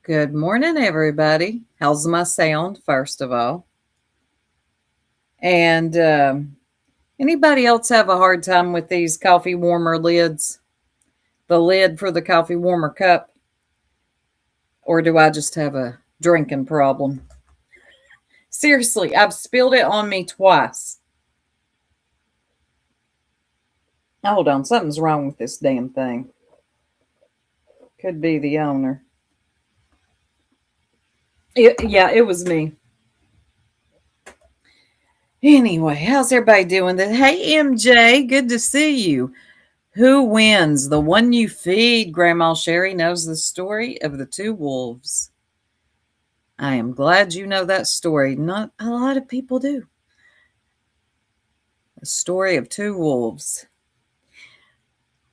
Good morning, everybody. How's my sound, first of all? And anybody else have a hard time with these coffee warmer lids? The lid for the coffee warmer cup? Or do I just have a drinking problem? Seriously, I've spilled it on me twice. Hold on, something's wrong with this damn thing. Could be the owner. Yeah, it was me. Anyway, how's everybody doing? Hey, MJ, good to see you. Who wins? The one you feed? Grandma Sherry knows the story of the two wolves. I am glad you know that story. Not a lot of people do. The story of two wolves.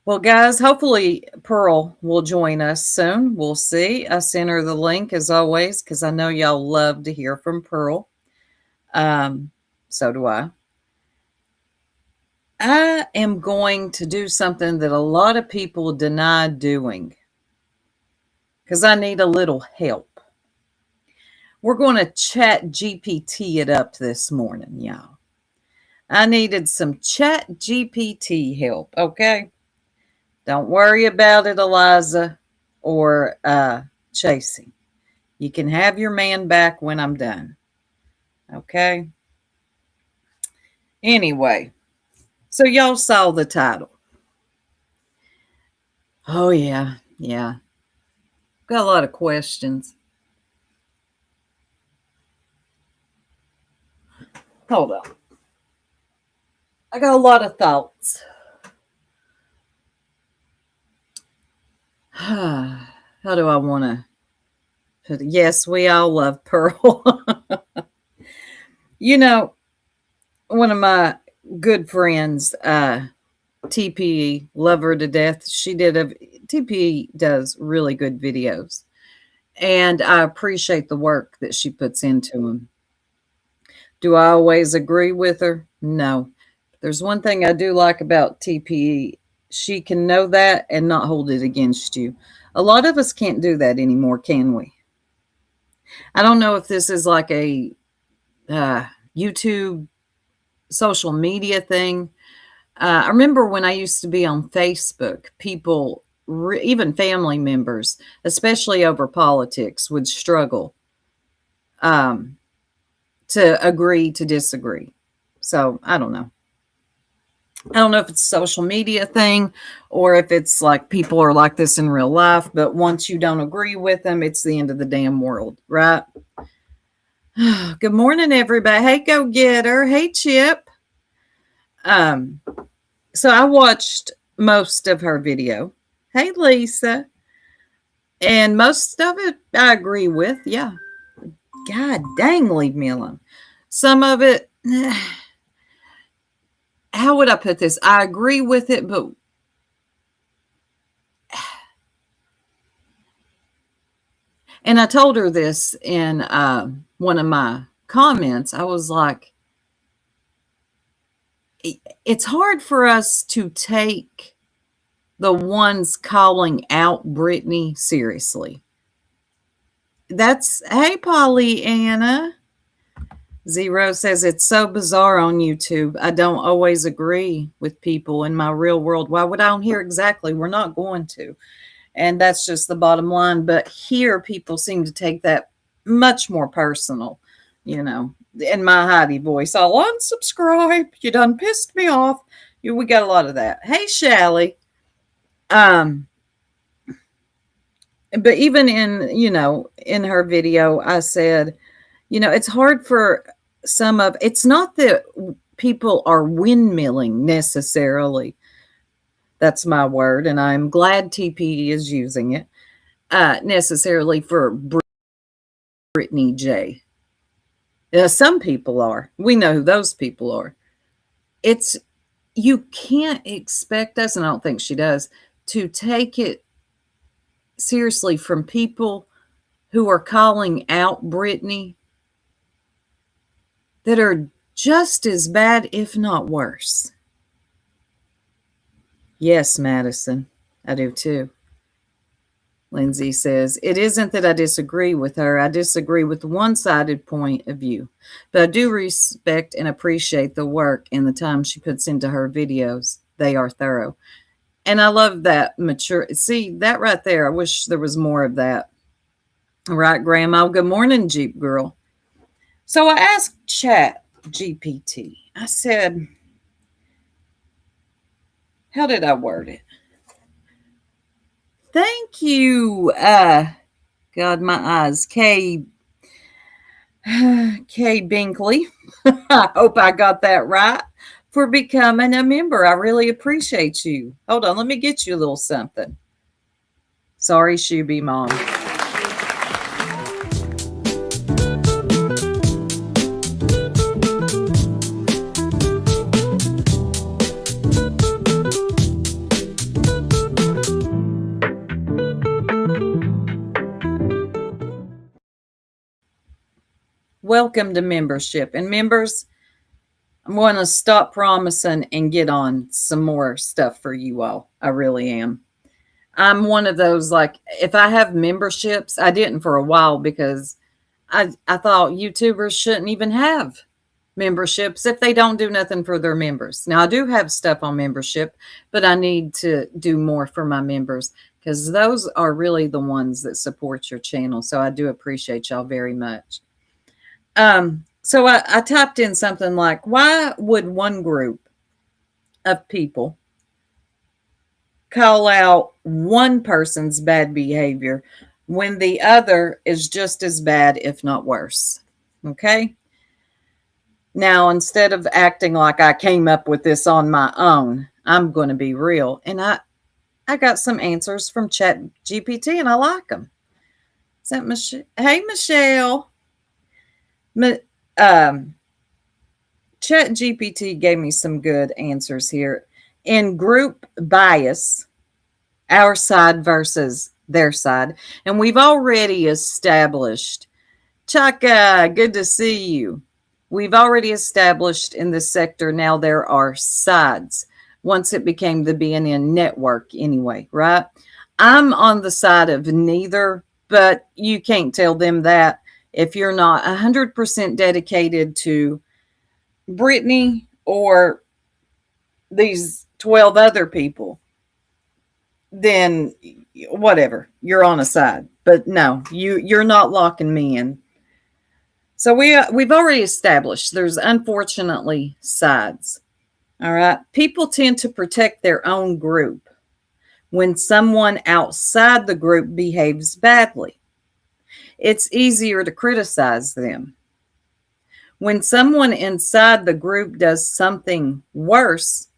Well, guys, hopefully Pearl will join us soon. We'll see. I sent her the link as always because I know y'all love to hear from Pearl. So do I. I am going to do something that a lot of people deny doing because I need a little help. We're going to chat GPT it up this morning, y'all. I needed some chat GPT help, okay? Don't worry about it, Eliza or Chasey. You can have your man back when I'm done, okay? Anyway, so y'all saw the title. Oh, yeah. Got a lot of questions. Hold on. I got a lot of thoughts. How do I want to put it? Yes, we all love Pearl. You know, one of my good friends, TPE, love her to death. TPE does really good videos, and I appreciate the work that she puts into them. Do I always agree with her? No. There's one thing I do like about TPE. She can know that and not hold it against you. A lot of us can't do that anymore, can we? I don't know if this is like a YouTube social media thing. I remember when I used to be on Facebook, people, even family members, especially over politics, would struggle to agree to disagree. So I don't know. I don't know if it's a social media thing or if it's like people are like this in real life, but once you don't agree with them, it's the end of the damn world, right? Good morning, everybody. Hey, Go Getter. Hey, Chip. So I watched most of her video. Hey, Lisa. And most of it I agree with. Yeah. God dang, leave me alone. Some of it, how would I put this? I agree with it, but and I told her this in one of my comments. I was like, it's hard for us to take the ones calling out Brittany seriously. Hey, Pollyanna. Zero says it's so bizarre on YouTube. I don't always agree with people in my real world. Why would I don't hear exactly? We're not going to. And that's just the bottom line. But here, people seem to take that much more personal, in my Heidi voice. I'll unsubscribe. You done pissed me off. We got a lot of that. Hey, Shally. But even in her video, I said, it's hard for it's not that people are windmilling necessarily. That's my word, and I'm glad TP is using it necessarily for Brittany J. Some people are. We know who those people are. You can't expect us, and I don't think she does, to take it seriously from people who are calling out Brittany that are just as bad, if not worse. Yes, Madison, I do too. Lindsay says, it isn't that I disagree with her. I disagree with the one-sided point of view. But I do respect and appreciate the work and the time she puts into her videos. They are thorough. And I love that mature. See, that right there, I wish there was more of that. All right, Grandma. Good morning, Jeep Girl. So I asked Chat GPT. I said, how did I word it? Thank you. God, my eyes. K Binkley. I hope I got that right. For becoming a member. I really appreciate you. Hold on, let me get you a little something. Sorry, Shuby Mom. Welcome to membership. And members, I'm going to stop promising and get on some more stuff for you all. I really am. I'm one of those, like, if I have memberships, I didn't for a while because I thought YouTubers shouldn't even have memberships if they don't do nothing for their members. Now, I do have stuff on membership, but I need to do more for my members because those are really the ones that support your channel. So I do appreciate y'all very much. So I typed in something like, why would one group of people call out one person's bad behavior when the other is just as bad, if not worse? Okay. Now, instead of acting like I came up with this on my own, I'm going to be real. And I got some answers from Chat GPT and I like them. Is that Michelle? Hey, Michelle. Chat GPT gave me some good answers here. In group bias, our side versus their side. And we've already established, Chaka, good to see you. We've already established in this sector now there are sides. Once it became the BNN network anyway, right? I'm on the side of neither, but you can't tell them that if you're not 100% dedicated to Brittany or these 12 other people, then whatever, you're on a side. But no, you're not locking me in. So we've already established there's unfortunately sides. All right. People tend to protect their own group when someone outside the group behaves badly. It's easier to criticize them. When someone inside the group does something worse,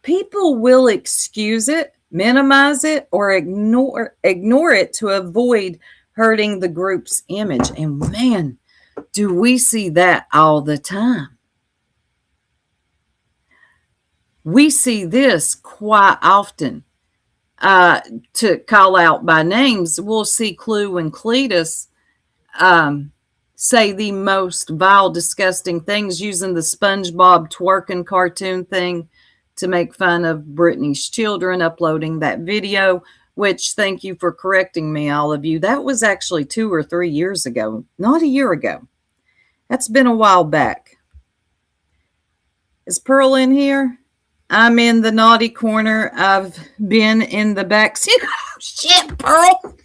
people will excuse it, minimize it, or ignore it to avoid hurting the group's image. And man, do we see that all the time. We see this quite often. To call out by names, we'll see Clue and Cletus say the most vile, disgusting things using the SpongeBob twerking cartoon thing to make fun of Brittany's children, uploading that video, which, thank you for correcting me, all of you. That was actually 2 or 3 years ago, not a year ago. That's been a while back. Is Pearl in here? I'm in the naughty corner. I've been in the back seat. Oh, shit, Pearl.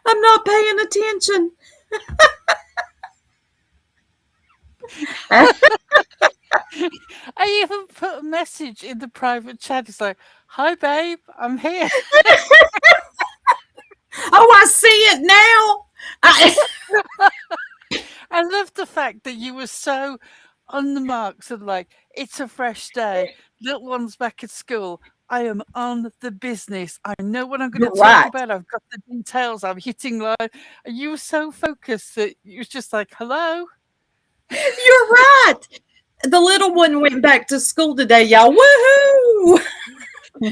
I'm not paying attention. I even put a message in the private chat. It's like, hi, babe, I'm here. Oh, I see it now. I love the fact that you were so on the mark, sort of like, it's a fresh day. Little one's back at school. I am on the business. I know what I'm going to talk about. I've got the details. I'm hitting live. And you were so focused that you was just like, hello. You're right. The little one went back to school today, y'all. Woohoo!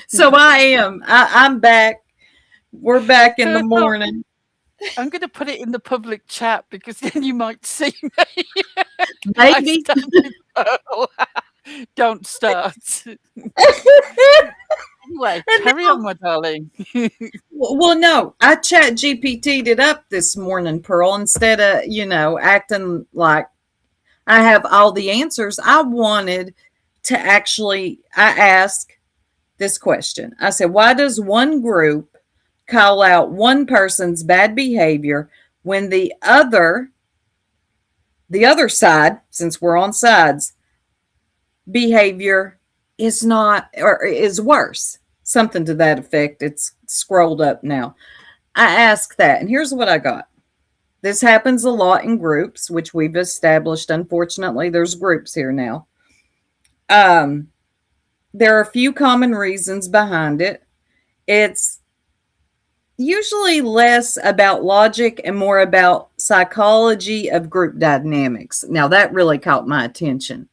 So I am. I'm back. We're back in the morning. I'm going to put it in the public chat because then you might see me. Maybe. Don't start. Anyway, And carry now, on, my darling. well, no, I chat GPT'd it up this morning, Pearl, instead of, acting like I have all the answers. I wanted to actually, I asked this question. I said, why does one group call out one person's bad behavior when the other side, since we're on sides, behavior is not or is worse? Something to that effect. It's scrolled up now. I asked that, and here's what I got. This happens a lot in groups, which we've established. Unfortunately, there's groups here now. Um, there are a few common reasons behind it. It's usually less about logic and more about psychology of group dynamics. Now, that really caught my attention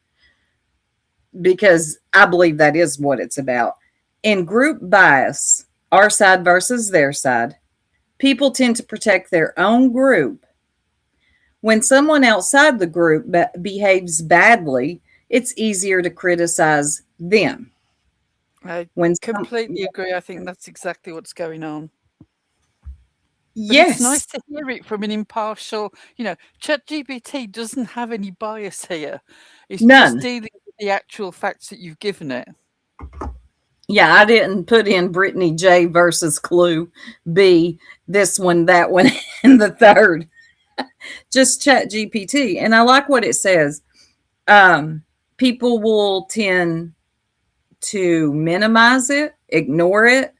because I believe that is what it's about. In group bias, our side versus their side, people tend to protect their own group. When someone outside the group behaves badly, it's easier to criticize them. I When completely agree. I think that's exactly what's going on. But it's Yes, nice to hear it from an impartial, ChatGPT doesn't have any bias here. It's just none. dealing with the actual facts that you've given it. Yeah, I didn't put in Brittany J versus Clue B, this one, that one, and the third. Just Chat GPT. And I like what it says. People will tend to minimize it, ignore it,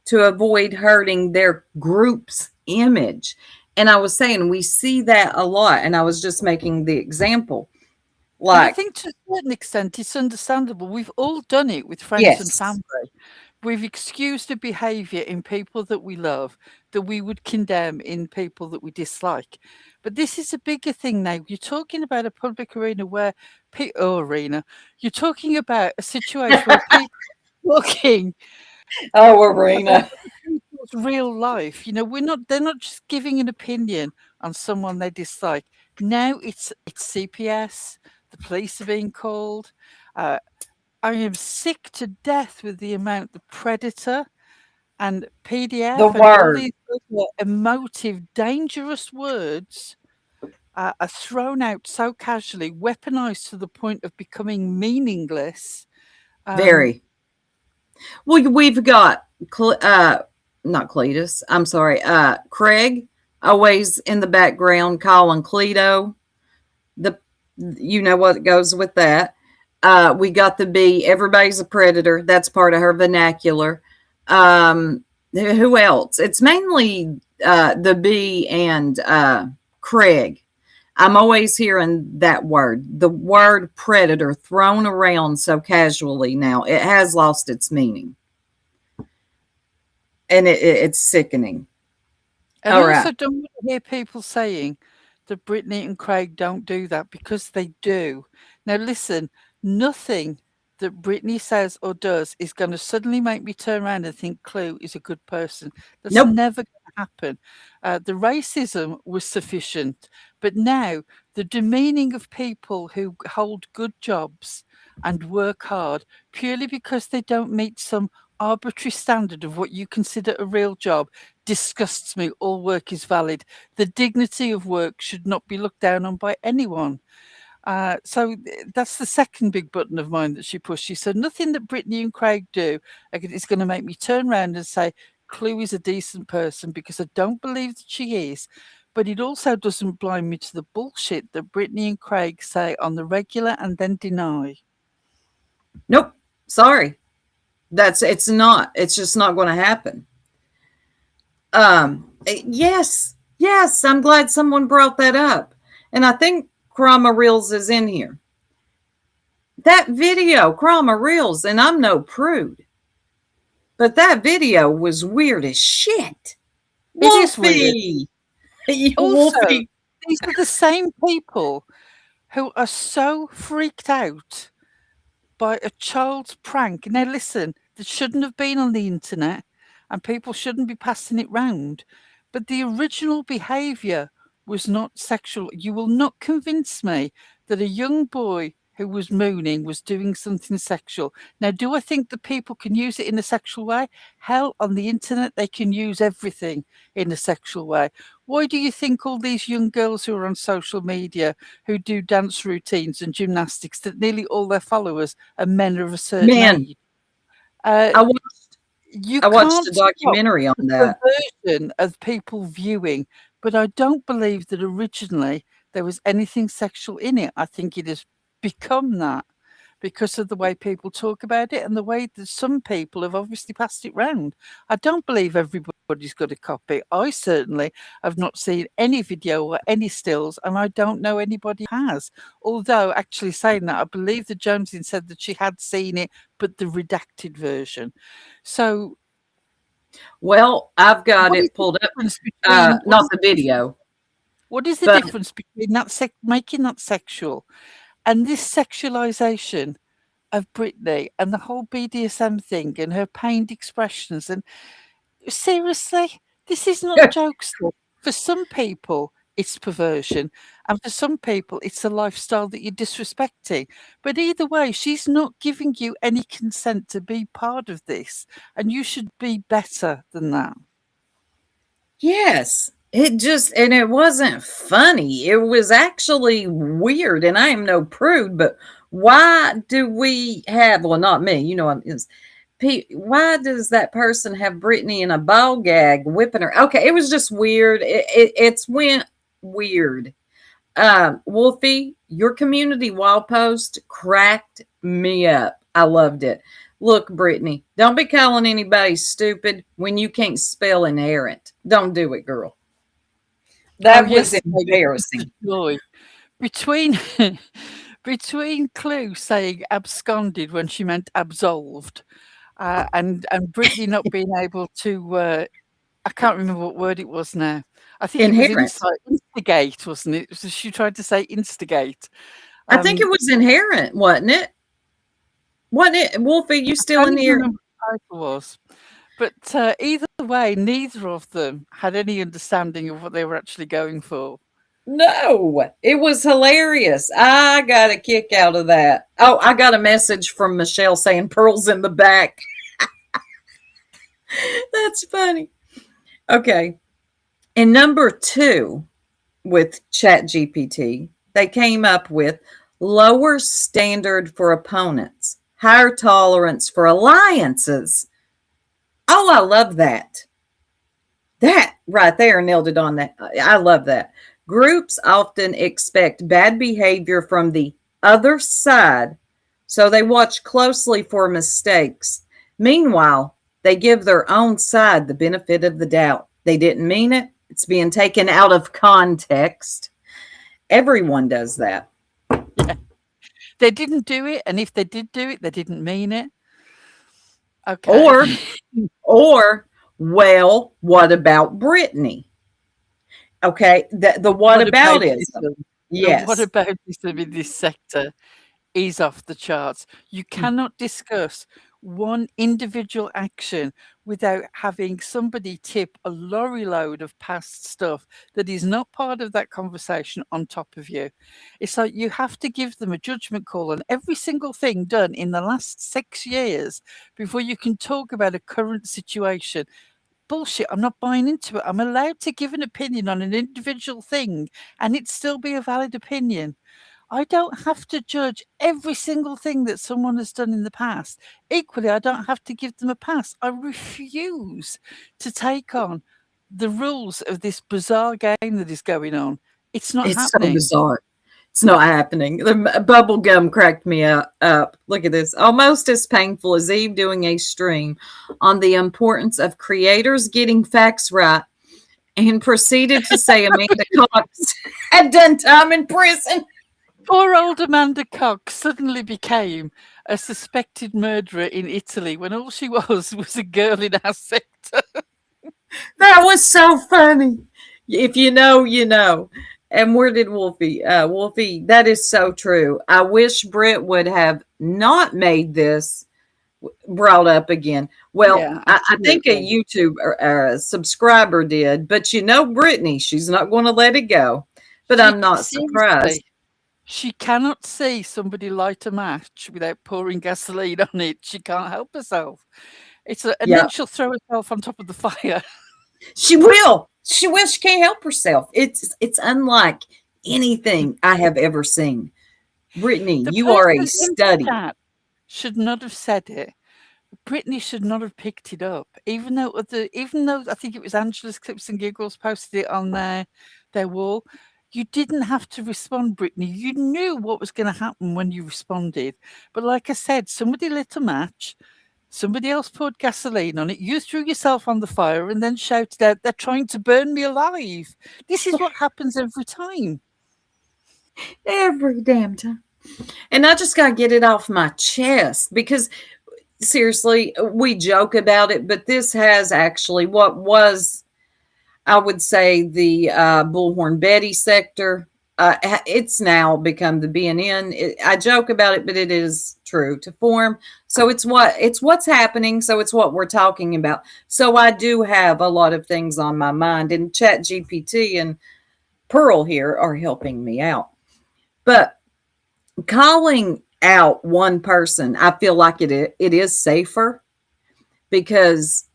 to avoid hurting their group's image. And I was saying we see that a lot. And I was just making the example. And I Like, think to a certain extent it's understandable. We've all done it with friends and yes, family. We've excused a behavior in people that we love that we would condemn in people that we dislike. But this is a bigger thing now. You're talking about a public arena where you're talking about a situation where people are talking oh, about Arena. other people's real life. They're not just giving an opinion on someone they dislike. Now it's CPS, the police are being called. Uh, I am sick to death with the amount the Predator and The PDF and all word. these other emotive, dangerous words are thrown out so casually, weaponized to the point of becoming meaningless. Um, Very. Well, we've got not Cletus. I'm sorry, Craig, always in the background calling Cleto. The you know what goes with that. We got the B. Everybody's a predator. That's part of her vernacular. Who else? It's mainly the B and Craig. I'm always hearing that word, the word predator, thrown around so casually now. It has lost its meaning. And it's sickening. and I All right. also don't want to hear people saying that Brittany and Craig don't do that because they do. Now, listen, nothing that Brittany says or does is going to suddenly make me turn around and think Clue is a good person. That's Nope. never going to happen. The racism was sufficient, but now the demeaning of people who hold good jobs and work hard purely because they don't meet some arbitrary standard of what you consider a real job disgusts me. All work is valid. The dignity of work should not be looked down on by anyone. That's the second big button of mine that she pushed. She said, nothing that Brittany and Craig do is going to make me turn around and say, Chloe is a decent person, because I don't believe that she is. But it also doesn't blind me to the bullshit that Brittany and Craig say on the regular and then deny. Nope. Sorry. It's not. It's just not going to happen. Yes. Yes, I'm glad someone brought that up. And I think Krama Reels is in here. That video, Krama Reels, and I'm no prude, but that video was weird as shit. It is weird. Wolfie! Also, Wolfie. these are the same people who are so freaked out by a child's prank. Now, listen, that shouldn't have been on the internet and people shouldn't be passing it round. But the original behaviour was not sexual. You will not convince me that a young boy who was mooning was doing something sexual. Now, do I think that people can use it in a sexual way? Hell, on the internet, they can use everything in a sexual way. Why do you think all these young girls who are on social media who do dance routines and gymnastics, that nearly all their followers are men of a certain Man, age? Uh, I watched you I watched can't a stop documentary on the that. perversion of people viewing, but I don't believe that originally there was anything sexual in it. I think it has become that because of the way people talk about it and the way that some people have obviously passed it round. I don't believe everybody's got a copy. I certainly have not seen any video or any stills, and I don't know anybody who has. Although, actually saying that, I believe that Jonesine said that she had seen it, but the redacted version. So, Well, I've got what is it the pulled up. difference between Not the video, what is the but difference between that making that sexual and this sexualization of Britney and the whole BDSM thing and her pained expressions? And seriously, this is not joke stuff. For some people, it's perversion, and for some people, it's a lifestyle that you're disrespecting. But either way, she's not giving you any consent to be part of this, and you should be better than that. yes, and it wasn't funny. It was actually weird. And I am no prude, but why do we have, well, not me, why does that person have Britney in a ball gag whipping her? Okay, it was just weird. It's went weird. Wolfie, your community wall post cracked me up. I loved it. Look, Brittany, don't be calling anybody stupid when you can't spell inerrant. Don't do it, girl. Oh, That was yesterday was such embarrassing. a joy between between Clue saying absconded when she meant absolved, and Brittany not being able to. I can't remember what word it was now. I think it was Inherent. instigate, wasn't it? So she tried to say instigate. I think it Um, was inherent, wasn't it? Wasn't it? Wolfie, you I still can't in even here? remember what the title was. But either way, neither of them had any understanding of what they were actually going for. No, it was hilarious. I got a kick out of that. Oh, I got a message from Michelle saying pearls in the back. That's funny. Okay. And number two, with ChatGPT, they came up with lower standard for opponents, higher tolerance for alliances. Oh, I love that. That right there nailed it on that. I love that. Groups often expect bad behavior from the other side, so they watch closely for mistakes. Meanwhile, they give their own side the benefit of the doubt. They didn't mean it, it's being taken out of context. Everyone does that. Yeah. They didn't do it, and if they did do it, they didn't mean it. Okay. Or, or, well, what about Brittany? Okay, the what What about about is this? The what yes, about this in this sector is off the charts. You cannot discuss one individual action without having somebody tip a lorry load of past stuff that is not part of that conversation on top of you. It's like you have to give them a judgment call on every single thing done in the last 6 years before you can talk about a current situation. Bullshit. I'm not buying into it. I'm allowed to give an opinion on an individual thing and it still be a valid opinion. I don't have to judge every single thing that someone has done in the past. Equally, I don't have to give them a pass. I refuse to take on the rules of this bizarre game that is going on. It's not it's so happening. bizarre. It's not happening. The bubble gum cracked me up. Look at this. Almost as painful as Eve doing a stream on the importance of creators getting facts right and proceeded to say Amanda Cox had done time in prison. Poor old Amanda Cox suddenly became a suspected murderer in Italy when all she was a girl in our sector. That was so funny. If you know, you know. And where did Wolfie? Wolfie, that is so true. I wish Britt would have not made this brought up again. Well, Yeah, I think a absolutely. YouTube subscriber did, but you know, Brittany, she's not going to let it go. But She I'm not surprised. seriously. She cannot see somebody light a match without pouring gasoline on it. She can't help herself. And Yeah, then she'll throw herself on top of the fire. she will. She will. She can't help herself. It's unlike anything I have ever seen. Brittany, The you are a person in the study. chat should not have said it. Brittany should not have picked it up, even though I think it was Angela's Clips and Giggles posted it on their wall. You didn't have to respond, Brittany. You knew what was going to happen when you responded. But like I said, somebody lit a match, somebody else poured gasoline on it. You threw yourself on the fire and then shouted out, "They're trying to burn me alive." This is what happens every time. Every damn time. And I just got to get it off my chest because seriously, we joke about it, but this has actually what was, I would say, the Bullhorn Betty sector. It's now become the BNN. I joke about it, but it is true to form. So it's what's happening. So it's what we're talking about. So I do have a lot of things on my mind, and Chat GPT and Pearl here are helping me out. But calling out one person, I feel like it is safer because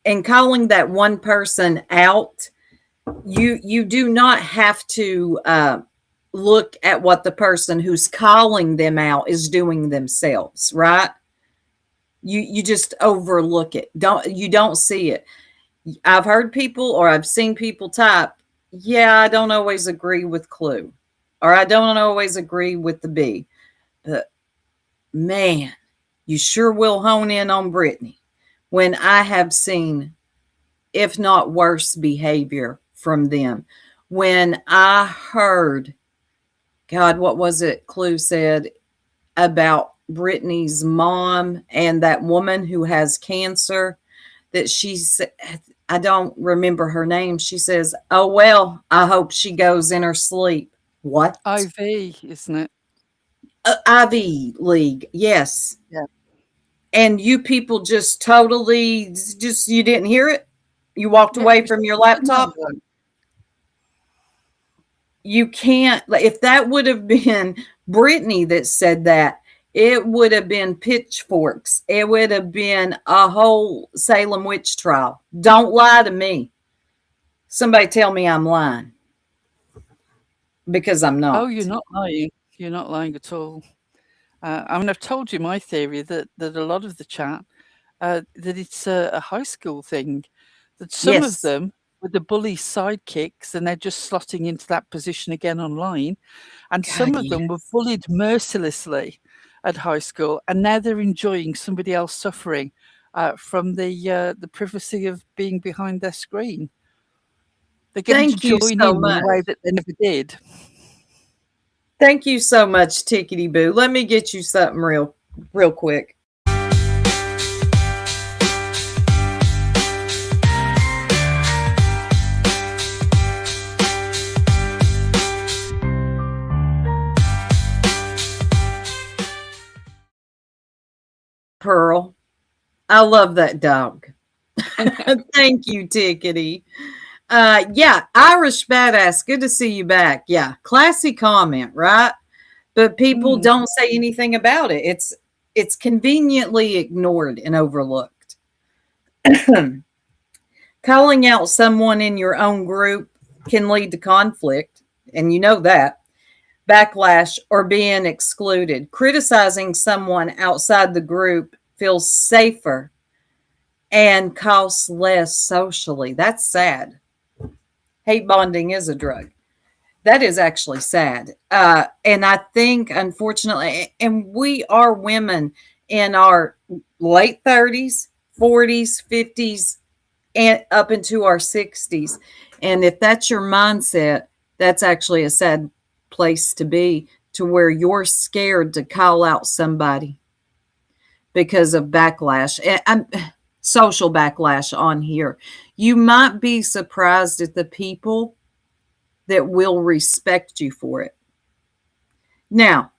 in calling that one person out, you do not have to look at what the person who's calling them out is doing themselves, right? You just overlook it. You don't see it. I've heard people or I've seen people type, yeah, I don't always agree with Clue, or I don't always agree with the B, but man, you sure will hone in on Brittany when I have seen, if not worse, behavior from them. When I heard, God, what was it Clue said about Brittany's mom and that woman who has cancer, that she said, I don't remember her name. She says, oh, well, I hope she goes in her sleep. What? IV, isn't it? Ivy League. Yes. Yeah. And you people just totally, just, you didn't hear it? You walked Yeah, it away was from your just a laptop? no. You can't, if that would have been Brittany that said that, it would have been pitchforks. It would have been a whole Salem witch trial. Don't lie to me. Somebody tell me I'm lying because I'm Oh, not. you're not lying. You're not lying at all. I mean, I've told you my theory that a lot of the chat, that it's a high school thing, that some of Yes. them were the bully sidekicks and they're just slotting into that position again online, and God, some of yeah. them were bullied mercilessly at high school, and now they're enjoying somebody else suffering from the privacy of being behind their screen. They're getting to Thank you join so in a much. way that they never did. Thank you so much, Tickety Boo. Let me get you something real quick. Pearl. I love that dog. Thank you, Tickety. Yeah, Irish Badass. Good to see you back. Yeah, classy comment, right? But people Mm. don't say anything about it. It's conveniently ignored and overlooked. Calling out someone in your own group can lead to conflict, and you know that, backlash, or being excluded. Criticizing someone outside the group feels safer and costs less socially. That's sad. Hate bonding is a drug. That is actually sad. And I think, unfortunately, and we are women in our late 30s, 40s, 50s, and up into our 60s. And if that's your mindset, that's actually a sad place to be, to where you're scared to call out somebody because of backlash. Social backlash on here. You might be surprised at the people that will respect you for it. Now,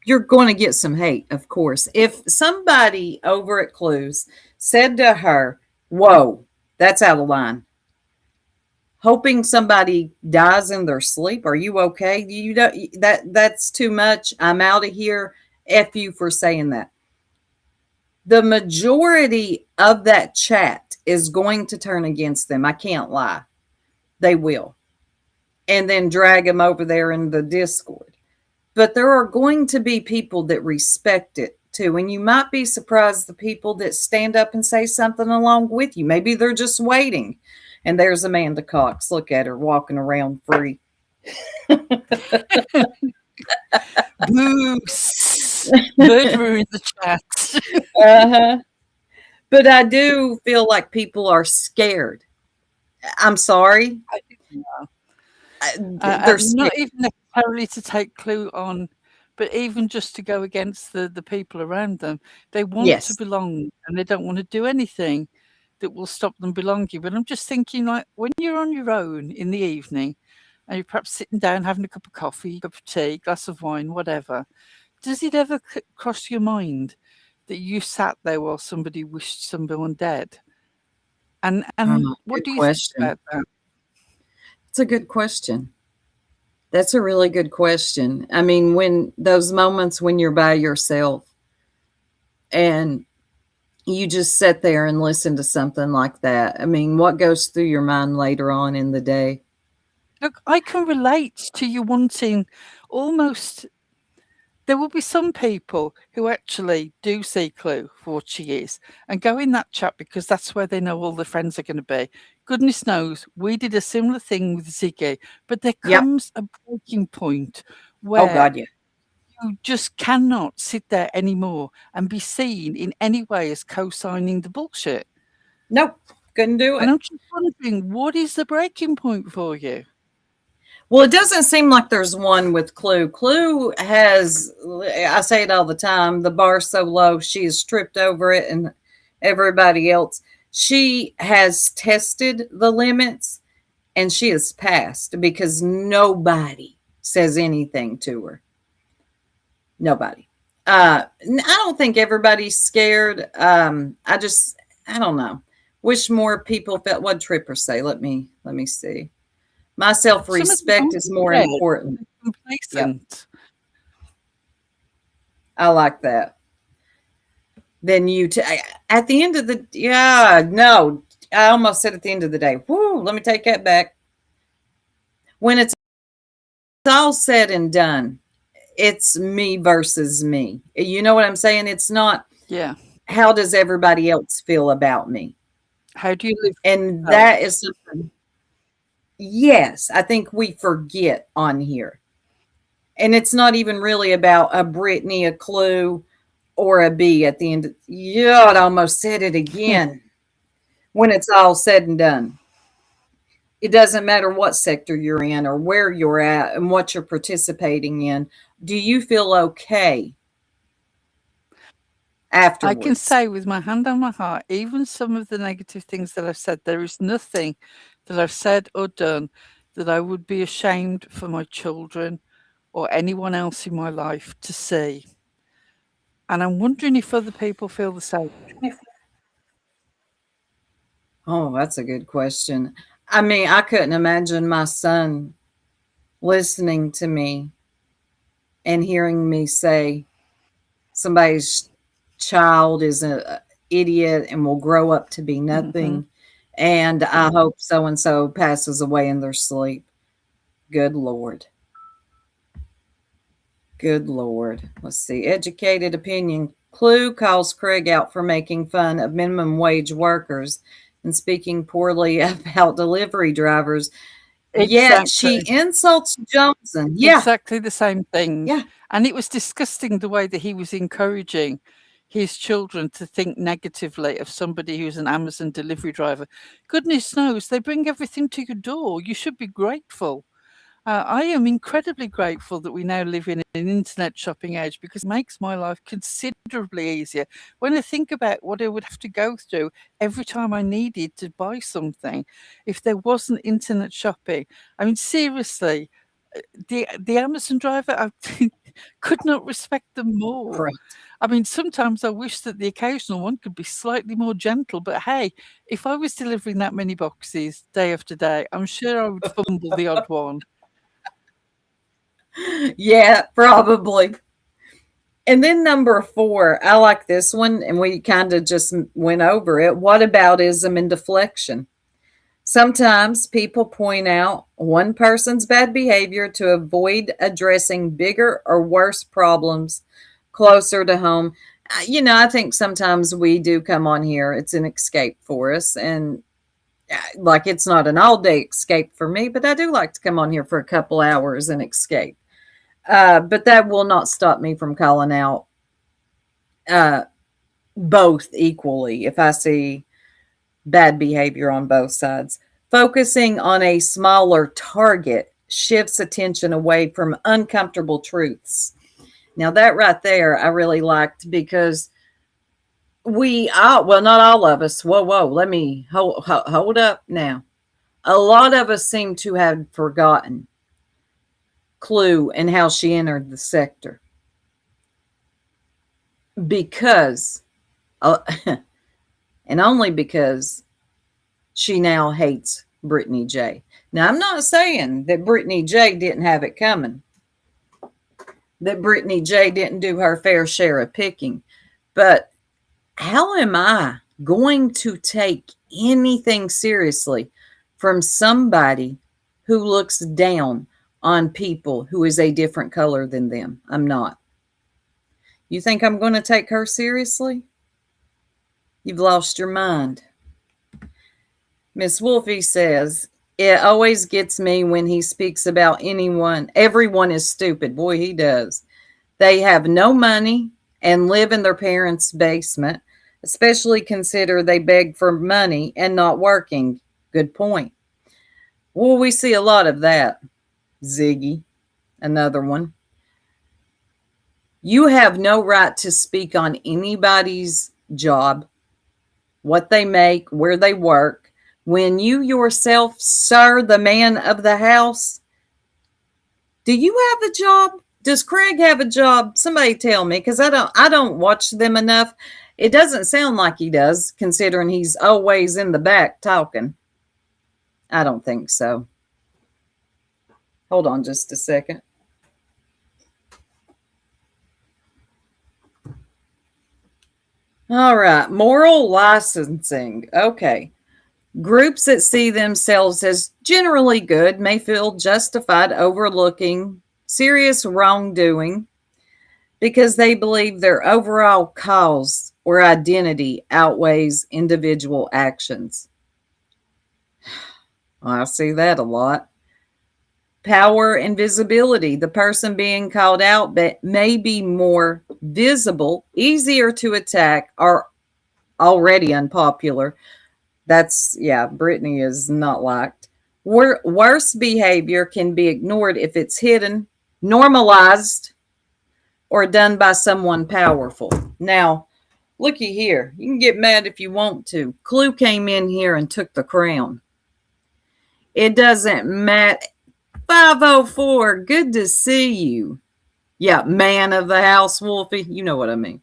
you're going to get some hate, of course. If somebody over at Clues said to her, whoa, that's out of line, hoping somebody dies in their sleep. Are you okay? You don't that's too much. I'm out of here. F you for saying that. The majority of that chat is going to turn against them. I can't lie. They will. And then drag them over there in the Discord. But there are going to be people that respect it too. And you might be surprised the people that stand up and say something along with you. Maybe they're just waiting. And there's Amanda Cox. Look at her walking around free. Moose. Murderer in the chat. Uh-huh. But I do feel like people are scared. I'm sorry. I think they are. They're scared. Not even necessarily to take Clue on, but even just to go against the people around them. They want to Yes. belong and they don't want to do anything that will stop them belonging. But I'm just thinking, like, when you're on your own in the evening and you're perhaps sitting down having a cup of coffee, cup of tea, glass of wine, whatever, does it ever cross your mind that you sat there while somebody wished someone dead? And what Good do you think question. about that? It's a good question. That's a really good question. I mean, when those moments when you're by yourself and you just sit there and listen to something like that, I mean, what goes through your mind later on in the day? Look, I can relate to you wanting almost. There will be some people who actually do see Clue for what she is and go in that chat because that's where they know all their friends are going to be. Goodness knows, we did a similar thing with Ziggy, but there Yep. comes a breaking point Oh, where God, yeah. you just cannot sit there anymore and be seen in any way as co-signing the bullshit. Nope. Couldn't do And it. I'm just wondering, what is the breaking point for you? Well, it doesn't seem like there's one with Clue. Clue has, I say it all the time, the bar so low she has tripped over it, and everybody else. She has tested the limits and she has passed because nobody says anything to her. Nobody. I don't think everybody's scared. I don't know. Wish more people felt. What Tripper say? Let me see. My self Some of them respect aren't is more scared, important. they're Yep, complacent. I like that. Then at the end of the yeah no, I almost said at the end of the day. Whoo, let me take that back. When it's all said and done, it's me versus me. You know what I'm saying? It's not Yeah. how does everybody else feel about me, How do you live and for that yourself? is something. Yes, I think we forget on here. And it's not even really about a Brittany, a Clue, or a B at the end. Yeah, I almost said it again. When it's all said and done, it doesn't matter what sector you're in or where you're at and what you're participating in. Do you feel okay I can afterwards? say with my hand on my heart, even some of the negative things that I've said, there is nothing that I've said or done that I would be ashamed for my children or anyone else in my life to see. And I'm wondering if other people feel the same. Oh, that's a good question. I mean, I couldn't imagine my son listening to me and hearing me say somebody's child is a idiot and will grow up to be Hmm. nothing, and I hope so and so passes away in their sleep. Good lord. Good lord. Let's see. Educated opinion. Clue calls Craig out for making fun of minimum wage workers and speaking poorly about delivery drivers. Yet she Exactly. insults Johnson. Yeah, Exactly the same thing. yeah. And it was disgusting the way that he was encouraging his children to think negatively of somebody who's an Amazon delivery driver. Goodness knows they bring everything to your door. You should be grateful. I am incredibly grateful that we now live in an internet shopping age because it makes my life considerably easier. When I think about what I would have to go through every time I needed to buy something, if there wasn't internet shopping, I mean, seriously, the Amazon driver, could not respect them more. Right. I mean, sometimes I wish that the occasional one could be slightly more gentle, but hey, if I was delivering that many boxes day after day, I'm sure I would fumble the odd one. Yeah, probably. And then number 4, I like this one, and we kind of just went over it. Whataboutism and deflection. Sometimes people point out one person's bad behavior to avoid addressing bigger or worse problems closer to home. I think sometimes we do come on here. It's an escape for us. And like it's not an all day escape for me, but I do like to come on here for a couple hours and escape. But that will not stop me from calling out uh, both equally if I see bad behavior on both sides. Focusing on a smaller target shifts attention away from uncomfortable truths. Now, that right there, I really liked because well, not all of us. Whoa, let me hold up now. A lot of us seem to have forgotten Clue and how she entered the sector because, and only because she now hates Brittany J. Now, I'm not saying that Brittany J didn't have it coming, that Brittany J didn't do her fair share of picking, but how am I going to take anything seriously from somebody who looks down on people who is a different color than them? I'm not. You think I'm going to take her seriously? You've lost your mind. Miss Wolfie says, it always gets me when he speaks about everyone is stupid. Boy, he does. They have no money and live in their parents' basement, especially consider they beg for money and not working. Good point. Well, we see a lot of that. Ziggy, another one. You have no right to speak on anybody's job, what they make, where they work, when you yourself, sir, the man of the house, do you have a job? Does Craig have a job? Somebody tell me, because I don't watch them enough. It doesn't sound like he does, considering he's always in the back talking. I don't think so. Hold on just a second. All right, moral licensing. Okay. Groups that see themselves as generally good may feel justified overlooking serious wrongdoing because they believe their overall cause or identity outweighs individual actions. I see that a lot. Power and visibility. The person being called out may be more visible, easier to attack, or already unpopular. Brittany is not liked. Worse behavior can be ignored if it's hidden, normalized, or done by someone powerful. Now, looky here. You can get mad if you want to. Clue came in here and took the crown. It doesn't matter. 504, good to see you. Yeah, man of the house, Wolfie. You know what I mean.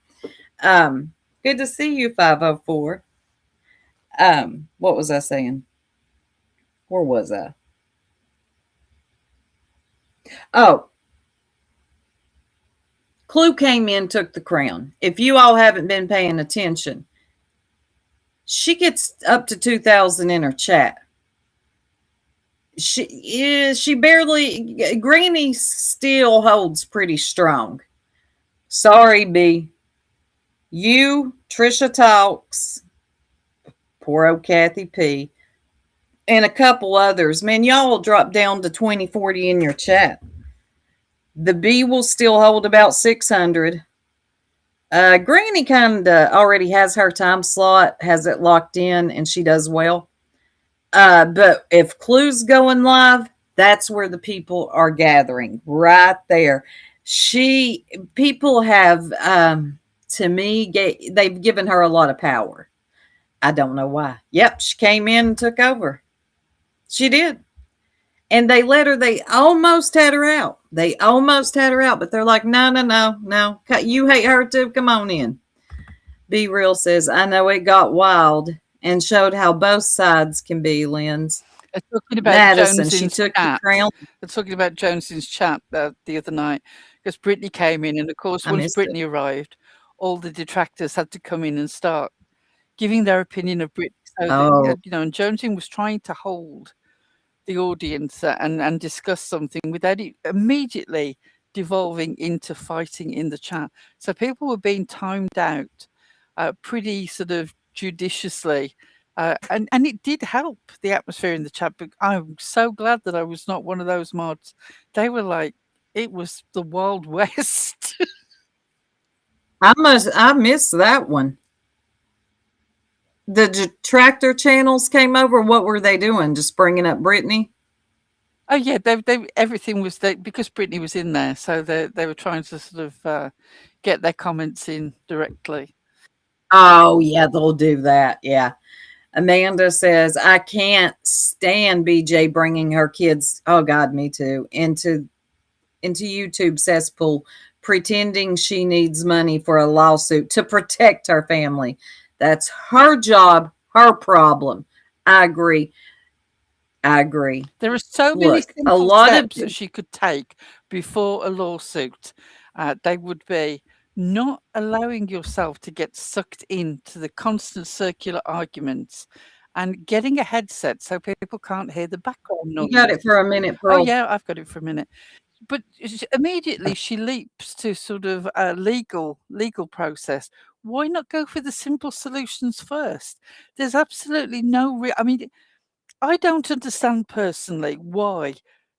Good to see you, 504. What was I saying? Where was I? Oh, Clue came in, took the crown. If you all haven't been paying attention, she gets up to 2,000 in her chat. She barely, Granny still holds pretty strong. Sorry, B. You, Trisha Talks, poor old Kathy P, and a couple others. Man, y'all drop down to 20, 40 in your chat. The B will still hold about 600. Granny kind of already has her time slot, has it locked in, and she does well. But if Clue's going live, that's where the people are gathering, right there. People have, to me, they've given her a lot of power. I don't know why. Yep, she came in and took over. She did. And they let her, they almost had her out. They almost had her out, but they're like, no, no, no, no. You hate her too. Come on in. Be Real says, I know it got wild and showed how both sides can be, Lens. They're talking about Madison, she Jonesy's took the chat. crown. They're talking about Jonesy's chat the other night because Brittany came in, and of course, I once missed it. Brittany arrived, all the detractors had to come in and start giving their opinion of Brittany. So that Oh, and Jonesy was trying to hold the audience and discuss something without it immediately devolving into fighting in the chat. So people were being timed out pretty sort of judiciously. And it did help the atmosphere in the chat. But I'm so glad that I was not one of those mods. They were like, it was the Wild West. I missed that one. The detractor channels came over. What were they doing? Just bringing up Brittany? Oh yeah, they everything was there because Brittany was in there, so they were trying to sort of get their comments in directly. Oh, yeah, they'll do that. Yeah. Amanda says, I can't stand BJ bringing her kids, oh God, me too, into YouTube cesspool, pretending she needs money for a lawsuit to protect her family. That's her job, her problem. I agree. I agree. There are so many Look, a simple lot of steps that she could take before a lawsuit. They would be not allowing yourself to get sucked into the constant circular arguments and getting a headset so people can't hear the background you got noise. it for a minute, Oh, Pearl. yeah, I've got it for a minute. But immediately she leaps to sort of a legal process. Why not go for the simple solutions first? There's absolutely no I mean, I don't understand personally why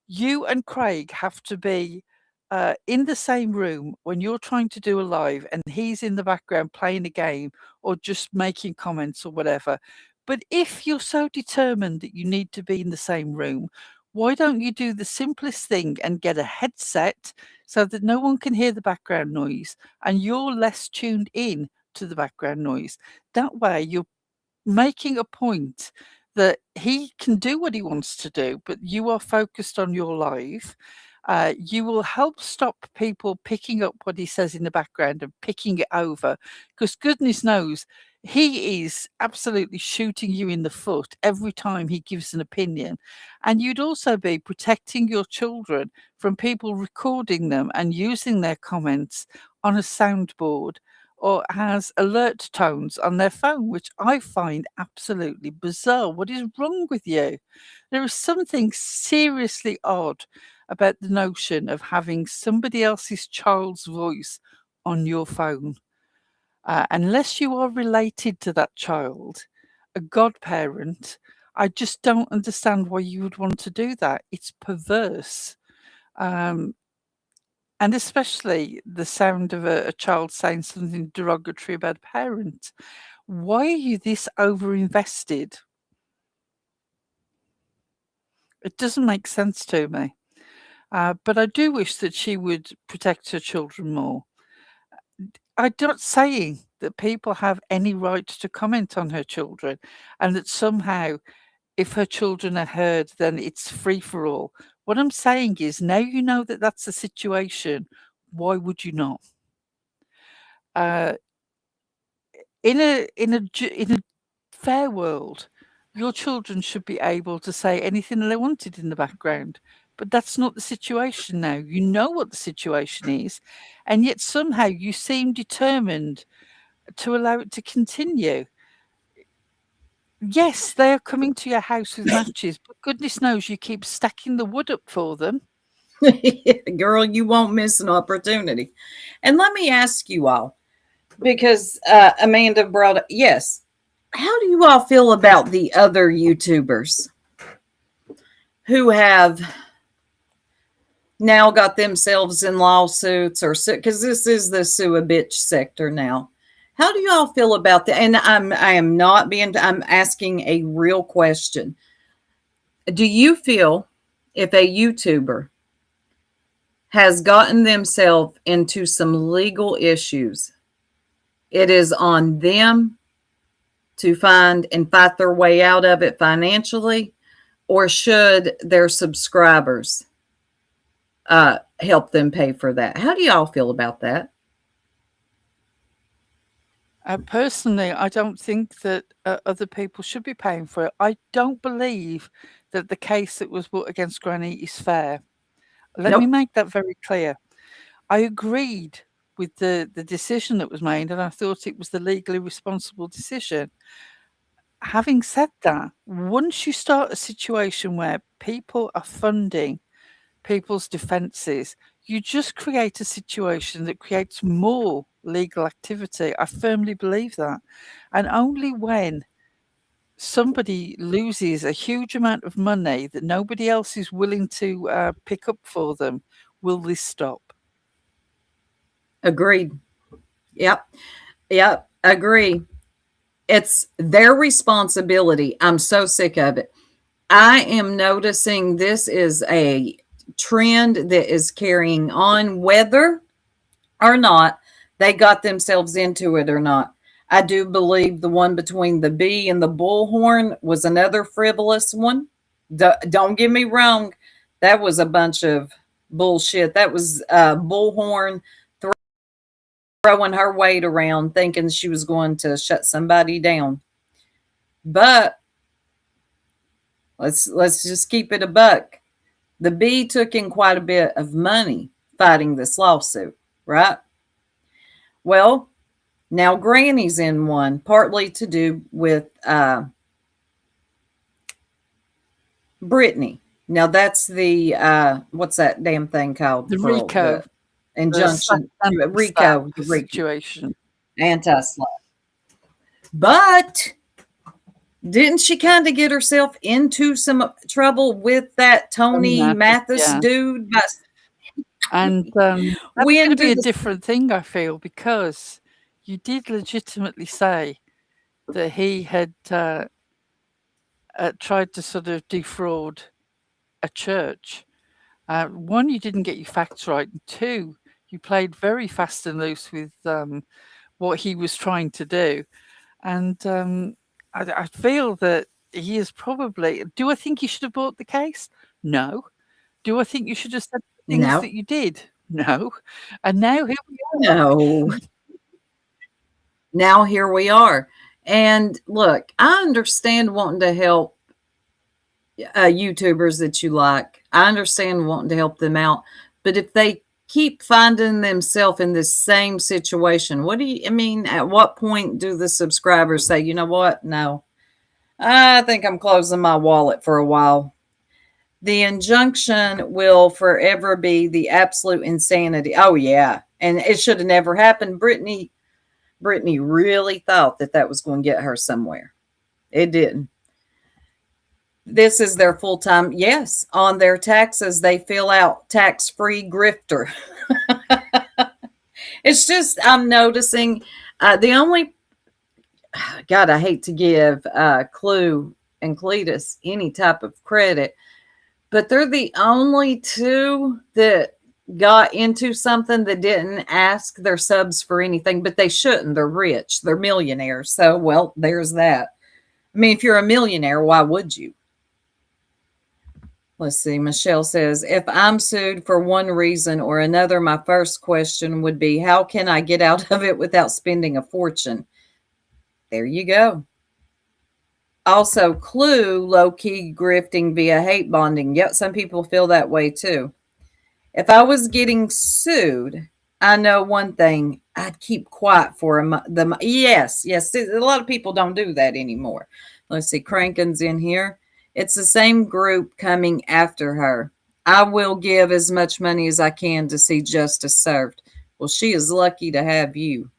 you and Craig have to be in the same room when you're trying to do a live and he's in the background playing a game or just making comments or whatever. But if you're so determined that you need to be in the same room, why don't you do the simplest thing and get a headset so that no one can hear the background noise and you're less tuned in to the background noise? That way, you're making a point that he can do what he wants to do, but you are focused on your life. You will help stop people picking up what he says in the background and picking it over, because goodness knows he is absolutely shooting you in the foot every time he gives an opinion. And you'd also be protecting your children from people recording them and using their comments on a soundboard or has alert tones on their phone, which I find absolutely bizarre. What is wrong with you? There is something seriously odd about the notion of having somebody else's child's voice on your phone. Unless you are related to that child, a godparent, I just don't understand why you would want to do that. It's perverse. Um, and especially the sound of a child saying something derogatory about a parent. Why are you this overinvested? It doesn't make sense to me. But I do wish that she would protect her children more. I'm not saying that people have any right to comment on her children and that somehow if her children are heard, then it's free for all. What I'm saying is now you know that that's the situation, why would you not? Uh, in a fair world, your children should be able to say anything they wanted in the background. But that's not the situation now. You know what the situation is, and yet somehow you seem determined to allow it to continue. Yes, they are coming to your house with matches, but goodness knows you keep stacking the wood up for them. Girl, you won't miss an opportunity. And let me ask you all, because Amanda brought up, yes, how do you all feel about the other YouTubers who have now got themselves in lawsuits or because this is the sue a bitch sector now? How do you all feel about that? And I am not being, I'm asking a real question. Do you feel if a YouTuber has gotten themselves into some legal issues, it is on them to find and fight their way out of it financially? or should their subscribers help them pay for that? How do y'all feel about that? Personally, I don't think that other people should be paying for it. I don't believe that the case that was brought against Granny is fair. Let me Nope. make that very clear. I agreed with the decision that was made, and I thought it was the legally responsible decision. Having said that, once you start a situation where people are funding people's defences, you just create a situation that creates more legal activity. I firmly believe that. And only when somebody loses a huge amount of money that nobody else is willing to pick up for them will this stop. Agreed. Yep. Yep. Agree. It's their responsibility. I'm so sick of it. I am noticing this is a trend that is carrying on, whether or not they got themselves into it or not. I do believe the one between the bee and the bullhorn was another frivolous one. Don't get me wrong. That was a bunch of bullshit. That was bullhorn throwing her weight around thinking she was going to shut somebody down. But let's just keep it a buck. The bee took in quite a bit of money fighting this lawsuit, right? Well, now Granny's in one, partly to do with Brittany. Now that's the what's that damn thing called The for RICO, the the slap injunction? and slap RICO, the RICO, situation. anti-slap. But didn't she kind of get herself into some trouble with that Tony Mathis Yeah. dude? And that's When going to be did a the different thing, I feel, because you did legitimately say that he had tried to sort of defraud a church. One, you didn't get your facts right. And two, you played very fast and loose with what he was trying to do. And I feel that he is probably. Do I think you should have bought the case? No. Do I think you should have said the things no, that you did? No. And now here we no. are. Now here we are. And look, I understand wanting to help YouTubers that you like. I understand wanting to help them out. But if they keep finding themselves in this same situation, what do you, I mean, at what point do the subscribers say, you know what? No, I think I'm closing my wallet for a while. The injunction will forever be the absolute insanity. Oh, yeah. And it should have never happened. Brittany really thought that that was going to get her somewhere. It didn't. This is their full time. Yes, on their taxes, they fill out tax free grifter. It's just, I'm noticing the only, God, I hate to give Clue and Cletus any type of credit, but they're the only two that got into something that didn't ask their subs for anything, but they shouldn't. They're rich, they're millionaires. So, well, there's that. I mean, if you're a millionaire, why would you? Let's see. Michelle says, if I'm sued for one reason or another, my first question would be, how can I get out of it without spending a fortune? There you go. Also, Clue, low key grifting via hate bonding. Yep, some people feel that way too. If I was getting sued, I know one thing, I'd keep quiet for the yes, yes. A lot of people don't do that anymore. Let's see, Crankin's in here. It's the same group coming after her. I will give as much money as I can to see justice served. Well, she is lucky to have you.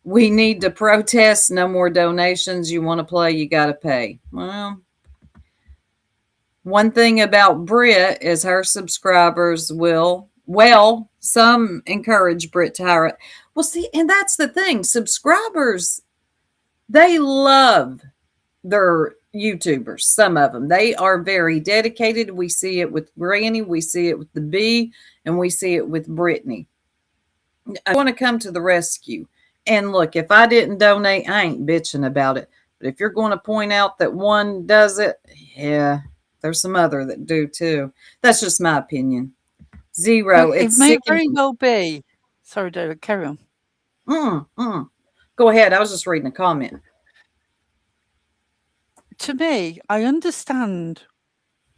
We need to protest. No more donations. You want to play, you got to pay. Well, one thing about Brit is her subscribers will, well, some encourage Brit to hire it. Well, see, and that's the thing. Subscribers, they love their YouTubers. Some of them, they are very dedicated. We see it with Granny, we see it with the Bee, and we see it with Brittany. I want to come to the rescue. And look, if I didn't donate, I ain't bitching about it. But if you're going to point out that one does it, yeah, there's some other that do too. That's just my opinion. Well, Zero. it It's may very sickening. well be. Sorry, David, carry on. Mm, mm. Go ahead. I was just reading a comment. To me, I understand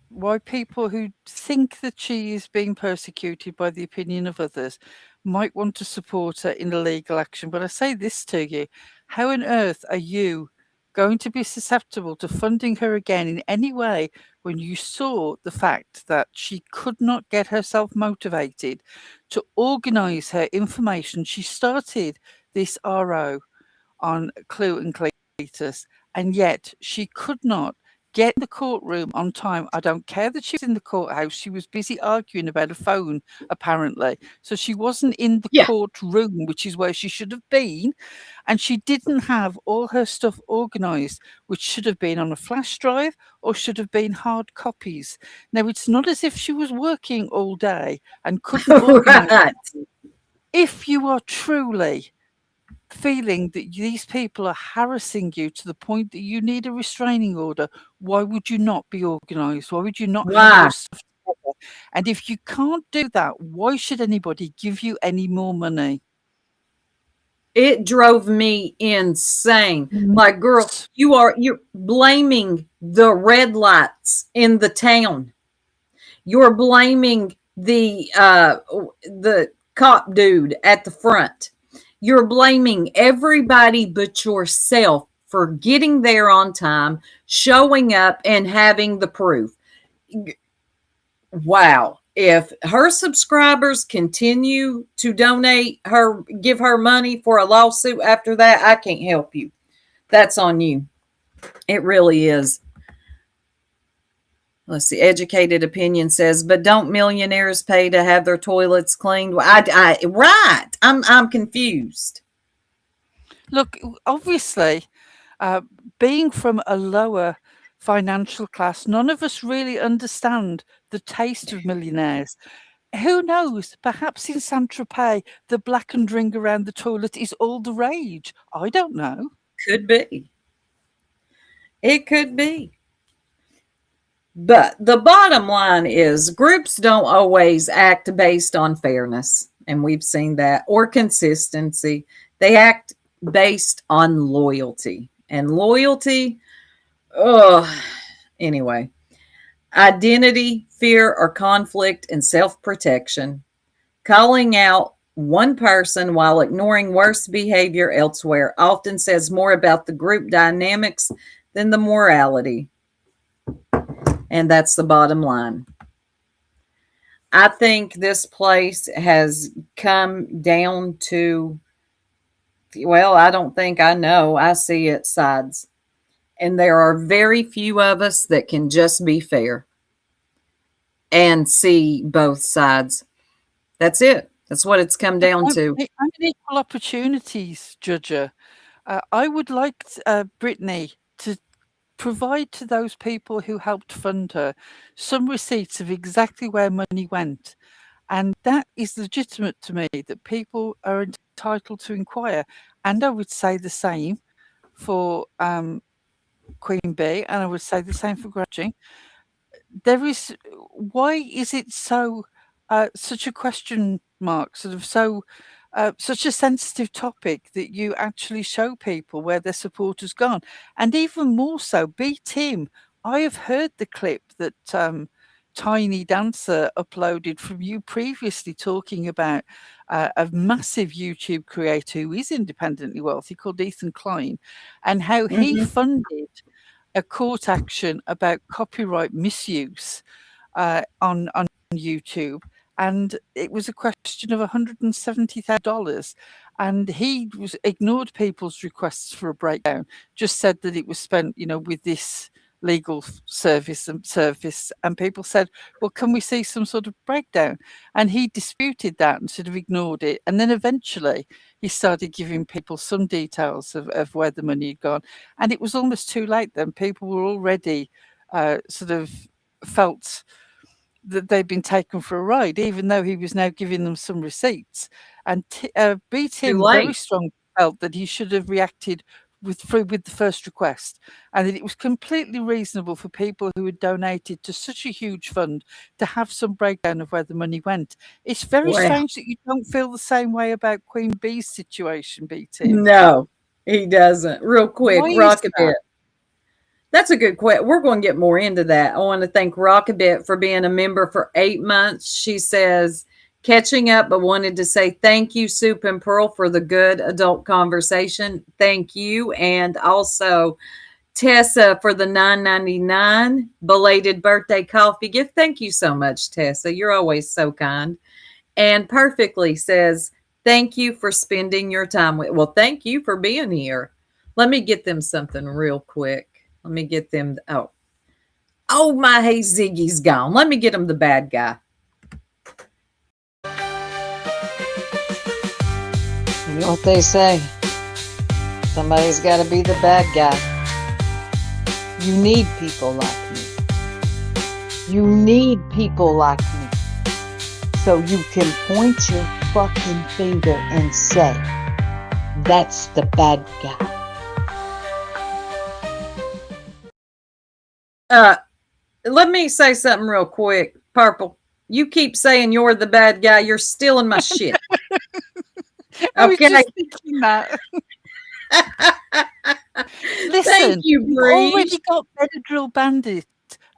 why people who think that she is being persecuted by the opinion of others might want to support her in a legal action. But I say this to you: how on earth are you going to be susceptible to funding her again in any way when you saw the fact that she could not get herself motivated to organise her information? She started this RO on Clue and Cletus, and yet she could not get in the courtroom on time. I don't care that she was in the courthouse. She was busy arguing about a phone, apparently. So she wasn't in the Yeah. courtroom, which is where she should have been. And she didn't have all her stuff organized, which should have been on a flash drive or should have been hard copies. Now, it's not as if she was working all day and couldn't organize. Right. If you are truly feeling that these people are harassing you to the point that you need a restraining order, why would you not be organized? Why would you not have Why? your stuff together? And if you can't do that, why should anybody give you any more money? It drove me insane. Like, girl, Nuts. you're blaming the red lights in the town. You're blaming the cop dude at the front. You're blaming everybody but yourself for getting there on time, showing up, and having the proof. Wow. If her subscribers continue to donate her, give her money for a lawsuit after that, I can't help you. That's on you. It really is. Let's see. Educated opinion says, but don't millionaires pay to have their toilets cleaned? Right. I'm confused. Look, obviously, uh, being from a lower financial class, none of us really understand the taste of millionaires. Who knows? Perhaps in Saint Tropez, the blackened ring around the toilet is all the rage. I don't know. Could be. It could be. But the bottom line is groups don't always act based on fairness. And we've seen that, or consistency. They act based on loyalty. And loyalty, oh, anyway, identity, fear, or conflict, and self protection. Calling out one person while ignoring worse behavior elsewhere often says more about the group dynamics than the morality. And that's the bottom line. I think this place has come down to, well, I don't think I know. I see its sides. And there are very few of us that can just be fair and see both sides. That's it. That's what it's come Look, down to. I'm an equal opportunities judger. I would like Brittany to provide to those people who helped fund her some receipts of exactly where money went. And that is legitimate to me that people are entitled to inquire. And I would say the same for Queen Bee, and I would say the same for Grudging. There is, why is it so such a question mark, sort of so such a sensitive topic that you actually show people where their support has gone, and even more so, be Tim. I have heard the clip that Tiny Dancer uploaded from you previously talking about a massive YouTube creator who is independently wealthy called Ethan Klein, and how he Mm-hmm. funded a court action about copyright misuse on YouTube, and it was a question of $170,000. And he ignored people's requests for a breakdown, just said that it was spent, with this legal service, and people said, well, can we see some sort of breakdown? And he disputed that and sort of ignored it, and then eventually he started giving people some details of where the money had gone, and it was almost too late then. People were already sort of felt that they'd been taken for a ride, even though he was now giving them some receipts. And beat Too him very late. strong, felt that he should have reacted with the first request, and that it was completely reasonable for people who had donated to such a huge fund to have some breakdown of where the money went. It's very Well, strange that you don't feel the same way about Queen Bee's situation, BT. no, he doesn't. Real quick, Why is that? Rockabit. That's a good question. We're going to get more into that. I want to thank Rockabit for being a member for 8 months. She says, catching up, but wanted to say thank you, Soup and Pearl, for the good adult conversation. Thank you. And also Tessa for the $9.99 belated birthday coffee gift. Thank you so much, Tessa. You're always so kind. And Perfectly says, thank you for spending your time with. Well, thank you for being here. Let me get them something real quick. Let me get them. Oh, my Hey Ziggy's gone. Let me get him the bad guy. You know what they say? Somebody's got to be the bad guy. You need people like me. You need people like me. So you can point your fucking finger and say, that's the bad guy. Let me say something real quick. Purple, you keep saying you're the bad guy. You're stealing my shit. I was just thinking that. Listen, thank you, you've Breeze. already got Benadryl Bandit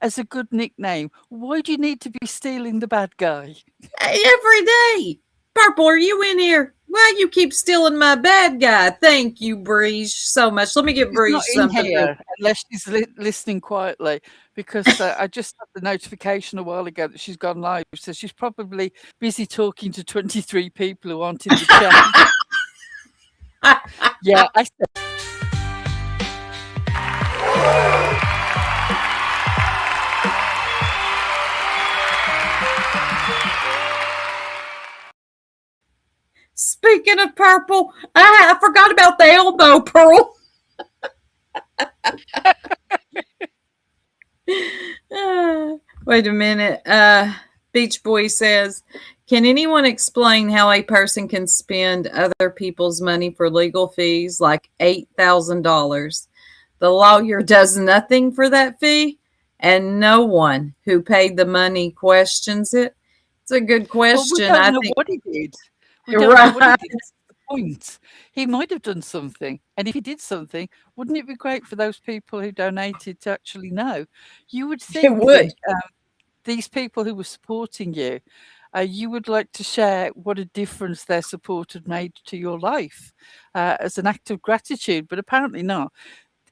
as a good nickname. Why do you need to be stealing the bad guy? Every day. Purple, are you in here? Why you keep stealing my bad guy? Thank you, Breeze, so much. Let me get Breeze She's not in something. here unless she's listening quietly, because I just had the notification a while ago that she's gone live. So she's probably busy talking to 23 people who aren't in the chat. Yeah, I said. Speaking of purple, I forgot about the elbow, Pearl. Wait a minute. Beach Boy says, can anyone explain how a person can spend other people's money for legal fees like $8,000? The lawyer does nothing for that fee, and no one who paid the money questions it. It's a good question. Well, we don't know what he did. We don't know what he did. That's the point. He might have done something. And if he did something, wouldn't it be great for those people who donated to actually know? You would think that these people who were supporting you, you would like to share what a difference their support had made to your life as an act of gratitude, but apparently not.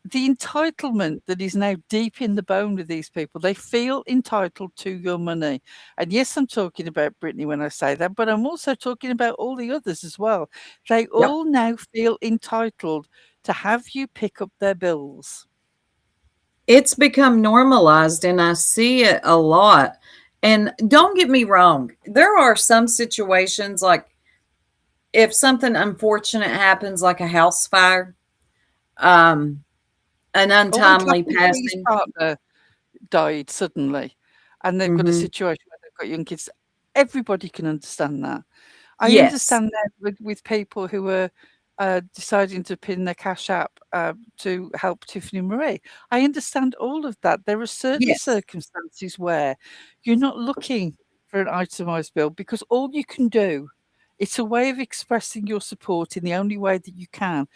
The entitlement that is now deep in the bone with these people, they feel entitled to your money. And yes, I'm talking about Brittany when I say that, but I'm also talking about all the others as well. They all now feel entitled to have you pick up their bills. It's become normalized, and I see it a lot. And don't get me wrong, there are some situations like if something unfortunate happens, like a house fire, an untimely passing. Partner died suddenly, and they've got a situation where they've got young kids. Everybody can understand that. I understand that with people who are deciding to pin their cash app to help Tiffany Marie. I understand all of that. There are certain circumstances where you're not looking for an itemised bill because all you can do, it's a way of expressing your support in the only way that you can.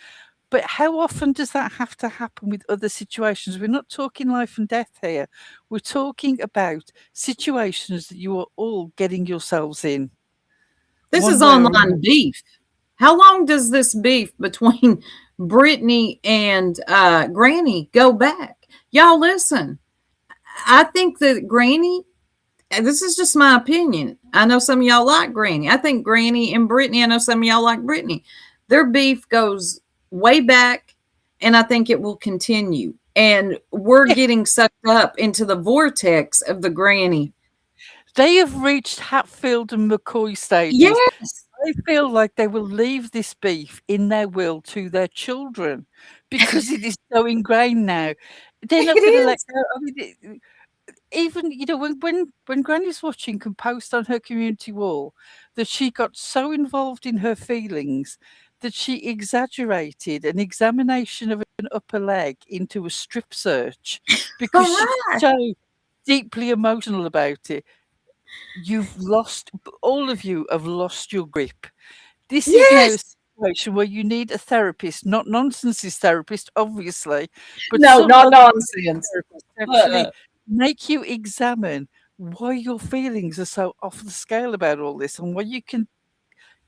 But how often does that have to happen with other situations? We're not talking life and death here. We're talking about situations that you are all getting yourselves in. This is online beef. How long does this beef between Brittany and Granny go back? Y'all listen. I think that Granny, and this is just my opinion. I know some of y'all like Granny. I think Granny and Brittany, I know some of y'all like Brittany. Their beef goes way back, and I think it will continue. And we're getting sucked up into the vortex of the Granny. They have reached Hatfield and McCoy stages. Yes. I feel like they will leave this beef in their will to their children because it is so ingrained now. They're not going to let go. I mean, even when Granny's watching can post on her community wall that she got so involved in her feelings that she exaggerated an examination of an upper leg into a strip search because All she's right. so deeply emotional about it. You've lost, all of you have lost your grip. This is now a Yes. situation where you need a therapist, not nonsense's therapist, obviously, but No, some not other nonsense. therapist to Uh, actually make you examine why your feelings are so off the scale about all this and why you can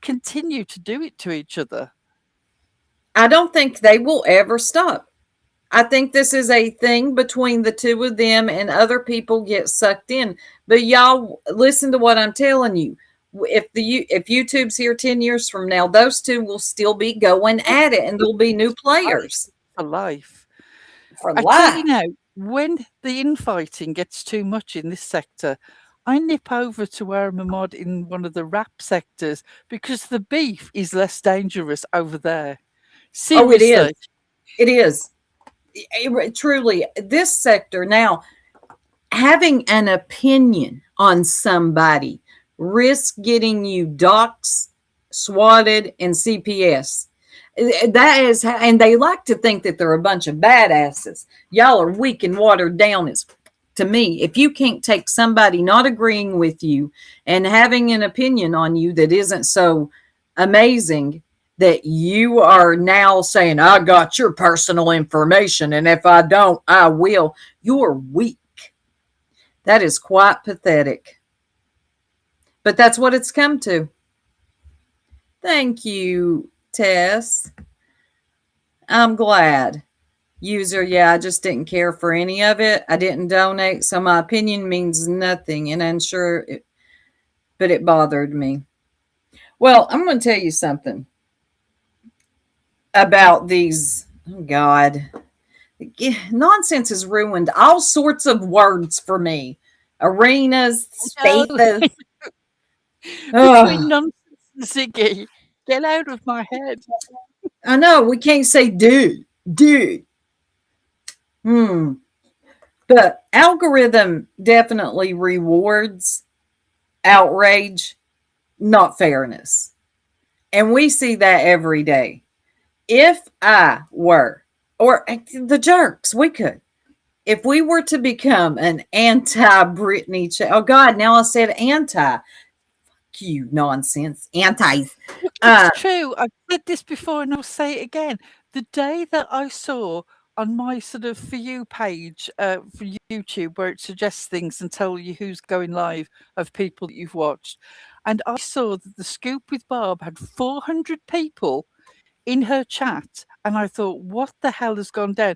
continue to do it to each other. I don't think they will ever stop. I think this is a thing between the two of them, and other people get sucked in. But y'all listen to what I'm telling you. If YouTube's here 10 years from now, those two will still be going Oh, at it, and there'll be new life players for life. for I tell you life. now, when the infighting gets too much in this sector, I nip over to where I'm a mod in one of the rap sectors because the beef is less dangerous over there. Oh, it is. Seriously. It is. Truly, this sector now, having an opinion on somebody risks getting you doxxed, swatted, and CPS. That is, and they like to think that they're a bunch of badasses. Y'all are weak and watered down. As to me, if you can't take somebody not agreeing with you and having an opinion on you that isn't so amazing, that you are now saying, I got your personal information, and if I don't, I will. You're weak. That is quite pathetic. But that's what it's come to. Thank you, Tess. I'm glad. User, yeah, I just didn't care for any of it. I didn't donate, so my opinion means nothing, and I'm sure but it bothered me. Well, I'm going to tell you something about these. Oh, God. Nonsense has ruined all sorts of words for me. Arenas, No, spaces. between Oh, nonsense and Ziggy, get out of my head. I know we can't say dude, dude. Hmm. The algorithm definitely rewards outrage, not fairness. And we see that every day. If I were, or the jerks, we could. If we were to become an anti Britney, oh God, now I said anti. You nonsense. Antis. Look, Uh, it's true. I've said this before and I'll say it again. The day that I saw on my sort of For You page for YouTube, where it suggests things and tell you who's going live of people that you've watched, and I saw that the Scoop with Barb had 400 people in her chat, and I thought, what the hell has gone down?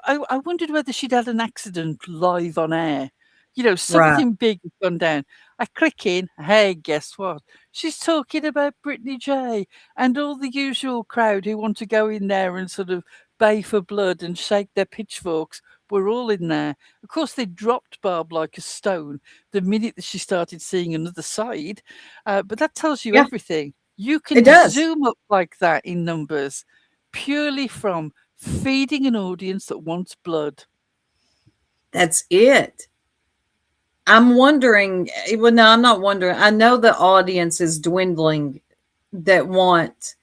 I wondered whether she'd had an accident live on air. right. Something big has gone down. I click in, hey, guess what? She's talking about Brittany J and all the usual crowd who want to go in there and sort of bay for blood and shake their pitchforks. We're all in there. Of course, they dropped Barb like a stone the minute that she started seeing another side. But that tells you Yeah, everything. You it can does. zoom up like that in numbers purely from feeding an audience that wants blood. That's it. I'm wondering, well, no, I'm not wondering. I know the audience is dwindling that want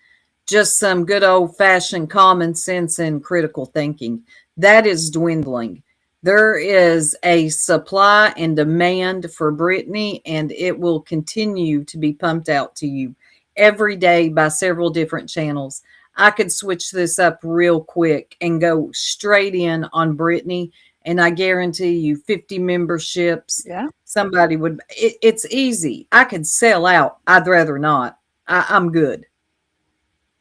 just some good old fashioned common sense and critical thinking. That is dwindling. There is a supply and demand for Brittany, and it will continue to be pumped out to you every day by several different channels. I could switch this up real quick and go straight in on Brittany, and I guarantee you 50 memberships. Yeah. Somebody would, it's easy. I could sell out. I'd rather not. I'm good.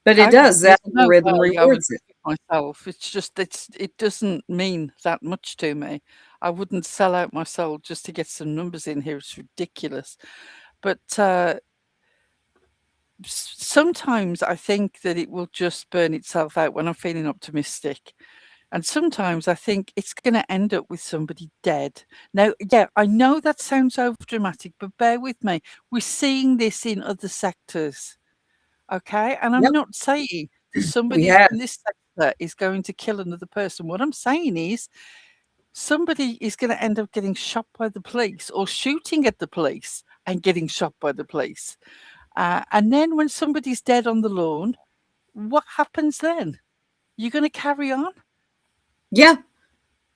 But it does. The There's no algorithm way I would rewards it. do it myself. It's just it doesn't mean that much to me. I wouldn't sell out my soul just to get some numbers in here. It's ridiculous. But sometimes I think that it will just burn itself out when I'm feeling optimistic. And sometimes I think it's going to end up with somebody dead. Now, yeah, I know that sounds over dramatic, but bear with me. We're seeing this in other sectors. Okay. And I'm Yep, not saying that we somebody have. in this sector is going to kill another person. What I'm saying is somebody is going to end up getting shot by the police or shooting at the police and getting shot by the police. And then when somebody's dead on the lawn, what happens then? You're going to carry on? Yeah.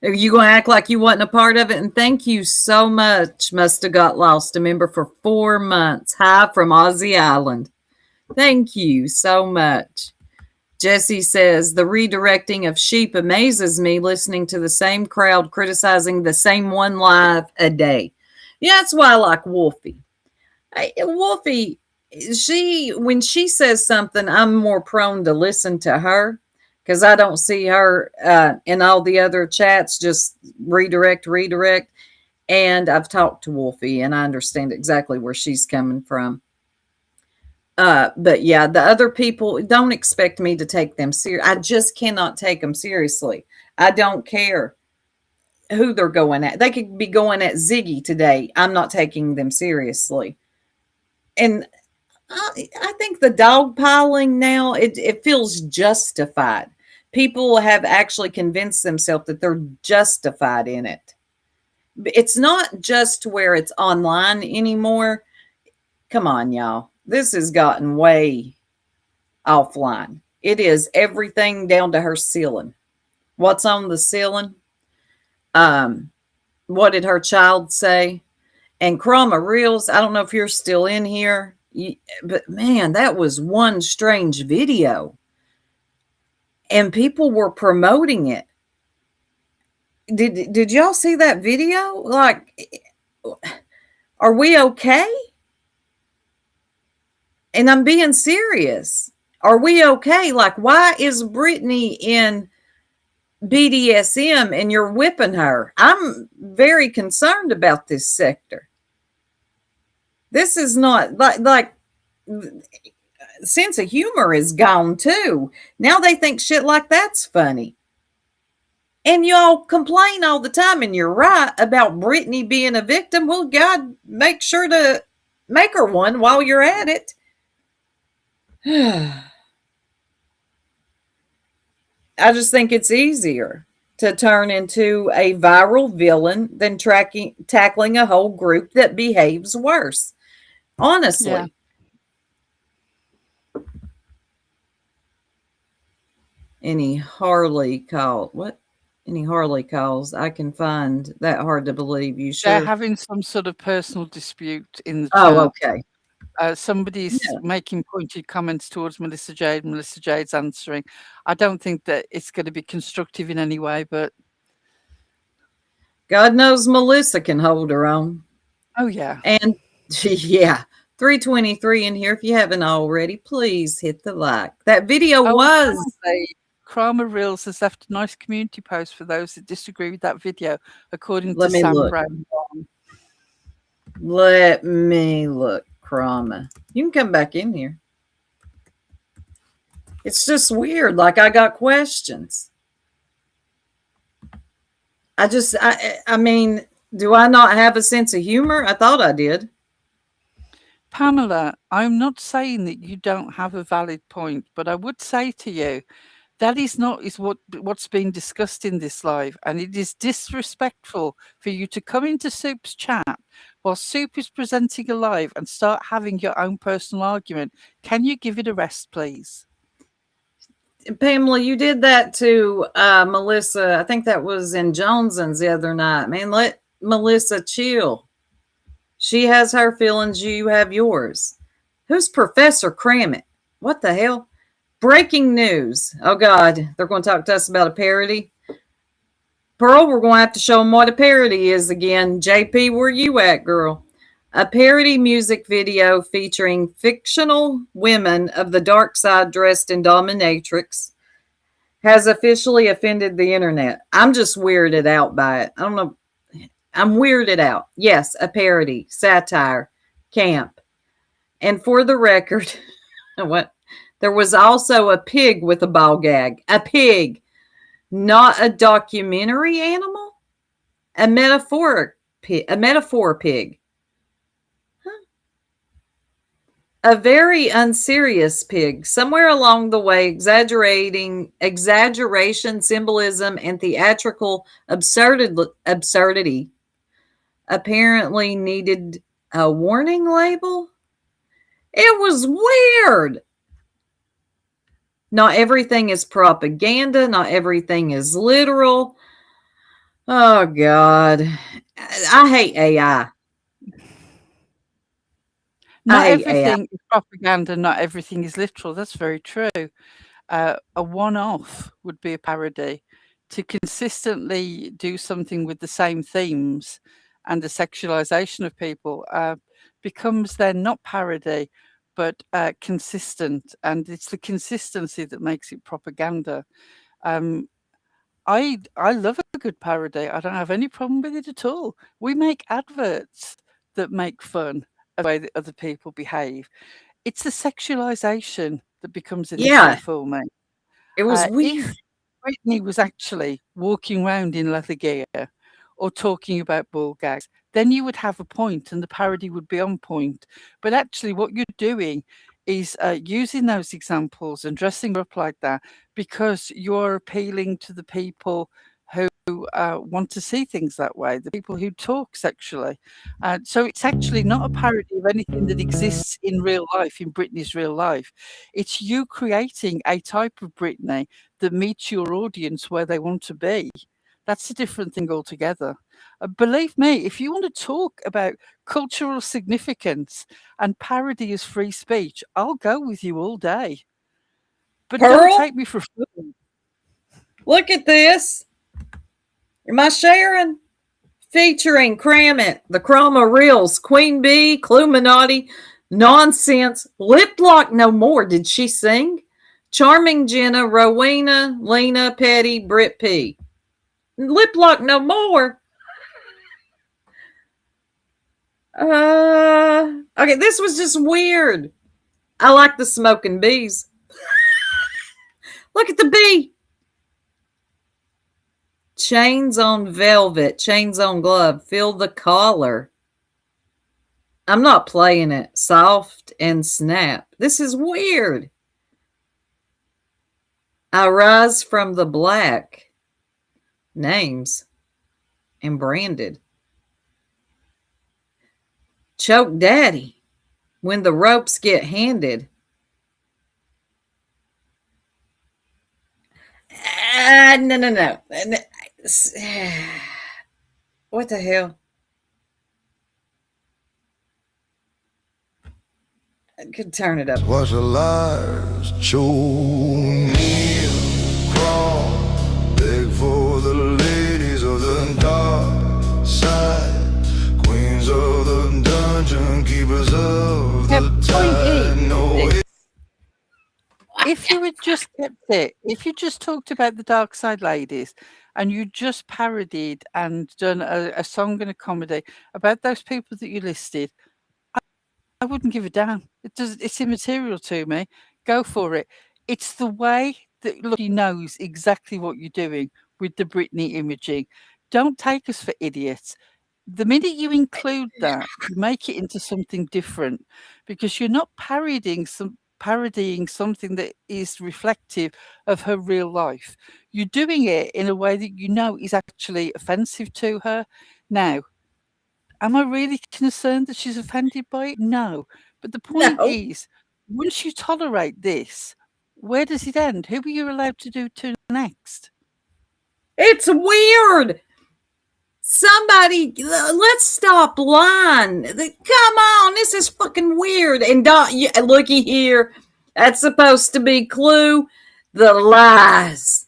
Are you going to act like you wasn't a part of it? And thank you so much. Must have got lost. A member for 4 months. Hi from Aussie Island. Thank you so much. Jesse says, the redirecting of sheep amazes me, listening to the same crowd criticizing the same one live a day. Yeah, that's why I like Wolfie. Wolfie, when she says something, I'm more prone to listen to her because I don't see her in all the other chats just redirect. And I've talked to Wolfie and I understand exactly where she's coming from. But yeah, the other people, don't expect me to take them serious. I just cannot take them seriously. I don't care who they're going at. They could be going at Ziggy today. I'm not taking them seriously. And I think the dogpiling now, it feels justified. People have actually convinced themselves that they're justified in it. It's not just where it's online anymore. Come on, y'all. This has gotten way offline. It is everything down to her ceiling. What's on the ceiling? What did her child say? And Chroma Reels, I don't know if you're still in here, but man, that was one strange video. And people were promoting it. Did y'all see that video? Like, are we okay? And I'm being serious. Are we okay? Like, why is Brittany in BDSM and you're whipping her? I'm very concerned about this sector. This is not like sense of humor is gone too. Now they think shit like that's funny. And y'all complain all the time, and you're right about Brittany being a victim. Well, God, make sure to make her one while you're at it. I just think it's easier to turn into a viral villain than tackling a whole group that behaves worse. Honestly. Yeah. Any Harley calls? I can find that hard to believe. You sure? They're having some sort of personal dispute in the chat. Oh, okay. Somebody's making pointed comments towards Melissa Jade. Melissa Jade's answering. I don't think that it's going to be constructive in any way, but God knows Melissa can hold her own. Oh, yeah. And yeah, 323 in here. If you haven't already, please hit the like. That video was. Chroma Reels has left a nice community post for those that disagree with that video, according Let to me Sam look. Brown. Let me look, Chroma. You can come back in here. It's just weird. Like, I got questions. I mean, do I not have a sense of humor? I thought I did. Pamela, I'm not saying that you don't have a valid point, but I would say to you, that is not what's being discussed in this live, and it is disrespectful for you to come into Soup's chat while Soup is presenting a live and start having your own personal argument. Can you give it a rest, please? Pamela, you did that to Melissa. I think that was in Joneson's the other night. Man, let Melissa chill. She has her feelings. You have yours. Who's Professor Crammit? What the hell? Breaking news. Oh, God. They're going to talk to us about a parody. Pearl, we're going to have to show them what a parody is again. JP, where you at, girl? A parody music video featuring fictional women of the dark side dressed in dominatrix has officially offended the internet. I'm just weirded out by it. I don't know. I'm weirded out. Yes, a parody, satire, camp. And for the record, what? There was also a pig with a ball gag. A pig, not a documentary animal. A metaphor pig. A very unserious pig. Somewhere along the way, exaggeration, symbolism, and theatrical absurdity apparently needed a warning label. It was weird. Not everything is propaganda. Not everything is literal. Oh, God. I hate AI. I Not hate AI. everything is propaganda, not everything is literal. That's very true. A one-off would be a parody. To consistently do something with the same themes and the sexualization of people becomes then not parody, but consistent. And it's the consistency that makes it propaganda. Um, I love a good parody. I don't have any problem with it at all. We make adverts that make fun of the way that other people behave. It's the sexualization that becomes an issue Yeah, for me. it was weird. If Britney was actually walking around in leather gear or talking about ball gags, then you would have a point and the parody would be on point. But actually, what you're doing is using those examples and dressing her up like that because you're appealing to the people who want to see things that way, the people who talk sexually. So it's actually not a parody of anything that exists in real life, in Britney's real life. It's you creating a type of Britney that meets your audience where they want to be. That's a different thing altogether. Believe me, if you want to talk about cultural significance and parody as free speech, I'll go with you all day. But don't Pearl, take me for a fool. look at this. Am I sharing? Featuring Cram It, the Chroma Reels, Queen Bee, Cluminati, Nonsense, Lip Lock No More. Did she sing? Charming Jenna, Rowena, Lena, Petty, Brit P. Lip Lock No More. Okay, this was just weird. I like the smoking bees. Look at the bee. Chains on velvet, chains on glove. Feel the collar. I'm not playing it. Soft and snap. This is weird. I rise from the black. Names and branded. Choke daddy. When the ropes get handed. No. What the hell? I could turn it up. Watch the lies show kneel, crawl, beg for the ladies of the dark side, queens of the dungeon, keepers of the tide. No, If you had just kept it, if you just talked about the Dark Side Ladies and you just parodied and done a song and a comedy about those people that you listed, I wouldn't give a damn. It's immaterial to me. Go for it. It's the way that look, he knows exactly what you're doing with the Britney imaging. Don't take us for idiots. The minute you include that, you make it into something different because you're not parodying something that is reflective of her real life. You're doing it in a way that you know is actually offensive to her. Now, am I really concerned that she's offended by it? No. But the point No. is, once you tolerate this, where does it end? Who are you allowed to do to next? It's weird. Somebody, let's stop lying. Come on, this is fucking weird. And looky here, that's supposed to be Clue. The lies.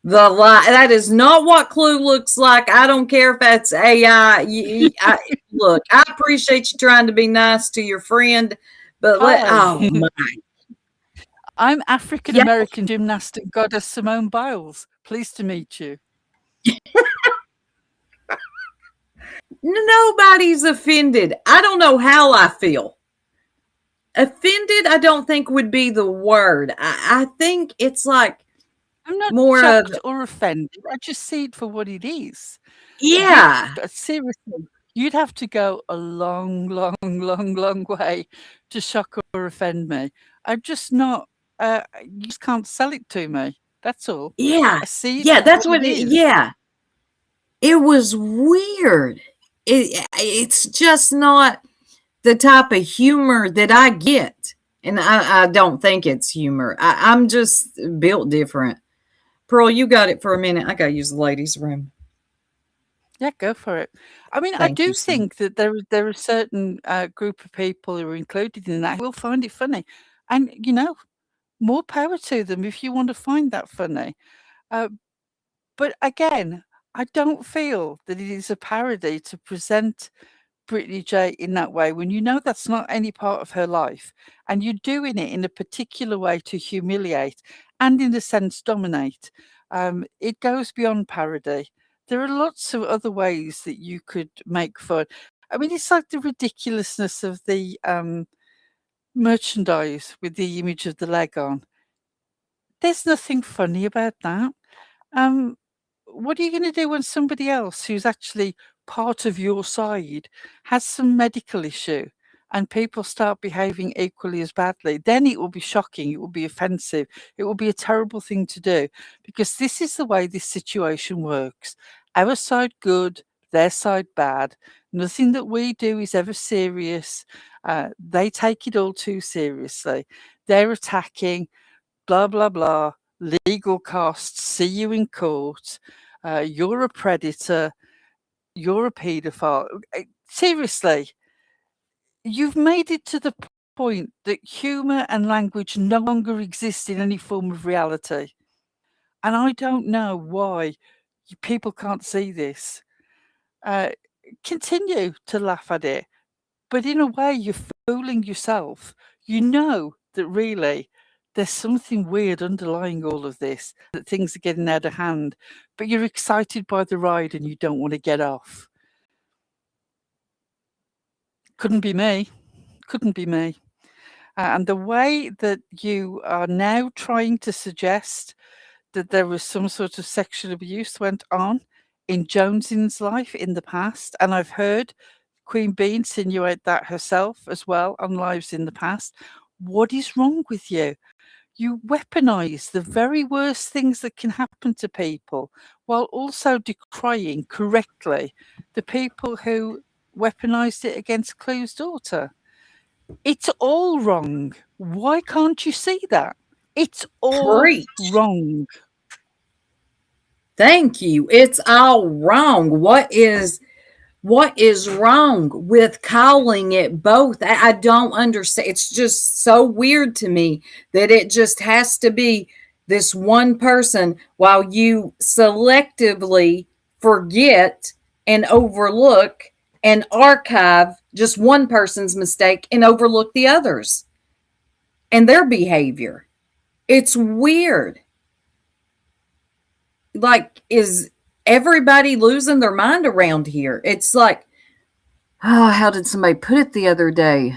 The lie. That is not what Clue looks like. I don't care if that's AI. Look, I appreciate you trying to be nice to your friend, but oh Hi. my. I'm African Yeah, American gymnastic goddess Simone Biles. Pleased to meet you. nobody's offended. I don't know how I feel. Offended, I don't think would be the word. I think it's like I'm not more of, shocked or offended. I just see it for what it is. yeah, Seriously, you'd have to go a long, long, long way to shock or offend me. I'm just not. You just can't sell it to me. That's all. yeah, I see it yeah, for that's what what it is. yeah. It was weird. It's just not the type of humor that I get. And I don't think it's humor. I'm just built different. Pearl, you got it for a minute. I got to use the ladies' room. Yeah, go for it. I mean, I Thank you, do son. think that there are certain group of people who are included in that who will find it funny, and more power to them if you want to find that funny. Uh, but again, I don't feel that it is a parody to present Brittany J in that way when you know that's not any part of her life, and you're doing it in a particular way to humiliate and, in a sense, dominate. It goes beyond parody. There are lots of other ways that you could make fun. I mean, it's like the ridiculousness of the merchandise with the image of the leg on. There's nothing funny about that. Um, what are you going to do when somebody else who's actually part of your side has some medical issue and people start behaving equally as badly? Then it will be shocking. It will be offensive. It will be a terrible thing to do because this is the way this situation works. Our side good, their side bad. Nothing that we do is ever serious. They take it all too seriously. They're attacking, blah, blah, blah, legal costs, see you in court, you're a predator, you're a paedophile. Seriously, you've made it to the point that humour and language no longer exist in any form of reality. And I don't know why people can't see this. Uh, Continue to laugh at it. But in a way, you're fooling yourself. You know that really there's something weird underlying all of this, that things are getting out of hand, but you're excited by the ride and you don't want to get off. Couldn't be me. Couldn't be me. And the way that you are now trying to suggest that there was some sort of sexual abuse went on in Jonesin's life in the past, and I've heard Queen Bee insinuate that herself as well on lives in the past. What is wrong with you? You weaponize the very worst things that can happen to people while also decrying correctly the people who weaponized it against Clue's daughter. It's all wrong. Why can't you see that? It's all Preach. wrong. Thank you. It's all wrong. What is wrong with calling it both? I don't understand. It's just so weird to me that it just has to be this one person while you selectively forget and overlook and archive just one person's mistake and overlook the others and their behavior. It's weird. Like, is everybody losing their mind around here? It's like, oh, how did somebody put it the other day?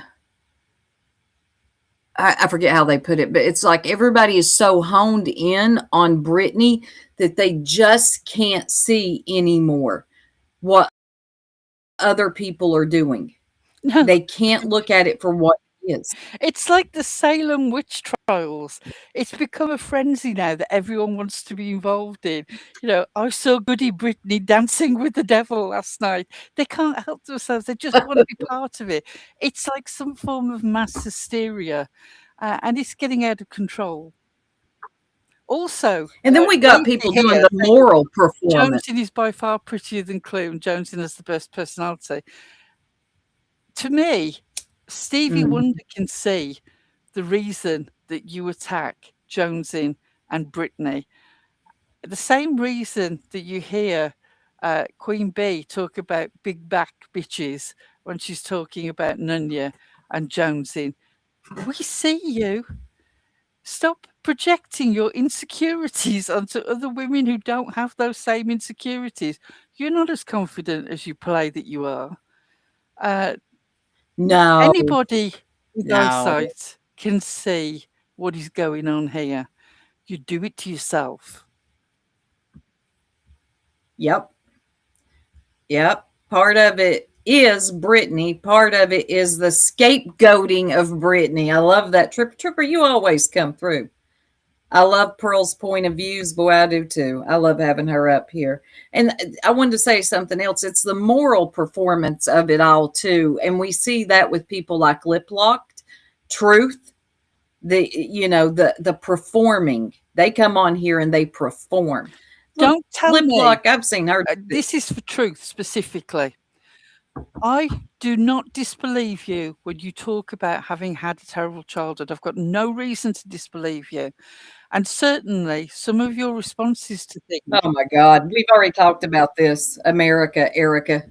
I forget how they put it, but it's like everybody is so honed in on Brittany that they just can't see anymore what other people are doing. No, They can't look at it for what it is. it's like the Salem witch trials. It's become a frenzy now that everyone wants to be involved in. I saw Goody Brittany dancing with the devil last night. They can't help themselves. They just want to be part of it. It's like some form of mass hysteria, and it's getting out of control. Also, And then we got people doing the moral performance. Jonesin is by far prettier than Clue, and Jonesin has the best personality. To me, Stevie Wonder can see the reason that you attack Jonesin and Brittany. The same reason that you hear Queen Bee talk about big back bitches when she's talking about Nunya and Jonesin. We see you. Stop projecting your insecurities onto other women who don't have those same insecurities. You're not as confident as you play that you are. No, Anybody with no. eyesight can see what is going on here. You do it to yourself. Yep. Yep. Part of it is Brittany. Part of it is the scapegoating of Brittany. I love that. Tripper, you always come through. I love Pearl's point of views. Boy, I do too. I love having her up here. And I wanted to say something else. It's the moral performance of it all too. And we see that with people like Lip Locked, Truth. the performing. They come on here and they perform. Don't tell Lip me. lock, I've seen her. This is for truth specifically. I do not disbelieve you when you talk about having had a terrible childhood. I've got no reason to disbelieve you. And certainly some of your responses to things. Oh my God. We've already talked about this, America, Erica.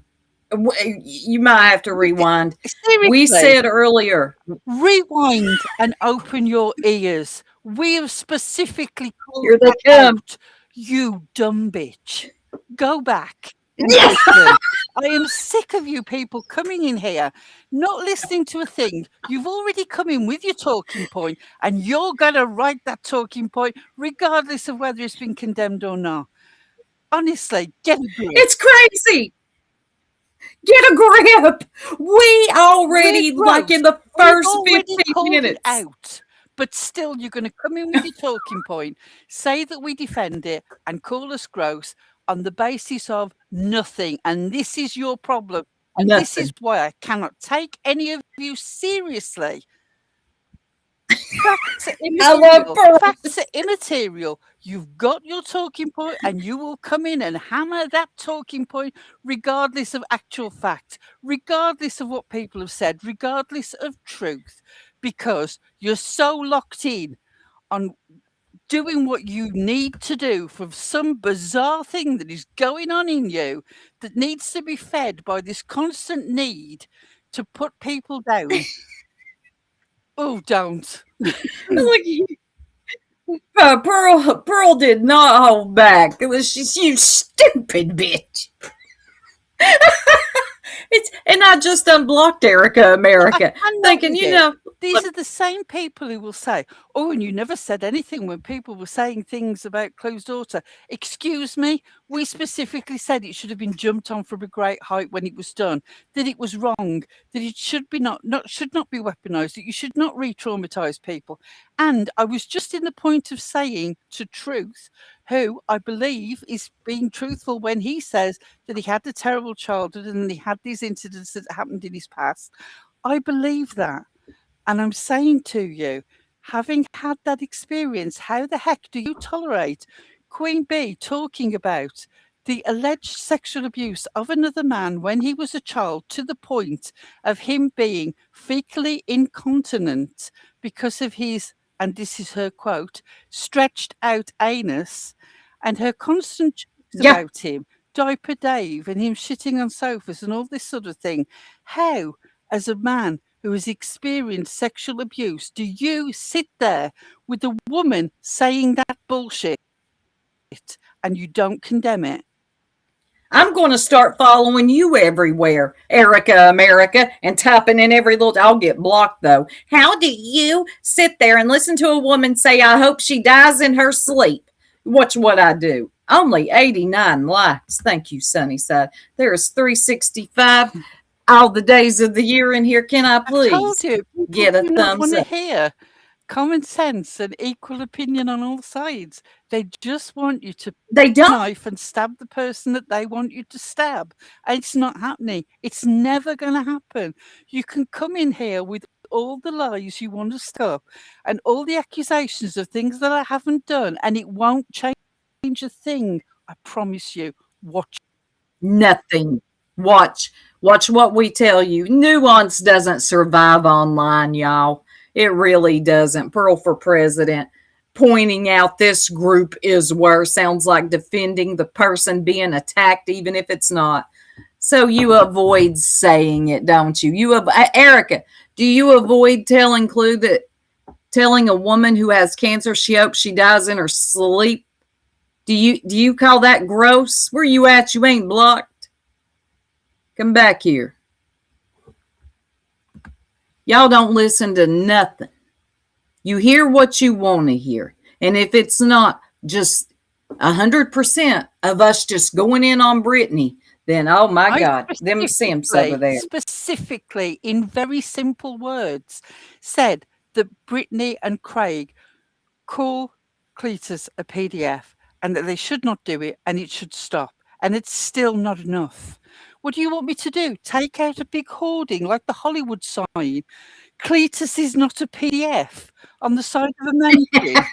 You might have to rewind. Seriously, we said earlier. Rewind and open your ears. We have specifically called Here they come. out, you dumb bitch. Go back. I am sick of you people coming in here, not listening to a thing. You've already come in with your talking point, and you're going to write that talking point regardless of whether it's been condemned or not. Honestly, get a grip. It's crazy. Get a grip. We already, like in the first 15 minutes. Out. But still, you're going to come in with your talking point, say that we defend it, and call us gross on the basis of nothing. And this is your problem. And this is why I cannot take any of you seriously. Facts are immaterial. Facts are immaterial. You've got your talking point, and you will come in and hammer that talking point regardless of actual fact, regardless of what people have said, regardless of truth, because you're so locked in on doing what you need to do for some bizarre thing that is going on in you that needs to be fed by this constant need to put people down. Oh, don't. Pearl did not hold back. It was just, you stupid bitch. And I just unblocked Erica America, thinking, these are the same people who will say, oh, and you never said anything when people were saying things about Chloe's daughter. Excuse me, we specifically said it should have been jumped on from a great height when it was done, that it was wrong, that it should not be weaponized, that you should not re-traumatize people. And I was just in the point of saying to Truth, who I believe is being truthful when he says that he had a terrible childhood and he had these incidents that happened in his past. I believe that. And I'm saying to you, having had that experience, how the heck do you tolerate Queen Bee talking about the alleged sexual abuse of another man when he was a child, to the point of him being fecally incontinent because of his, and this is her quote, stretched out anus, and her constant jokes about him, Diaper Dave, and him shitting on sofas and all this sort of thing. How, as a man who has experienced sexual abuse, do you sit there with a woman saying that bullshit and you don't condemn it? I'm going to start following you everywhere, Erica America, and typing in every little. I'll get blocked though. How do you sit there and listen to a woman say, I hope she dies in her sleep? Watch what I do. Only 89 likes. Thank you, Sunnyside. There's 365 all the days of the year in here. Can I please get a thumbs up? Hear common sense and equal opinion on all sides. They just want you to knife and stab the person that they want you to stab. And it's not happening. It's never going to happen. You can come in here with all the lies you want to stop and all the accusations of things that I haven't done, and it won't change a thing. I promise you. Watch. Nothing. Watch what we tell you. Nuance doesn't survive online, y'all. It really doesn't. Pearl for president, pointing out this group is worse, sounds like defending the person being attacked, even if it's not. So you avoid saying it, don't you? Erica, do you avoid telling a woman who has cancer she hopes she dies in her sleep? Do you call that gross? Where you at? You ain't blocked. Come back here. Y'all don't listen to nothing. You hear what you want to hear. And if it's not just 100% of us just going in on Brittany, then, oh my God, them simps over there. Specifically, in very simple words, said that Brittany and Craig call Cletus a PDF and that they should not do it and it should stop. And it's still not enough. What do you want me to do? Take out a big hoarding like the Hollywood sign? Cletus is not a PDF on the side of a mannequin.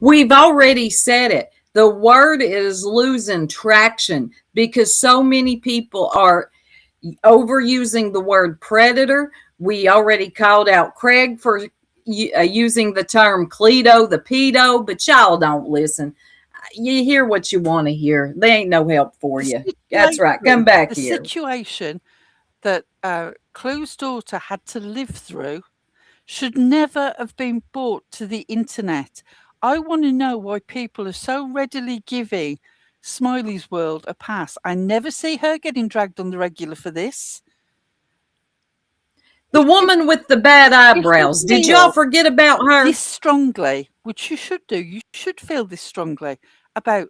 We've already said it. The word is losing traction because so many people are overusing the word predator. We already called out Craig for using the term Cleto, the pedo, but y'all don't listen. You hear what you want to hear. They ain't no help for you. That's right. Come back the here. Situation that Clue's daughter had to live through should never have been brought to the internet. I want to know why people are so readily giving Smiley's World a pass. I never see her getting dragged on the regular for this. The woman with the bad eyebrows. Did y'all forget about her? This strongly, which you should do, you should feel this strongly about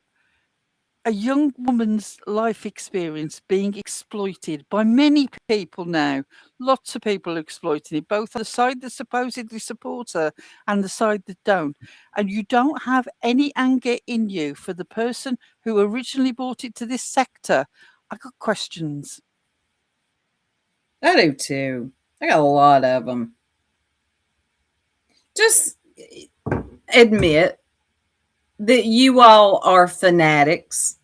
a young woman's life experience being exploited by many people now. Lots of people are exploiting it, both on the side that supposedly support her and the side that don't. And you don't have any anger in you for the person who originally brought it to this sector. I got questions. I do too. I got a lot of them. Just admit that you all are fanatics.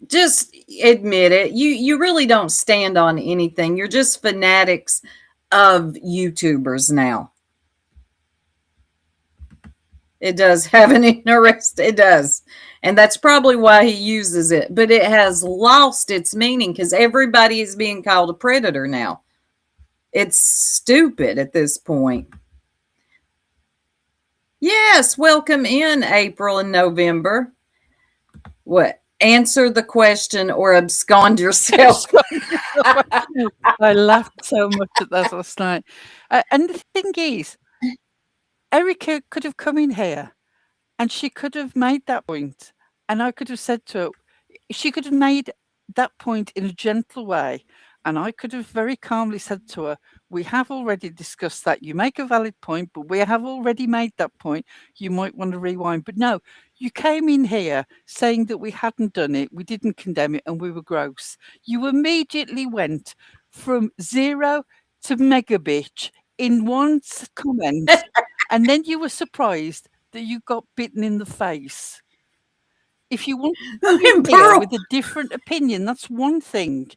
Just admit it. You really don't stand on anything. You're just fanatics of YouTubers now. It does have an interest. It does. And that's probably why he uses it. But it has lost its meaning because everybody is being called a predator now. It's stupid at this point. Yes, welcome in April and November. What? Answer the question or abscond yourself. I laughed so much at that last night. And the thing is, Erica could have come in here and she could have made that point. And I could have said to her, she could have made that point in a gentle way. And I could have very calmly said to her, we have already discussed that. You make a valid point, but we have already made that point. You might want to rewind. But no, you came in here saying that we hadn't done it, we didn't condemn it, and we were gross. You immediately went from 0 to megabitch in one comment, and then you were surprised that you got bitten in the face. If you want to be here with a different opinion, that's one thing.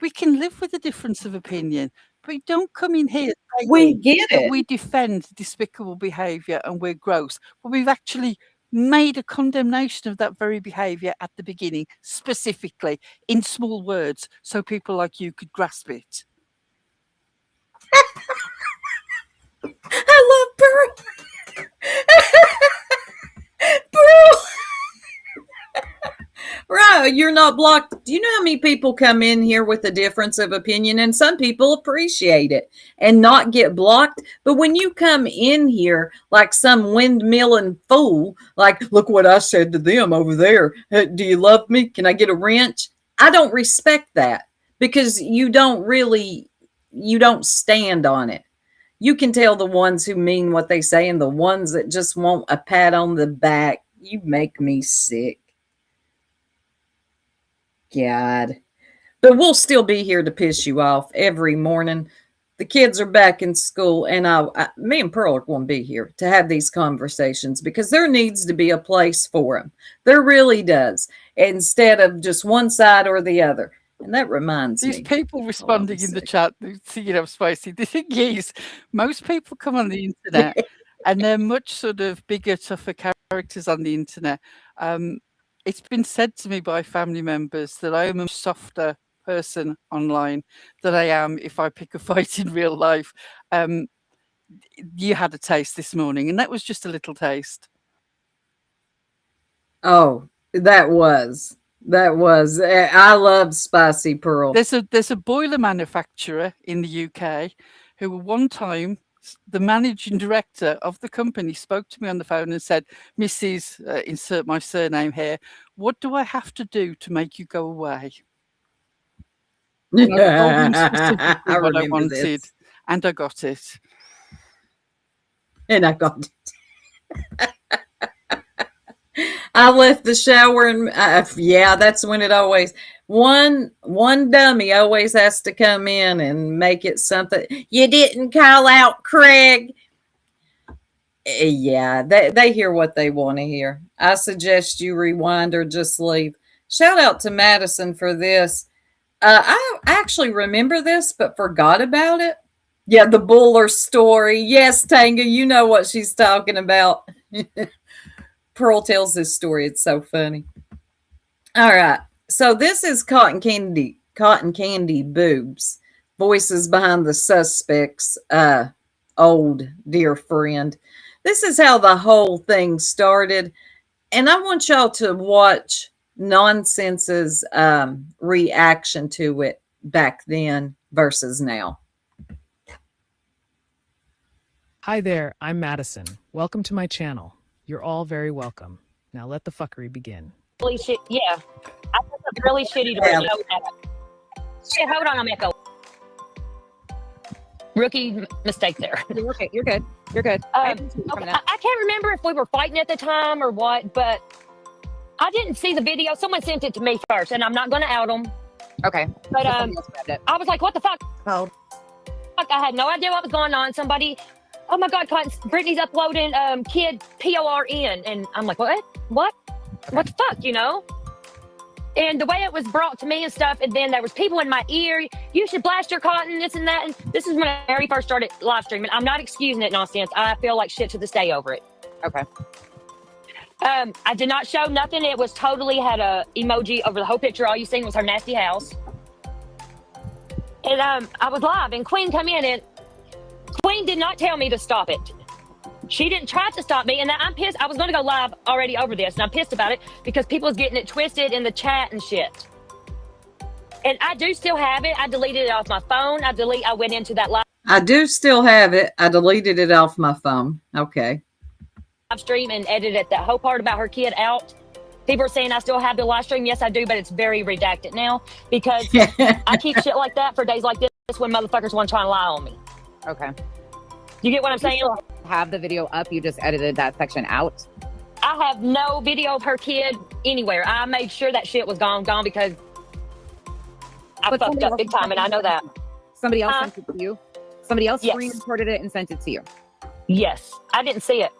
We can live with a difference of opinion, but don't come in here saying we get that it. we defend despicable behaviour and we're gross. But we've actually made a condemnation of that very behaviour at the beginning, specifically in small words, so people like you could grasp it. I love Pearl. Pearl. Right, you're not blocked. Do you know how many people come in here with a difference of opinion? And some people appreciate it and not get blocked. But when you come in here like some windmilling fool, like, look what I said to them over there. Do you love me? Can I get a wrench? I don't respect that because you don't stand on it. You can tell the ones who mean what they say and the ones that just want a pat on the back. You make me sick. God. But we'll still be here to piss you off every morning. The kids are back in school, and me and Pearl are going to be here to have these conversations because there needs to be a place for them. There really does, instead of just one side or the other. And that reminds me. These people responding in the chat, Spicy. The thing is, most people come on the internet and they're much sort of bigger, tougher characters on the internet. It's been said to me by family members that I am a softer person online than I am if I pick a fight in real life. You had a taste this morning, and that was just a little taste. Oh, that was. I love Spicy Pearl. There's a boiler manufacturer in the UK who one time, the managing director of the company spoke to me on the phone and said, Mrs. Insert my surname here, what do I have to do to make you go away? And I told him specifically what I wanted, this. And I got it. I left the shower and yeah, that's when it always one dummy always has to come in and make it something. You didn't call out Craig. Yeah, they hear what they want to hear. I suggest you rewind or just leave. Shout out to Madison for this. I actually remember this, but forgot about it. Yeah, the Buller story. Yes, Tanga, you know what she's talking about. Pearl tells this story. It's so funny. All right. So this is Cotton Candy Boobs. Voices behind the suspects. Old dear friend. This is how the whole thing started. And I want y'all to watch Nonsense's reaction to it back then versus now. Hi there, I'm Madison. Welcome to my channel. You're all very welcome. Now let the fuckery begin. Really shit, yeah. I think it's really shitty to bring Shit, hold on, I'm echo. Rookie mistake there. You're okay. You're good. You're good. I can't remember if we were fighting at the time or what, but I didn't see the video. Someone sent it to me first, and I'm not going to out them. Okay. But I was like, what the fuck? Oh. Fuck, I had no idea what was going on. Somebody, oh my God, Brittany's uploading kid PORN. And I'm like, what? What? Okay. What the fuck, you know? And the way it was brought to me and stuff, and then there was people in my ear, you should blast your cotton, this and that. And this is when I very first started live streaming. I'm not excusing it, nonsense. I feel like shit to this day over it. Okay. I did not show nothing. It was totally had a emoji over the whole picture. All you seen was her nasty house. And I was live, and Queen come in, and Queen did not tell me to stop it. She didn't try to stop me, and I'm pissed. I was going to go live already over this, and I'm pissed about it because people was getting it twisted in the chat and shit. And I do still have it. I deleted it off my phone. I went into that live. I do still have it. I deleted it off my phone. Okay. Live stream and edited that whole part about her kid out. People are saying I still have the live stream. Yes, I do, but it's very redacted now because I keep shit like that for days like this when motherfuckers want to try and lie on me. Okay. You get what I'm saying? Have the video up. You just edited that section out. I have no video of her kid anywhere. I made sure that shit was gone because I fucked up big time, and I know that. Somebody else sent it to you? Somebody else screen recorded it and sent it to you? Yes. I didn't see it.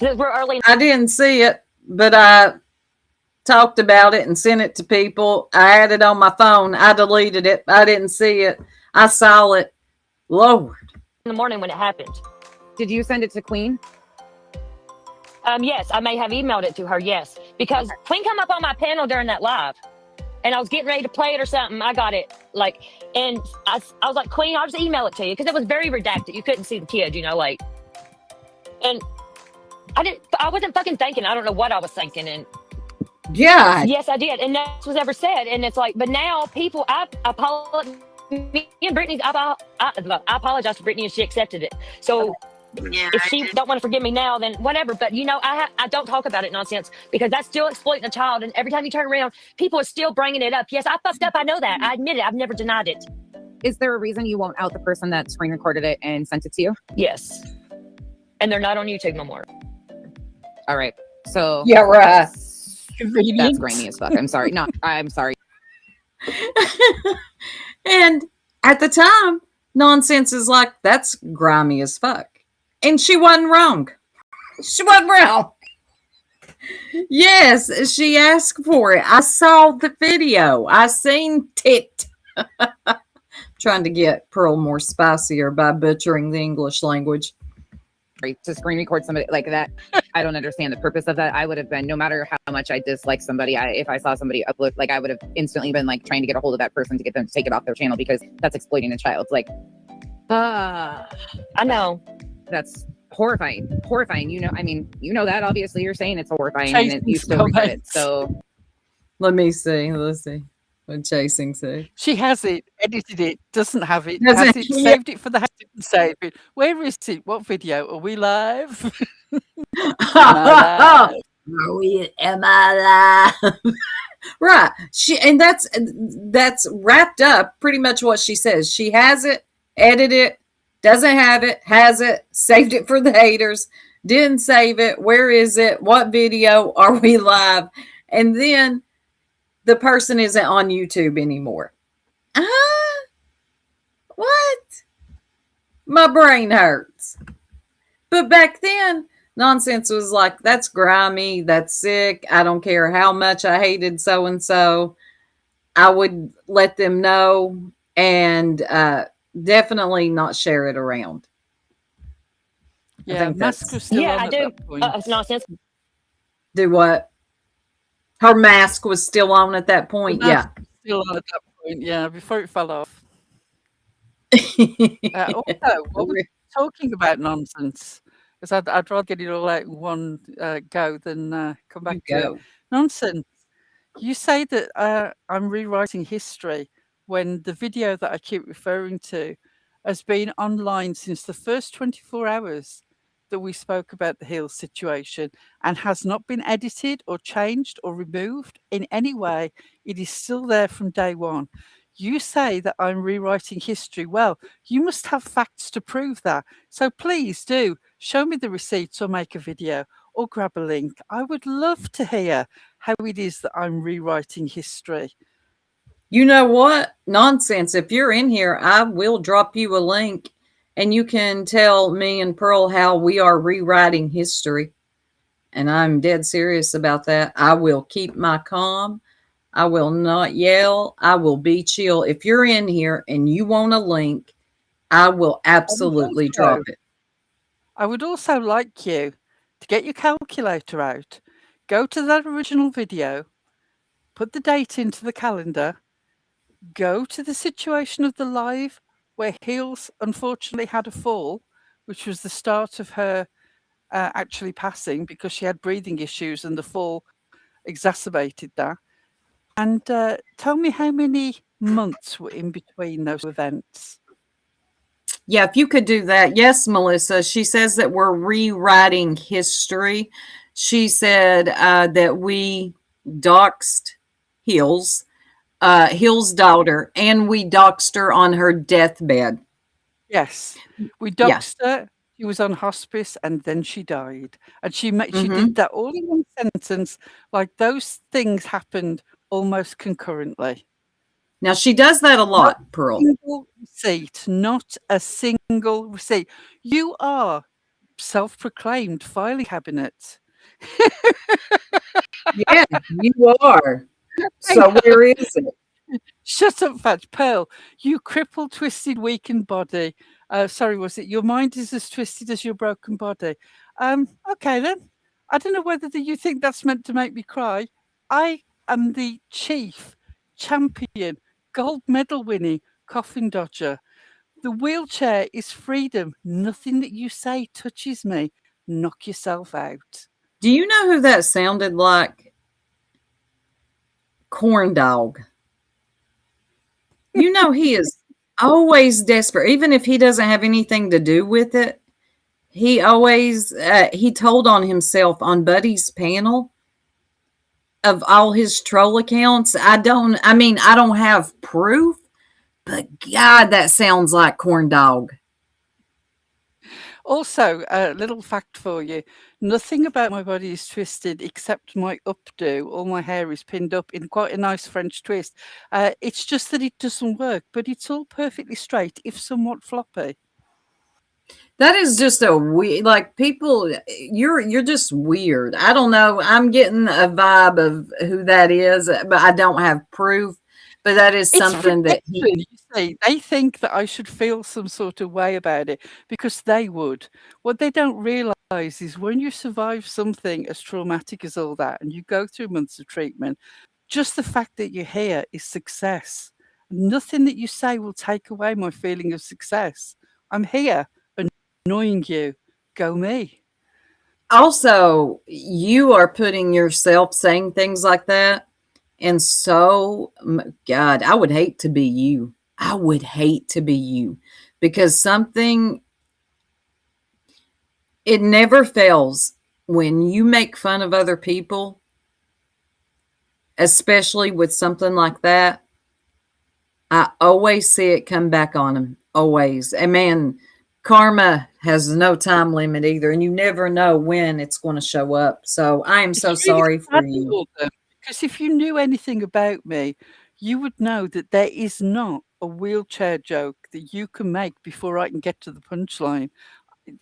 We're early. I didn't see it, but I talked about it and sent it to people. I had it on my phone. I deleted it. I didn't see it. I saw it. Lord. In the morning when it happened. Did you send it to Queen? Yes, I may have emailed it to her, yes. Because Queen come up on my panel during that live. And I was getting ready to play it or something. I got it. And I was like, Queen, I'll just email it to you. Because it was very redacted. You couldn't see the kid, and I wasn't fucking thinking. I don't know what I was thinking. And yeah. Yes, I did. And that was ever said. And it's like, but now people, I apologize. Me and Brittany, I apologize to Brittany and she accepted it. So if she don't want to forgive me now, then whatever. But I don't talk about it nonsense because that's still exploiting a child. And every time you turn around, people are still bringing it up. Yes, I fucked up. I know that. I admit it. I've never denied it. Is there a reason you won't out the person that screen recorded it and sent it to you? Yes. And they're not on YouTube no more. All right. So yeah, right. That's grainy as fuck. I'm sorry. I'm sorry. And at the time, Nonsense is like, that's grimy as fuck. And she wasn't wrong. She wasn't wrong. Yes, she asked for it. I saw the video. I seen it. Trying to get Pearl more spicier by butchering the English language. To screen record somebody like that, I don't understand the purpose of that. I would have been, no matter how much I dislike somebody, if I saw somebody upload, I would have instantly been trying to get a hold of that person to get them to take it off their channel because that's exploiting a child. I know. That's horrifying. You know that obviously you're saying it's horrifying and you still record it. So let's see. What Chasing say? She has it, edited it, doesn't have it, has it, saved it for the house, didn't save it. Where is it? What video? Are we live? Am I live? Right. And that's wrapped up pretty much what she says. She has it, edited it, doesn't have it, has it, saved it for the haters. Didn't save it. Where is it? What video? Are we live? And then the person isn't on YouTube anymore. What? My brain hurts. But back then, nonsense was like, that's grimy, that's sick. I don't care how much I hated so and so. I would let them know and definitely not share it around. Yeah, mask was still on I at do. that point. Nonsense. Do what? Her mask was still on at that point. Yeah. Mask was still on at that point. Yeah, before it fell off. Also, what we're talking about nonsense, because I'd rather get it all out in one go than come back to it. Nonsense. You say that I'm rewriting history when the video that I keep referring to has been online since the first 24 hours that we spoke about the Hills situation and has not been edited or changed or removed in any way. It is still there from day one. You say that I'm rewriting history. Well, you must have facts to prove that. So please do show me the receipts or make a video or grab a link. I would love to hear how it is that I'm rewriting history. You know what? Nonsense. If you're in here, I will drop you a link and you can tell me and Pearl how we are rewriting history. And I'm dead serious about that. I will keep my calm. I will not yell. I will be chill. If you're in here and you want a link, I will absolutely drop it. I would also like you to get your calculator out, go to that original video, put the date into the calendar, go to the situation of the live where Heels unfortunately had a fall, which was the start of her actually passing because she had breathing issues and the fall exacerbated that. And tell me how many months were in between those events. Yeah, if you could do that. Yes, Melissa. She says that we're rewriting history. She said that we doxed Hills, Hill's daughter, and we doxed her on her deathbed. Yes, we doxed her. She was on hospice and then she died. And she did that all in one sentence, like those things happened almost concurrently. Now, she does that a lot, Pearl. Single receipt, not a single receipt. You are self-proclaimed filing cabinet. Yeah, you are. So where is it? Shut up, Fat Pearl. You crippled, twisted, weakened body. Sorry, was it your mind is as twisted as your broken body? Okay then. I don't know whether you think that's meant to make me cry. I am the chief champion, gold medal winning coffin dodger. The wheelchair is freedom. Nothing that you say touches me. Knock yourself out. Do you know who that sounded like? Corn Dog. You know, he is always desperate, even if he doesn't have anything to do with it. He always, he told on himself on Buddy's panel of all his troll accounts. I don't have proof, but God, that sounds like Corn Dog. Also, a little fact for you. Nothing about my body is twisted except my updo. All my hair is pinned up in quite a nice French twist. It's just that it doesn't work, but it's all perfectly straight, if somewhat floppy. That is just a weird, like people, you're just weird. I don't know. I'm getting a vibe of who that is, but I don't have proof. But that is something that you see, they think that I should feel some sort of way about it because they would. What they don't realize is when you survive something as traumatic as all that and you go through months of treatment, just the fact that you're here is success. Nothing that you say will take away my feeling of success. I'm here, annoying you. Go me. Also, you are putting yourself saying things like that. And so, God, I would hate to be you. I would hate to be you because it never fails when you make fun of other people, especially with something like that. I always see it come back on them. Always. And man, karma has no time limit either, and you never know when it's going to show up. So I am so It's really sorry for sad you. for them, because if you knew anything about me, you would know that there is not a wheelchair joke that you can make before I can get to the punchline.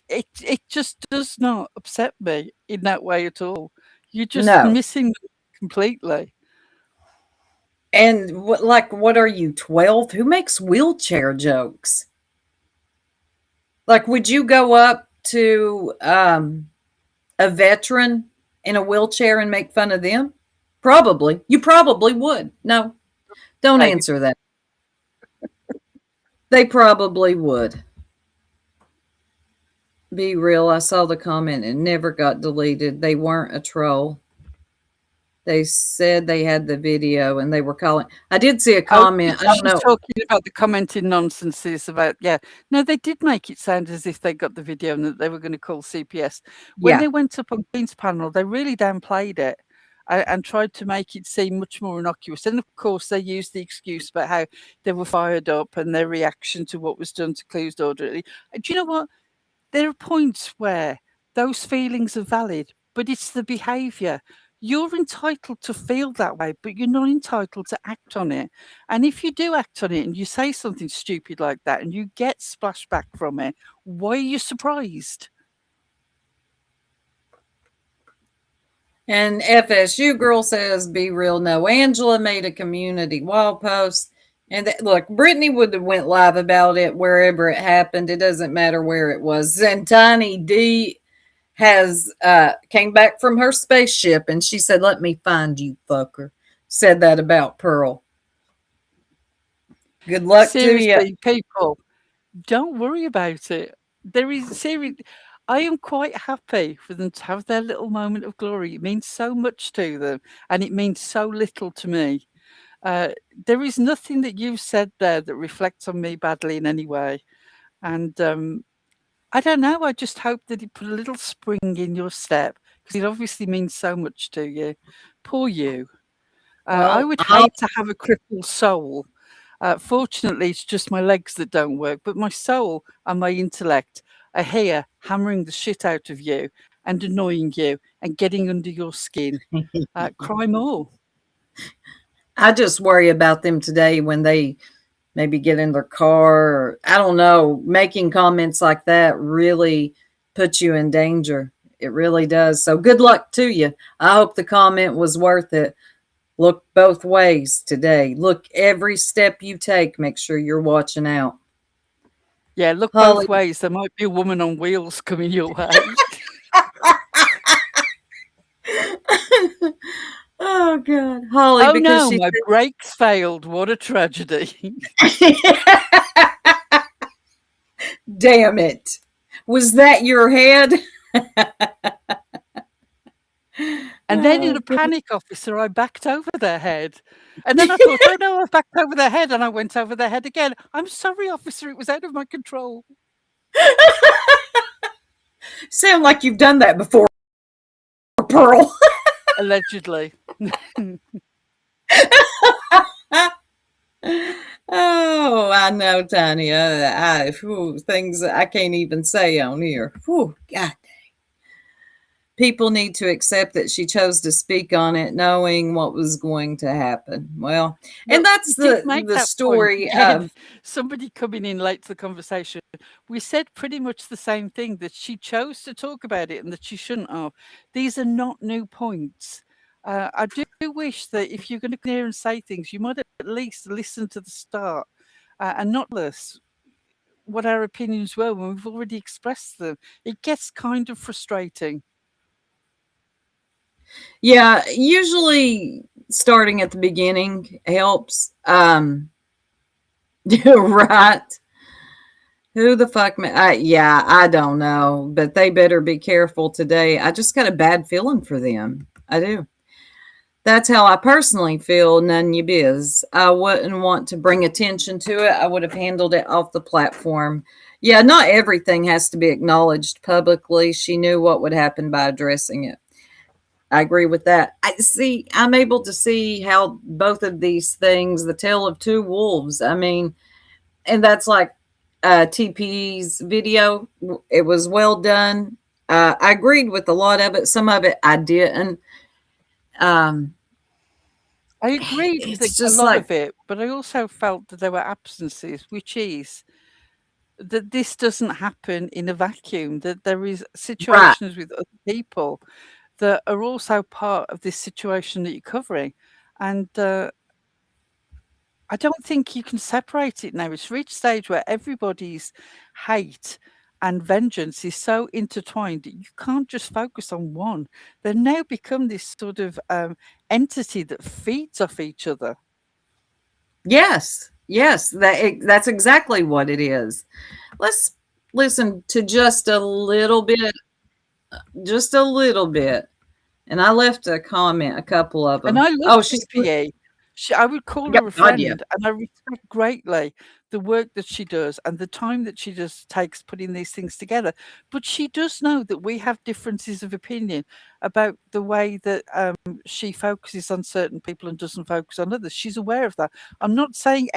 It just does not upset me in that way at all. You're just No. missing them completely. And what are you, 12? Who makes wheelchair jokes? Like, would you go up to a veteran in a wheelchair and make fun of them? Probably. You probably would. No, don't Like, answer that. They probably would. Be real. I saw the comment. It never got deleted. They weren't a troll. They said they had the video and they were calling. I did see a comment. I don't she's know. talking about the commenting nonsenses about, yeah. No, they did make it sound as if they got the video and that they were going to call CPS. When Yeah. they went up on Queen's panel, they really downplayed it and tried to make it seem much more innocuous. And of course, they used the excuse about how they were fired up and their reaction to what was done to Clues Orderly. Do you know what? There are points where those feelings are valid, but it's the behaviour. You're entitled to feel that way, but you're not entitled to act on it. And if you do act on it and you say something stupid like that and you get splashback from it, why are you surprised? And FSU girl says, be real. No, Angela made a community wall post. And look, Brittany would have went live about it wherever it happened. It doesn't matter where it was. And Tiny D has came back from her spaceship and she said, let me find you, fucker. Said that about Pearl. Good luck to you. Seriously, people, don't worry about it. There is seriously, I am quite happy for them to have their little moment of glory. It means so much to them, and it means so little to me. There is nothing that you've said there that reflects on me badly in any way. And I don't know. I just hope that it put a little spring in your step, because it obviously means so much to you. Poor you. I Well, would hate to have a crippled soul. Fortunately, it's just my legs that don't work, but my soul and my intellect are here hammering the shit out of you and annoying you and getting under your skin. Cry more. I just worry about them today when they maybe get in their car or I don't know, making comments like that really puts you in danger. It really does. So good luck to you. I hope the comment was worth it. Look both ways today. Look every step you take. Make sure you're watching out. Yeah, look Holly. both ways. There might be a woman on wheels coming your way. Oh God, Holly. Oh because no, she my brakes failed. What a tragedy. Damn it. Was that your head? And then in a panic, officer, I backed over their head. And then I thought, oh no, I backed over their head, and I went over their head again. I'm sorry, officer, it was out of my control. Sound like you've done that before, Pearl. Allegedly. Oh, I know, Tanya. Things I can't even say on here. Whew, God. People need to accept that she chose to speak on it knowing what was going to happen. Well, and that's the story of somebody coming in late to the conversation. We said pretty much the same thing, that she chose to talk about it and that she shouldn't have. These are not new points. I do wish that if you're going to come here and say things, you might at least listen to the start and not list what our opinions were when we've already expressed them. It gets kind of frustrating. Yeah, usually starting at the beginning helps. Right. Who the fuck? Yeah, I don't know, but they better be careful today. I just got a bad feeling for them. I do. That's how I personally feel. None you biz. I wouldn't want to bring attention to it. I would have handled it off the platform. Yeah, not everything has to be acknowledged publicly. She knew what would happen by addressing it. I agree with that. I'm able to see how both of these things, the tale of two wolves. I mean, and that's like TP's video. It was well done. I agreed with a lot of it. Some of it I didn't. Um, I agreed with it's a just lot like, of it, but I also felt that there were absences, which is that this doesn't happen in a vacuum, that there is right. situations with other people that are also part of this situation that you're covering. And I don't think you can separate it now. It's reached a stage where everybody's hate and vengeance is so intertwined that you can't just focus on one. They've now become this sort of entity that feeds off each other. Yes, yes, that's exactly what it is. Let's listen to just a little bit. And I left a comment, a couple of And them. I love Oh, she's TPA. I would call her a God, yeah. friend, and I respect greatly the work that she does and the time that she just takes putting these things together. But she does know that we have differences of opinion about the way that she focuses on certain people and doesn't focus on others. She's aware of that. I'm not saying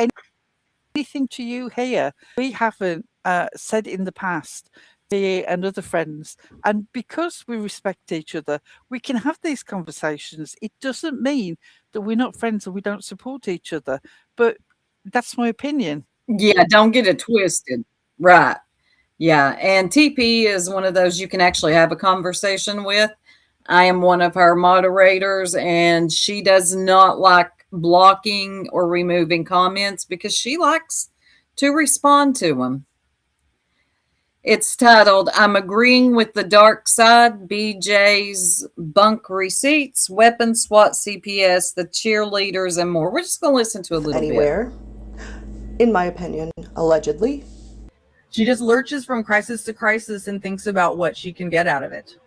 anything to you here we haven't said in the past, me and other friends. And because we respect each other, we can have these conversations. It doesn't mean that we're not friends or we don't support each other. But that's my opinion. Yeah, don't get it twisted. Right. Yeah. And TP is one of those you can actually have a conversation with. I am one of her moderators, and she does not like blocking or removing comments because she likes to respond to them. It's titled, I'm agreeing with the dark side, BJ's bunk receipts, weapon SWAT CPS, the cheerleaders, and more. We're just going to listen to a little anywhere, in my opinion, allegedly. She just lurches from crisis to crisis and thinks about what she can get out of it.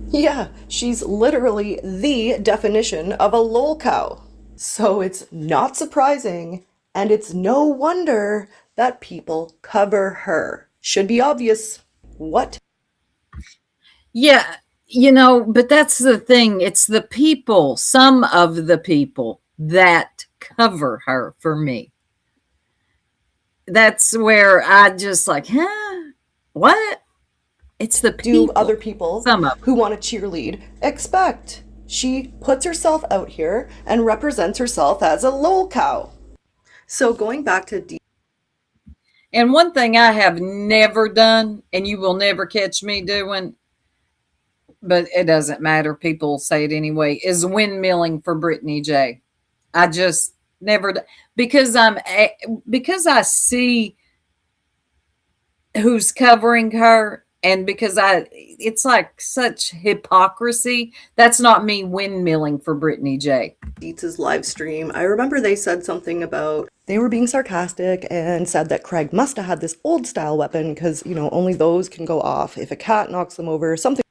Yeah, she's literally the definition of a lol cow. So it's not surprising, and it's no wonder that people cover her. Should be obvious. What? Yeah, but that's the thing. It's the people, some of the people that cover her for me. That's where I just like, huh? What? It's the people. Do other people Some of them. who want to cheerlead expect? She puts herself out here and represents herself as a lol cow. So going back to And one thing I have never done, and you will never catch me doing, but it doesn't matter. People say it anyway, is windmilling for Brittany J. I just never, because I see who's covering her, and because it's like such hypocrisy. That's not me windmilling for Brittany J. Deetz's live stream, I remember they said something about they were being sarcastic and said that Craig must have had this old style weapon because, only those can go off if a cat knocks them over, something.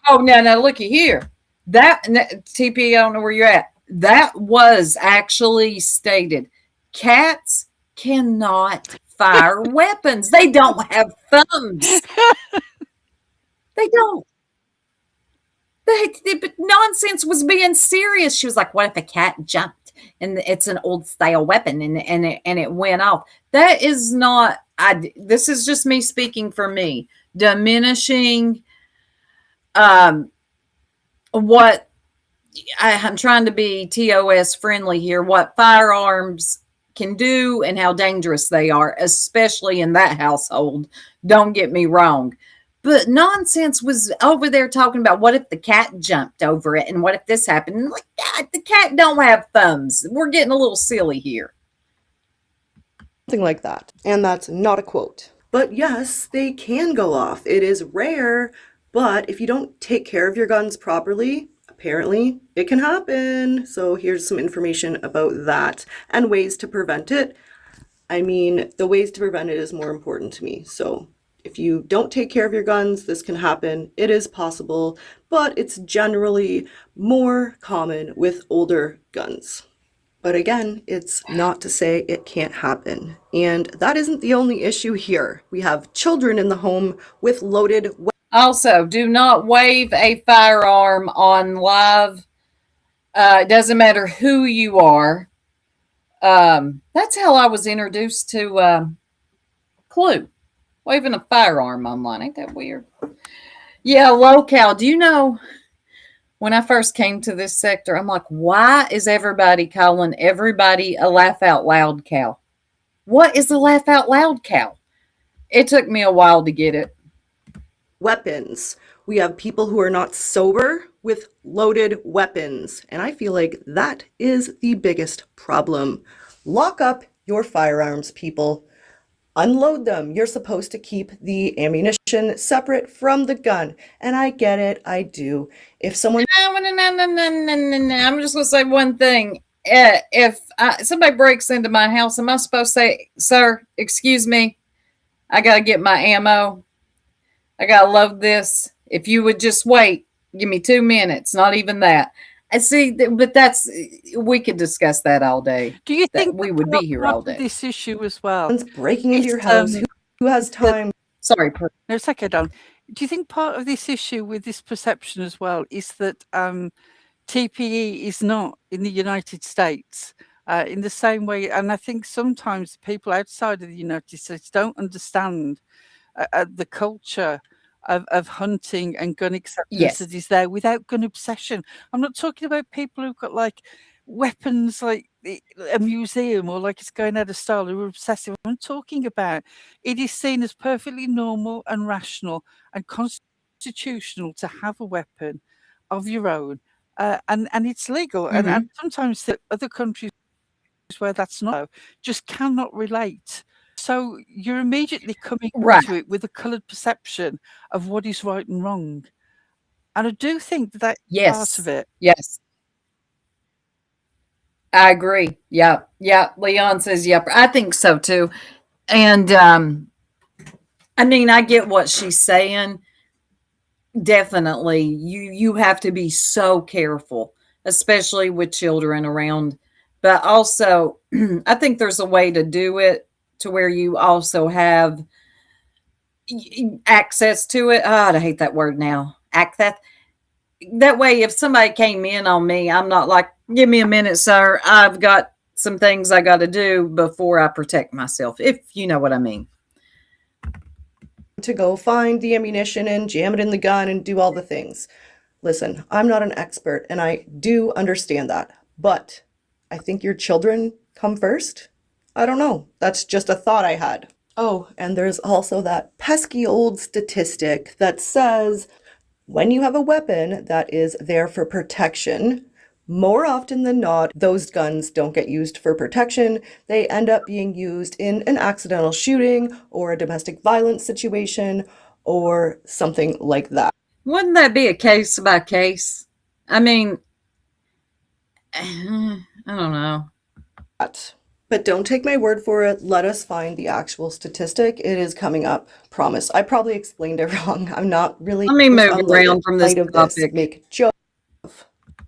Oh, now looky here. That TP, I don't know where you're at. That was actually stated. Cats cannot fire weapons. They don't have thumbs. They don't. But nonsense was being serious. She was like, "What if a cat jumped and it's an old style weapon and it went off?" That is not. This is just me speaking for me, diminishing. What I'm trying to be TOS friendly here. What firearms can do and how dangerous they are, especially in that household. Don't get me wrong. But nonsense was over there talking about what if the cat jumped over it and what if this happened. And like, God, the cat don't have thumbs. We're getting a little silly here. Something like that. And that's not a quote. But yes, they can go off. It is rare, but if you don't take care of your guns properly, apparently it can happen. So here's some information about that and ways to prevent it. I mean, the ways to prevent it is more important to me. So if you don't take care of your guns, this can happen. It is possible, but it's generally more common with older guns. But again, it's not to say it can't happen. And that isn't the only issue here. We have children in the home with loaded weapons. Also, do not wave a firearm on live. It doesn't matter who you are. That's how I was introduced to Clue, waving a firearm online. Ain't that weird? Yeah, locale. Do you know when I first came to this sector, I'm like, why is everybody calling everybody a laugh out loud cow? What is a laugh out loud cow? It took me a while to get it. Weapons. We have people who are not sober with loaded weapons. And I feel like that is the biggest problem. Lock up your firearms, people. Unload them. You're supposed to keep the ammunition separate from the gun. And I get it. I do. If someone... I'm just going to say one thing. If somebody breaks into my house, am I supposed to say, sir, excuse me, I got to get my ammo. I got to load this. If you would just wait, give me 2 minutes, not even that. I see, but we could discuss that all day. Do you think we would be here all day? This issue as well. Someone's breaking into your house. Who has time? Sorry. No, it's okay, Don. Do you think part of this issue with this perception as well is that TPE is not in the United States in the same way? And I think sometimes people outside of the United States don't understand the culture of hunting and gun acceptance that is there without gun obsession. I'm not talking about people who've got like weapons like a museum or like it's going out of style who are obsessive. I'm talking about it is seen as perfectly normal and rational and constitutional to have a weapon of your own, and it's legal. And sometimes the other countries where that's not just cannot relate. So you're immediately coming into it with a coloured perception of what is right and wrong. And I do think that part of it. Yes. I agree. Yeah. Leon says, yep. I think so too. And I mean, I get what she's saying. Definitely. You have to be so careful, especially with children around. But also, I think there's a way to do it to where you also have access to it. I hate that word now. Access. That way, if somebody came in on me, I'm not like, give me a minute, sir. I've got some things I got to do before I protect myself, if you know what I mean. To go find the ammunition and jam it in the gun and do all the things. Listen, I'm not an expert and I do understand that, but I think your children come first. I don't know. That's just a thought I had. Oh, and there's also that pesky old statistic that says when you have a weapon that is there for protection, more often than not, those guns don't get used for protection. They end up being used in an accidental shooting or a domestic violence situation or something like that. Wouldn't that be a case by case? I mean, I don't know. But don't take my word for it. Let us find the actual statistic. It is coming up. Promise. I probably explained it wrong. I'm not really. Let me move around from this topic. Make joke.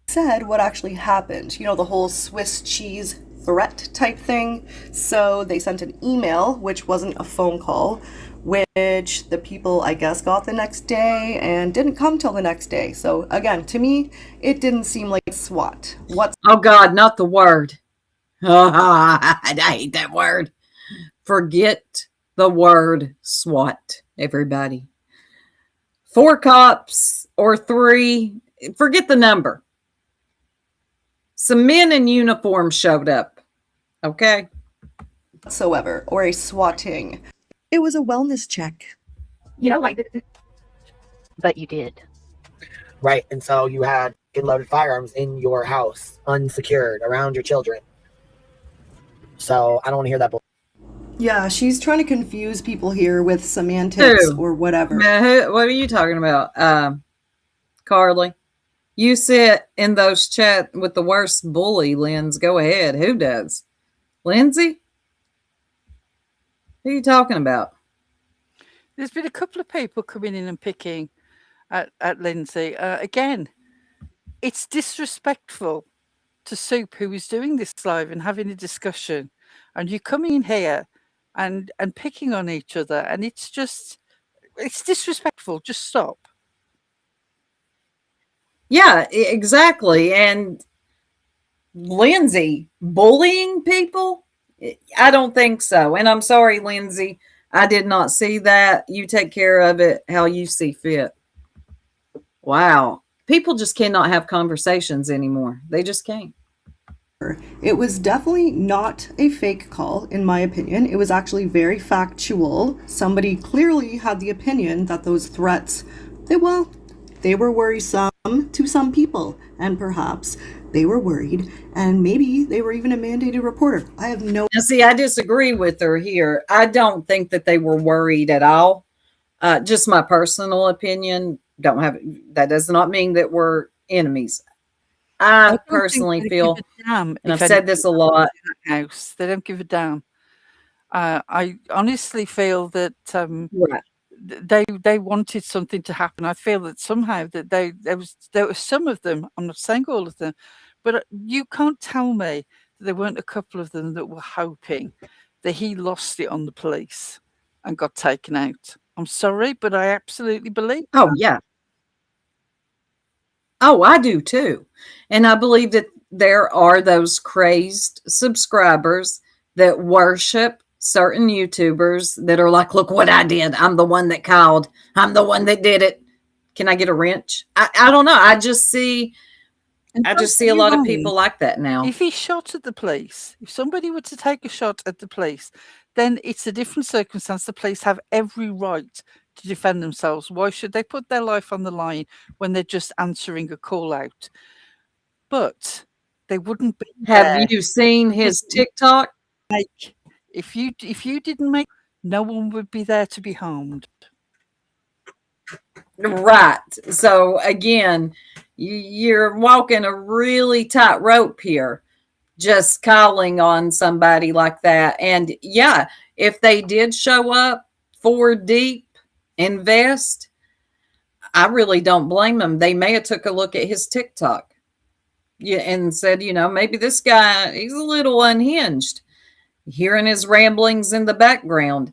Said what actually happened. You know, the whole Swiss cheese threat type thing. So they sent an email, which wasn't a phone call, which the people, I guess, got the next day and didn't come till the next day. So again, to me, it didn't seem like SWAT. Oh God, not the word. I hate that word. Forget the word SWAT, everybody. 4 cops or 3, forget the number. Some men in uniform showed up. Okay? Whatsoever, or a swatting. It was a wellness check. You know, like, but you did. Right, and so you had loaded firearms in your house, unsecured, around your children. So I don't want to hear that. Yeah, she's trying to confuse people here with semantics or whatever. What are you talking about, Carly? You sit in those chat with the worst bully, Linz. Go ahead. Who does? Lindsay? Who are you talking about? There's been a couple of people coming in and picking at Lindsay. Again, it's disrespectful to Soup, who is doing this live and having a discussion, and you coming in here and picking on each other, and it's disrespectful. Just stop. Yeah, exactly. And Lindsay bullying people? I don't think so. And I'm sorry, Lindsay. I did not see that. You take care of it how you see fit. Wow. People just cannot have conversations anymore. They just can't. It was definitely not a fake call, in my opinion. It was actually very factual. Somebody clearly had the opinion that those threats, they were worrisome to some people, and perhaps they were worried, and maybe they were even a mandated reporter. I have no. Now, see, I disagree with her here. I don't think that they were worried at all. Just my personal opinion. Don't have that does not mean that we're enemies. I personally feel, and I've said this a lot. House, they don't give a damn. I honestly feel that Right. they wanted something to happen. I feel that somehow that there were some of them. I'm not saying all of them, but you can't tell me that there weren't a couple of them that were hoping that he lost it on the police and got taken out. I'm sorry, but I absolutely believe. Oh, yeah. Oh, I do too. And I believe that there are those crazed subscribers that worship certain YouTubers that are like, look what I did. I'm the one that called. I'm the one that did it. Can I get a wrench? I don't know. I just see a lot of people like that now. If he shot at the police, if somebody were to take a shot at the police, then it's a different circumstance. The police have every right to defend themselves. Why should they put their life on the line when they're just answering a call out? But they wouldn't be. Have you seen his TikTok? Like, if you didn't make, no one would be there to be harmed. Right. So again, you're walking a really tight rope here, just calling on somebody like that. And yeah, if they did show up 4 deep, invest, I really don't blame them. They may have took a look at his TikTok, yeah, and said, maybe this guy, he's a little unhinged, hearing his ramblings in the background.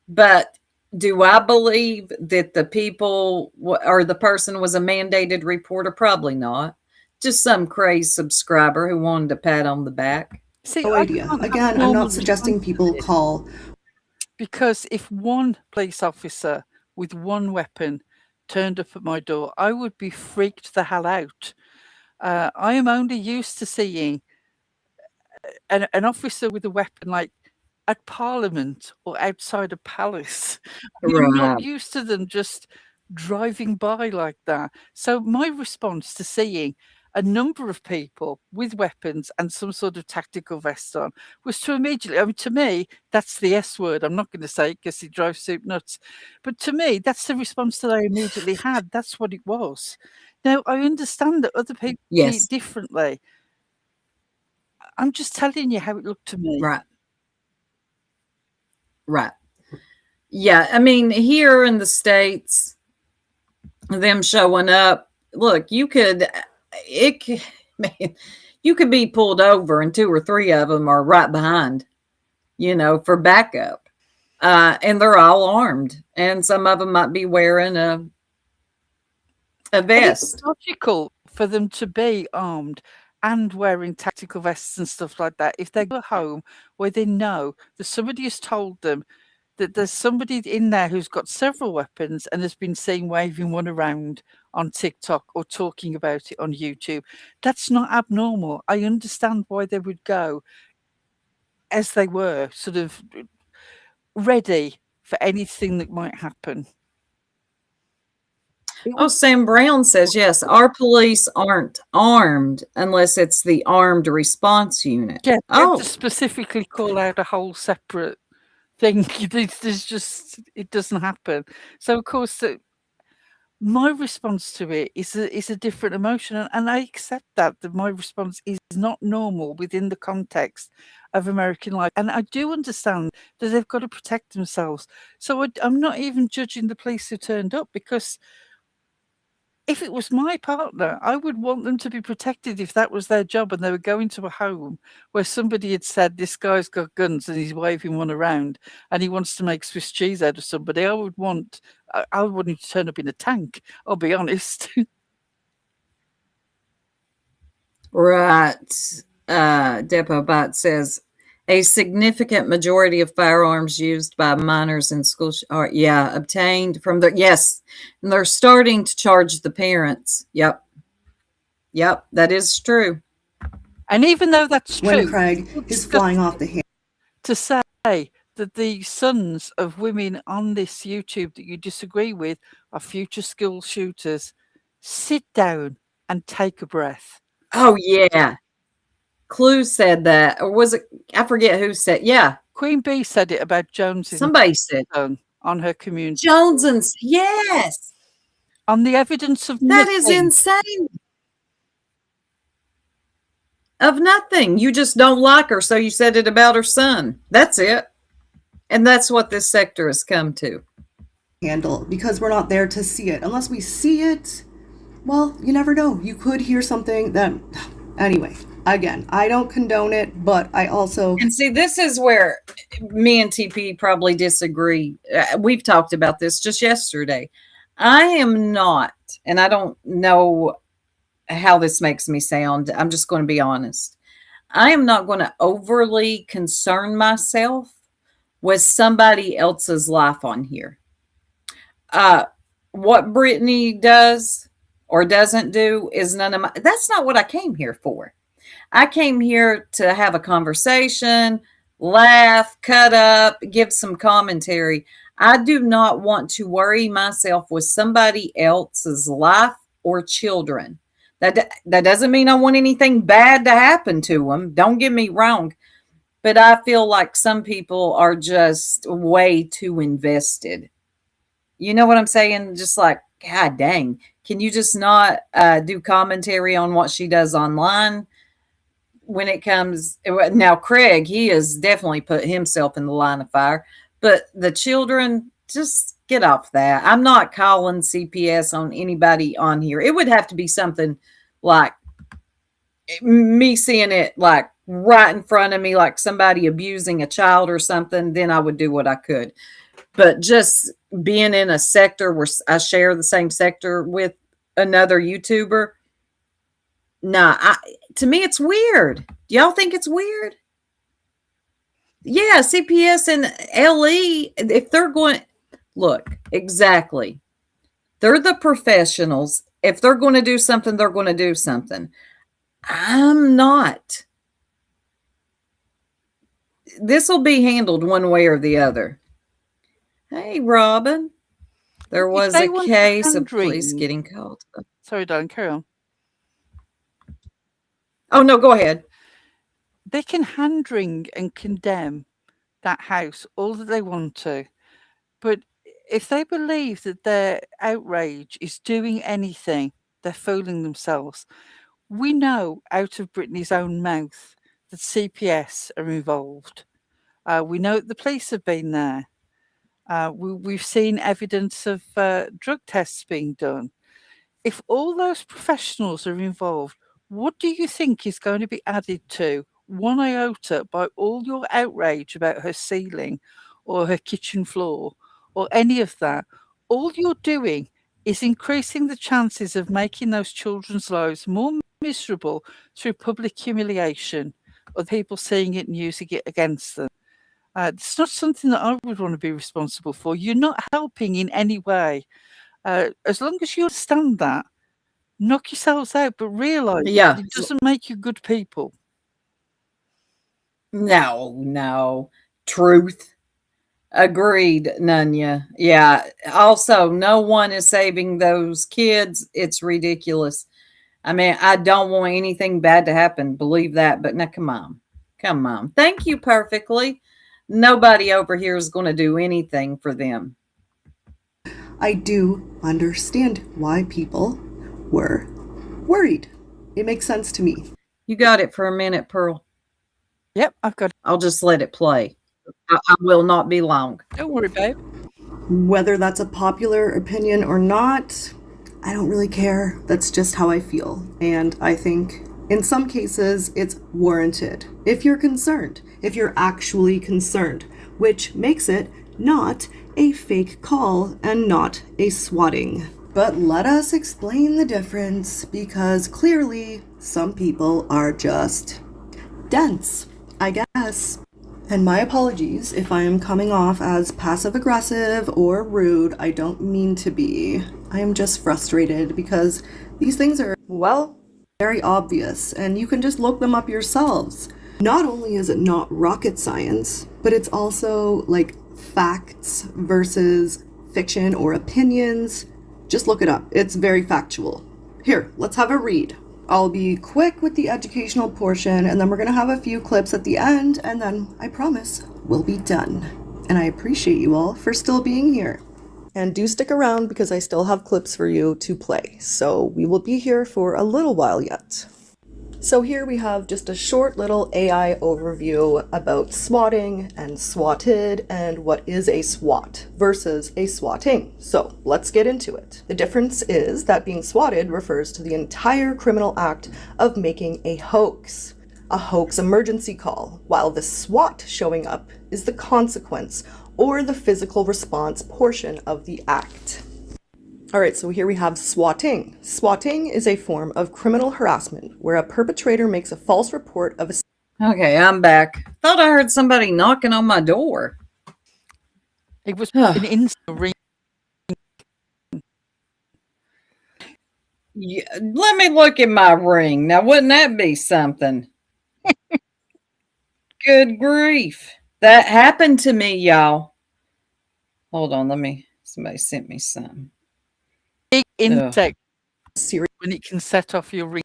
But do I believe that the people or the person was a mandated reporter? Probably not. Just some crazed subscriber who wanted a pat on the back. See, No idea. Again, I'm not suggesting people call. Because if one police officer with one weapon turned up at my door, I would be freaked the hell out. I am only used to seeing an officer with a weapon like at Parliament or outside a palace. I'm not used to them just driving by like that. So my response to seeing a number of people with weapons and some sort of tactical vest on was to immediately, I mean, to me, that's the S word. I'm not going to say it because it drives soup nuts. But to me, that's the response that I immediately had. That's what it was. Now, I understand that other people see it differently. I'm just telling you how it looked to me. Right. Right. Yeah. I mean, here in the States, them showing up, look, you could be pulled over and 2 or 3 of them are right behind, for backup. And they're all armed. And some of them might be wearing a vest. It's logical for them to be armed and wearing tactical vests and stuff like that. If they go home where they know that somebody has told them that there's somebody in there who's got several weapons and has been seen waving one around on TikTok or talking about it on YouTube, that's not abnormal. I understand why they would go as they were, sort of ready for anything that might happen. Oh, Sam Brown says, yes, our police aren't armed unless it's the armed response unit. Yeah, to specifically call out a whole separate thing. There's just, it doesn't happen. So, of course, my response to it is a different emotion. And I accept that my response is not normal within the context of American life. And I do understand that they've got to protect themselves. So I'm not even judging the police who turned up, because if it was my partner, I would want them to be protected if that was their job and they were going to a home where somebody had said, this guy's got guns and he's waving one around and he wants to make Swiss cheese out of somebody. I would want him to turn up in a tank, I'll be honest. Right. Depot Bot says a significant majority of firearms used by minors in schools are, obtained from the, yes, and they're starting to charge the parents. Yep, that is true. And even though that's When true, Craig is flying off the handle. to say that the sons of women on this YouTube that you disagree with are future school shooters, sit down and take a breath. Oh, yeah. Clue said that. Or was it? I forget who said. Yeah. Queen Bee said it about Jones. Somebody said. On her community. Jones's. Yes. On the evidence of that is insane. Of nothing. You just don't like her, so you said it about her son. That's it. And that's what this sector has come to. Handle, because we're not there to see it. Unless we see it, well, you never know. You could hear something that... Anyway, again, I don't condone it, but I also... And see, this is where me and TP probably disagree. We've talked about this just yesterday. I am not, and I don't know how this makes me sound. I'm just going to be honest. I am not going to overly concern myself with somebody else's life on here. What Brittany does or doesn't do is none of my, that's not what I came here for. I came here to have a conversation, laugh, cut up, give some commentary. I do not want to worry myself with somebody else's life or children. That doesn't mean I want anything bad to happen to them. Don't get me wrong. But I feel like some people are just way too invested. You know what I'm saying? Just like, God dang, can you just not do commentary on what she does online when it comes? Now, Craig, he has definitely put himself in the line of fire. But the children, just get off that. I'm not calling CPS on anybody on here. It would have to be something like me seeing it like right in front of me, like somebody abusing a child or something, then I would do what I could. But just being in a sector where I share the same sector with another YouTuber, nah, to me, it's weird. Do y'all think it's weird? Yeah, CPS and LE, if they're going, look, exactly. They're the professionals. If they're going to do something, they're going to do something. I'm not. This will be handled one way or the other. Hey, Robin. There was a case of police getting called. Sorry, darling, carry on. Oh, no, go ahead. They can hand wring and condemn that house all that they want to. But if they believe that their outrage is doing anything, they're fooling themselves. We know out of Brittany's own mouth that CPS are involved. We know that the police have been there. We've seen evidence of drug tests being done. If all those professionals are involved, what do you think is going to be added to one iota by all your outrage about her ceiling or her kitchen floor or any of that? All you're doing is increasing the chances of making those children's lives more miserable through public humiliation or people seeing it and using it against them. It's not something that I would want to be responsible for. You're not helping in any way. As long as you understand that, knock yourselves out, but realise it doesn't make you good people. No. Truth. Agreed, Nunya. Yeah. Also, no one is saving those kids. It's ridiculous. I mean, I don't want anything bad to happen. Believe that. But now, come on. Thank you perfectly. Nobody over here is going to do anything for them. I do understand why people were worried. It makes sense to me. You got it for a minute, Pearl? Yep, I've got it. I'll just let it play. I will not be long. Don't worry, babe. Whether that's a popular opinion or not, I don't really care. That's just how I feel. And I think in some cases it's warranted. If you're concerned, if you're actually concerned, which makes it not a fake call and not a swatting. But let us explain the difference, because clearly some people are just dense, I guess. And my apologies if I am coming off as passive-aggressive or rude. I don't mean to be. I am just frustrated because these things are, well, very obvious, and you can just look them up yourselves. Not only is it not rocket science, but it's also like facts versus fiction or opinions. Just look it up. It's very factual. Here, let's have a read. I'll be quick with the educational portion, and then we're going to have a few clips at the end, and then I promise we'll be done. And I appreciate you all for still being here. And do stick around because I still have clips for you to play. So we will be here for a little while yet. So here we have just a short little AI overview about swatting and swatted and what is a swat versus a swatting. So let's get into it. The difference is that being swatted refers to the entire criminal act of making a hoax emergency call, while the SWAT showing up is the consequence or the physical response portion of the act. All right, so here we have swatting. Swatting is a form of criminal harassment where a perpetrator makes a false report of a... Okay, I'm back. Thought I heard somebody knocking on my door. It was an instant ring. Yeah, let me look at my ring. Now, wouldn't that be something? Good grief. That happened to me, y'all. Hold on, somebody sent me something. Big insect when it can set off your ring.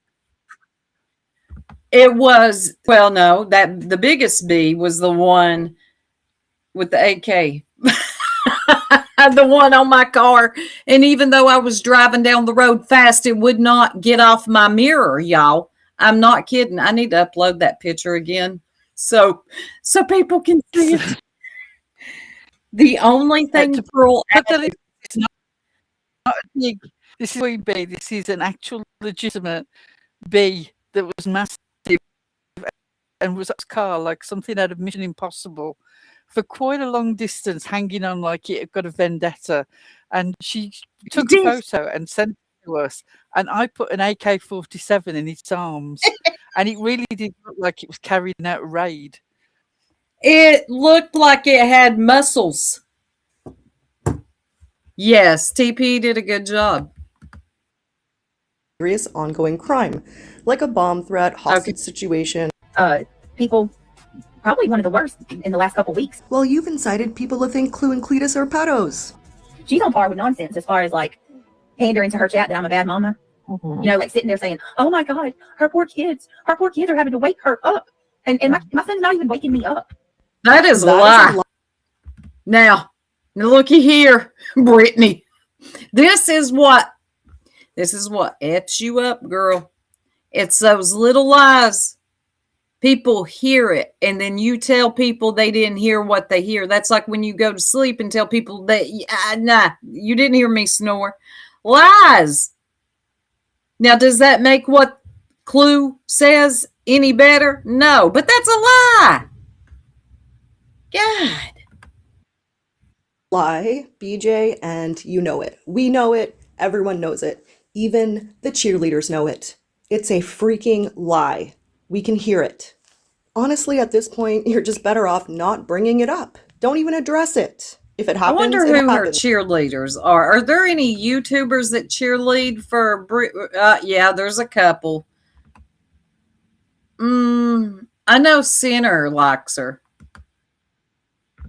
It was, well, no, that the biggest bee was the one with the AK. The one on my car. And even though I was driving down the road fast, it would not get off my mirror, y'all. I'm not kidding. I need to upload that picture again so people can see it. The only thing cruel. It's not a big. This is a bee. This is an actual legitimate bee that was massive and was up car like something out of Mission Impossible for quite a long distance, hanging on like it had got a vendetta. And she took a photo and sent it to us. And I put an AK-47 in its arms, and it really did look like it was carrying out a raid. It looked like it had muscles. Yes, TP did a good job. Serious ongoing crime, like a bomb threat, hostage situation. People, probably one of the worst in the last couple weeks. Well, you've incited people to think Clue and Cletus are pedos. She's on par with nonsense as far as like pandering to her chat that I'm a bad mama. Mm-hmm. You know, like sitting there saying, "Oh my God, her poor kids are having to wake her up," and my son's not even waking me up. That is a lie. Now, looky here, Brittany. This is what F's you up, girl. It's those little lies. People hear it, and then you tell people they didn't hear what they hear. That's like when you go to sleep and tell people that, nah, you didn't hear me snore. Lies. Now, does that make what Clue says any better? No, but that's a lie. God. Lie, BJ, and you know it. We know it. Everyone knows it. Even the cheerleaders know it. It's a freaking lie. We can hear it. Honestly, at this point, you're just better off not bringing it up. Don't even address it. If it happens, I wonder who her cheerleaders are. Are there any YouTubers that cheerlead for? Yeah, there's a couple. I know Sinner likes her.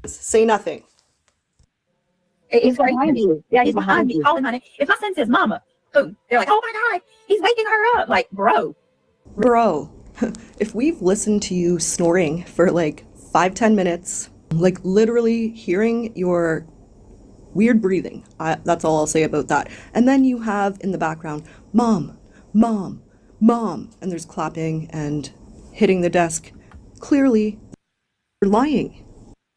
Say nothing. He's behind me. Yeah, he's behind me. Calling honey. If my son says "mama," boom, they're like, "Oh my God, he's waking her up!" Like, bro. If we've listened to you snoring for like 5-10 minutes, like literally hearing your weird breathing, that's all I'll say about that. And then you have in the background, "Mom, mom, mom," and there's clapping and hitting the desk. Clearly, you're lying.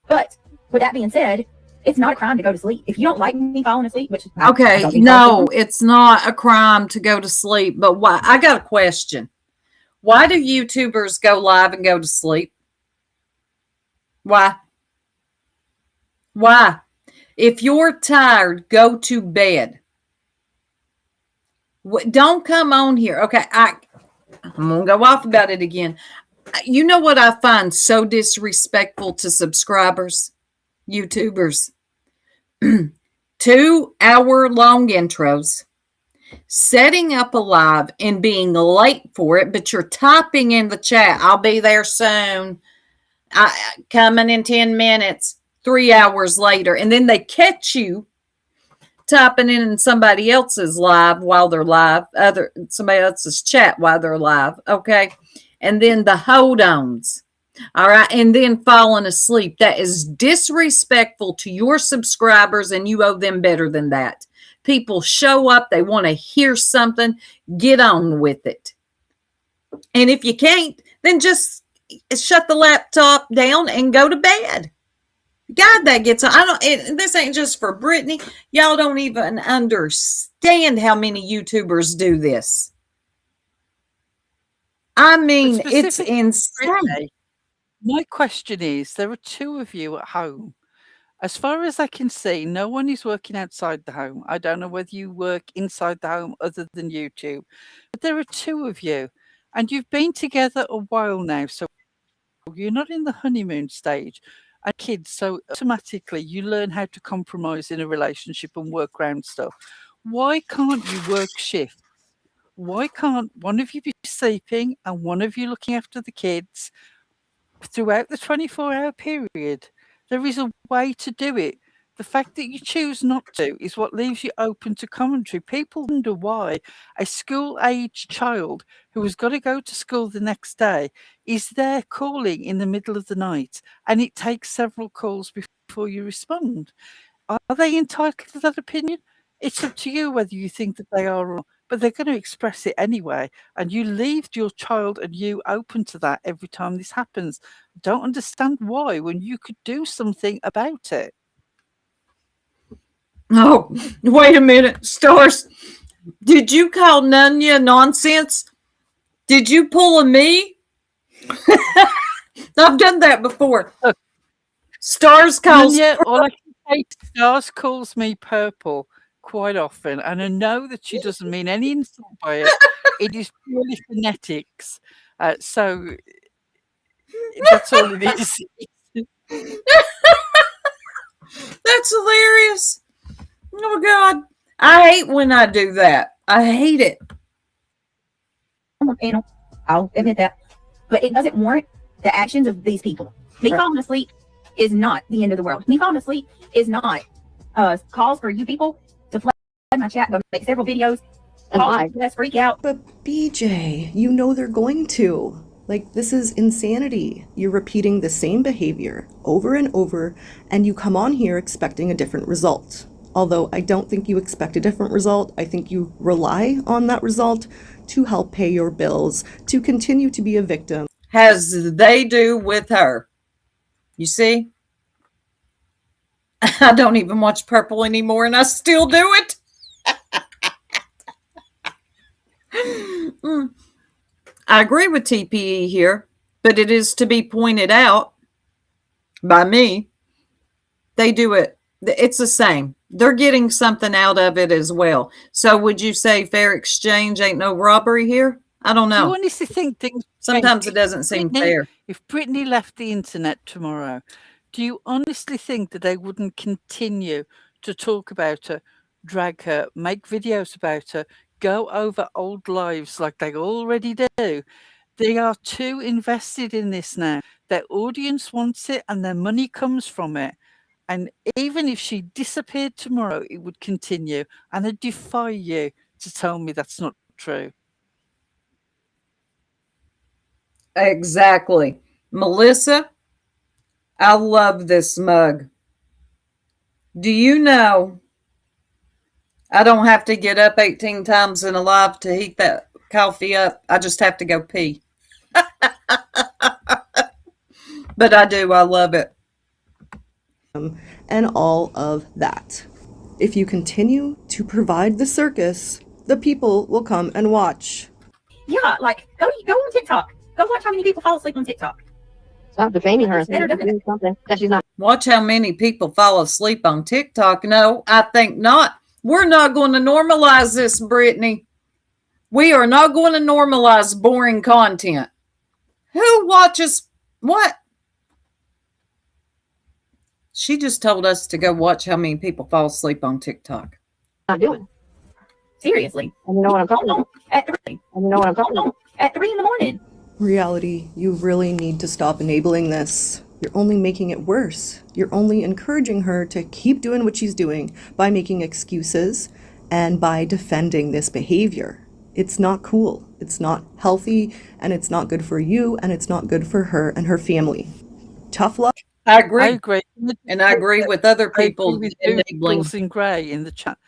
But with that being said, it's not a crime to go to sleep. If you don't like me falling asleep, which okay, no, it's not a crime to go to sleep. But why? I got a question. Why do YouTubers go live and go to sleep? Why? Why? If you're tired, go to bed. Don't come on here. Okay, I'm going to go off about it again. You know what I find so disrespectful to subscribers, YouTubers? 2-hour-long intros, setting up a live and being late for it, but you're typing in the chat, I'll be there soon, coming in 10 minutes, 3 hours later, and then they catch you typing in somebody else's live while they're live, somebody else's chat while they're live, okay? And then the hold-ons. All right. And then falling asleep. That is disrespectful to your subscribers, and you owe them better than that. People show up, they want to hear something, get on with it. And if you can't, then just shut the laptop down and go to bed. God, that gets on. This ain't just for Brittany. Y'all don't even understand how many YouTubers do this. I mean, it's insane. Brittany, my question is, there are two of you at home. As far as I can see, no one is working outside the home. I don't know whether you work inside the home other than YouTube, but there are two of you, and you've been together a while now, so you're not in the honeymoon stage. And kids, so automatically you learn how to compromise in a relationship and work around stuff. Why can't you work shifts? Why can't one of you be sleeping and one of you looking after the kids throughout the 24-hour period? There is a way to do it. The fact that you choose not to is what leaves you open to commentary. People wonder why a school-aged child who has got to go to school the next day is there calling in the middle of the night, and it takes several calls before you respond. Are they entitled to that opinion? It's up to you whether you think that they are or not, but they're going to express it anyway, and you leave your child and you open to that every time this happens. Don't understand why when you could do something about it. Oh, wait a minute. Stars, did you call Nunya nonsense? Did you pull a me? I've done that before. Stars calls... Nunya, all I can say, Stars calls me purple quite often, and I know that she doesn't mean any insult by it. It is purely phonetics. So that's all it is. That's hilarious. Oh, God. I hate when I do that. I hate it. Panel, I'll admit that. But it doesn't warrant the actions of these people. Me falling asleep is not the end of the world. Me falling asleep is not cause for you people to flood my chat, go make several videos. Let's freak out. But BJ, you know they're going to. Like, this is insanity. You're repeating the same behavior over and over, and you come on here expecting a different result. Although I don't think you expect a different result. I think you rely on that result to help pay your bills, to continue to be a victim. As they do with her. You see? I don't even watch Purple anymore, and I still do it. I agree with TPE here, but it is to be pointed out by me. They do it. It's the same. They're getting something out of it as well. So would you say fair exchange ain't no robbery here? I don't know. Do you honestly think things... Sometimes it doesn't seem fair. If Brittany left the internet tomorrow, do you honestly think that they wouldn't continue to talk about her, drag her, make videos about her, go over old lives like they already do? They are too invested in this now. Their audience wants it and their money comes from it. And even if she disappeared tomorrow, it would continue. And I defy you to tell me that's not true. Exactly. Melissa, I love this mug. Do you know I don't have to get up 18 times in a life to heat that coffee up? I just have to go pee. But I do. I love it. And all of that. If you continue to provide the circus, the people will come and watch. Yeah, like go on TikTok. Go watch how many people fall asleep on TikTok. Stop defaming her. Something that she's not. Watch how many people fall asleep on TikTok. No, I think not. We're not going to normalize this, Brittany. We are not going to normalize boring content. Who watches what? She just told us to go watch how many people fall asleep on TikTok. Not doing. Seriously. And you know what I'm talking about? At 3. And you know what I'm talking about? At 3 in the morning. Reality, you really need to stop enabling this. You're only making it worse. You're only encouraging her to keep doing what she's doing by making excuses and by defending this behavior. It's not cool. It's not healthy, and it's not good for you, and it's not good for her and her family. Tough luck. I agree. I agree. And I agree with other people enabling. Girls in Grey in the chat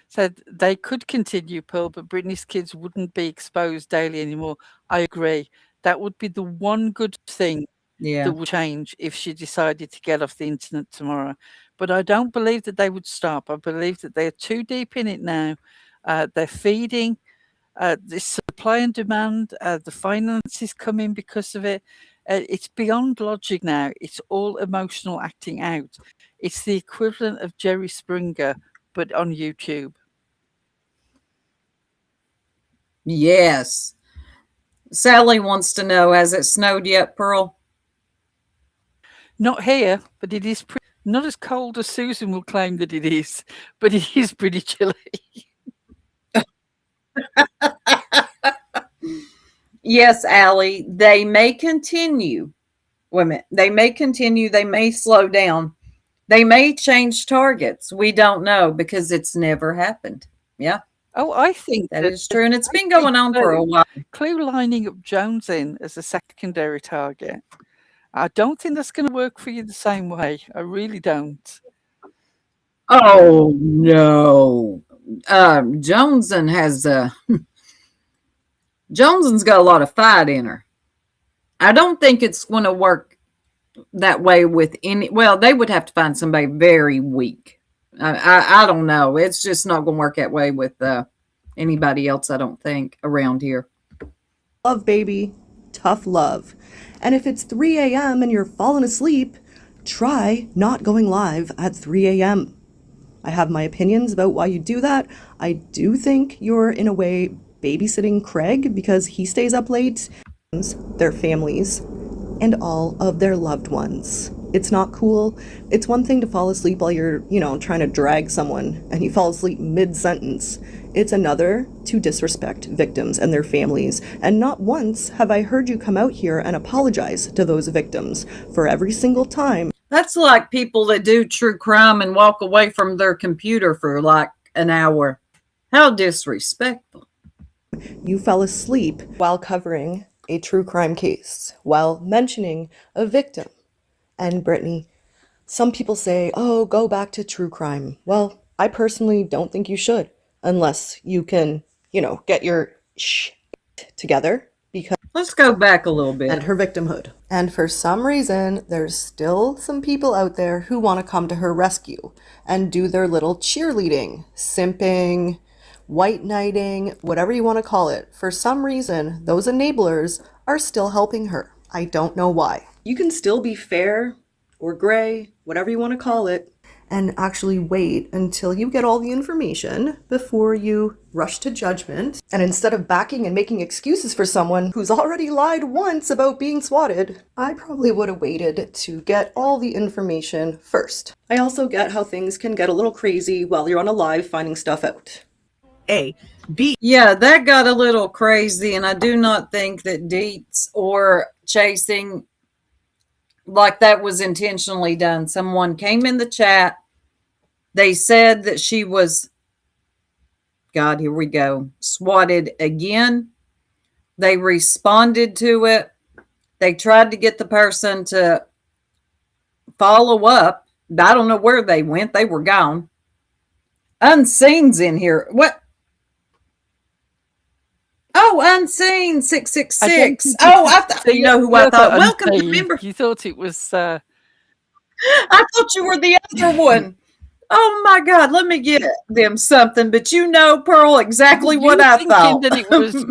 said they could continue, Pearl, but Britney's kids wouldn't be exposed daily anymore. I agree. That would be the one good thing that would change if she decided to get off the internet tomorrow. But I don't believe that they would stop. I believe that they're too deep in it now. They're feeding the supply and demand. The finances come in because of it. It's beyond logic now. It's all emotional acting out. It's the equivalent of Jerry Springer, but on YouTube. Yes. Sally wants to know, has it snowed yet, Pearl? Not here, but it is not as cold as Susan will claim that it is, but it is pretty chilly. Yes, Allie, they may continue. Wait a minute. They may continue. They may slow down. They may change targets. We don't know because it's never happened. Yeah. Oh, I think that is true. And it's been going on for a while. Clue lining up Jones in as a secondary target. I don't think that's going to work for you the same way. I really don't. Oh, no. Joneson has Joneson's got a lot of fight in her. I don't think it's going to work that way with any. Well, they would have to find somebody very weak. I don't know. It's just not going to work that way with anybody else, I don't think, around here. Love, baby. Tough love. And if it's 3 a.m. and you're falling asleep, try not going live at 3 a.m. I have my opinions about why you do that. I do think you're, in a way, babysitting Craig because he stays up late, their families, and all of their loved ones. It's not cool. It's one thing to fall asleep while you're, trying to drag someone and you fall asleep mid-sentence. It's another to disrespect victims and their families. And not once have I heard you come out here and apologize to those victims for every single time. That's like people that do true crime and walk away from their computer for like an hour. How disrespectful. You fell asleep while covering a true crime case, while mentioning a victim. And Brittany, some people say, oh, go back to true crime. Well, I personally don't think you should, unless you can, get your shit together. Because let's go back a little bit. And her victimhood. And for some reason, there's still some people out there who want to come to her rescue and do their little cheerleading, simping, white knighting, whatever you want to call it. For some reason, those enablers are still helping her. I don't know why. You can still be fair or gray, whatever you want to call it, and actually wait until you get all the information before you rush to judgment. And instead of backing and making excuses for someone who's already lied once about being swatted, I probably would have waited to get all the information first. I also get how things can get a little crazy while you're on a live finding stuff out. A. B. Yeah, that got a little crazy, and I do not think that Deets or chasing like that was intentionally done. Someone came in the chat. They said that she was, God, here we go, swatted again. They responded to it. They tried to get the person to follow up. I don't know where they went. They were gone. Unseen's in here. What? Oh, Unseen 666. Oh, you know who I thought. Welcome to member. You thought it was. I thought you were the other one. Oh my God, let me get them something. But Pearl, exactly what I thought. That it was.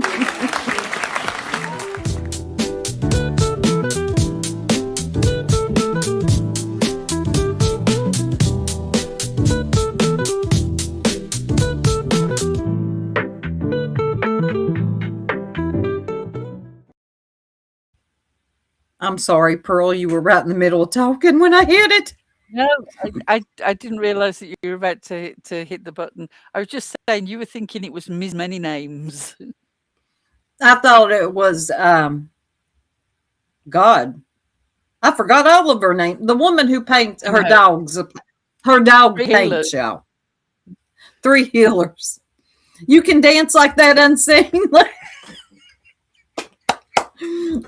I'm sorry, Pearl. You were right in the middle of talking when I hit it. No, I didn't realize that you were about to hit the button. I was just saying you were thinking it was Ms. Many Names. I thought it was God. I forgot all of her name. The woman who paints her dogs. Her dog paint show. 3 healers. You can dance like that unseen.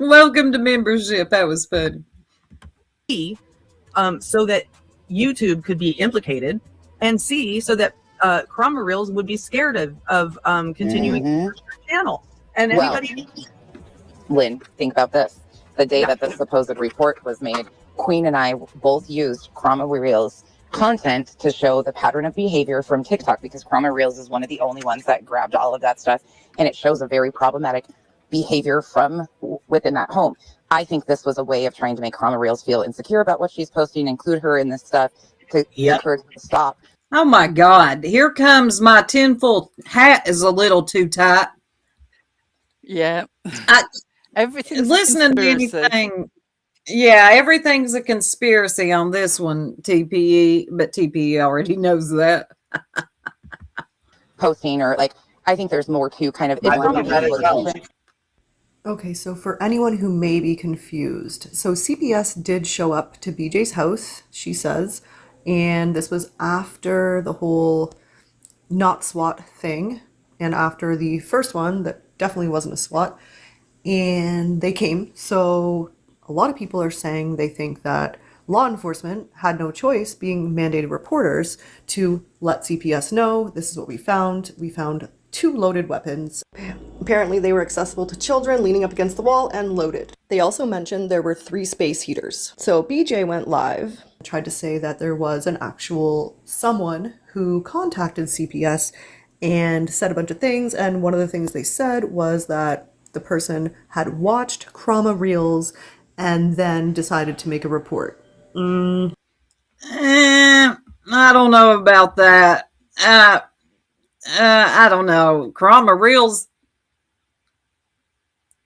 Welcome to membership. That was fun. So that YouTube could be implicated, and C, so that Chroma Reels would be scared of continuing their channel. And anybody. Lynn, think about this. The day that the supposed report was made, Queen and I both used Chroma Reels content to show the pattern of behavior from TikTok, because Chroma Reels is one of the only ones that grabbed all of that stuff, and it shows a very problematic behavior from within that home. I think this was a way of trying to make Chroma Reels feel insecure about what she's posting, include her in this stuff to encourage her to stop. Oh my God. Here comes my tinfoil hat is a little too tight. Yeah. Everything's listening to anything. Yeah, everything's a conspiracy on this one, TPE, but TPE already knows that. Posting, or like, I think there's more to kind of. Okay, so for anyone who may be confused, so CPS did show up to BJ's house, she says, and this was after the whole not SWAT thing, and after the first one that definitely wasn't a SWAT, and they came. So a lot of people are saying they think that law enforcement had no choice, being mandated reporters, to let CPS know this is what we found. We found 2 loaded weapons. Apparently they were accessible to children, leaning up against the wall and loaded. They also mentioned there were 3 space heaters. So BJ went live, tried to say that there was an actual someone who contacted CPS and said a bunch of things, and one of the things they said was that the person had watched Chroma Reels and then decided to make a report. I don't know about that. I don't know. Chroma Reels,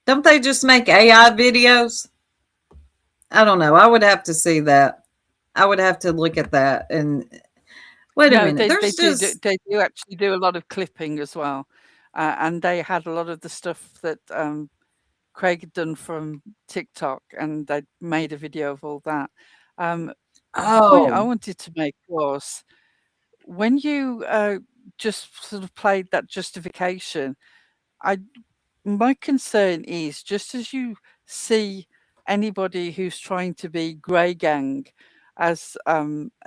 don't they just make AI videos? I don't know. I would have to see that. I would have to look at that. And wait a minute. They do actually do a lot of clipping as well. And they had a lot of the stuff that Craig had done from TikTok, and they made a video of all that. The point I wanted to make was, when you just sort of played that justification, my concern is, just as you see anybody who's trying to be grey gang as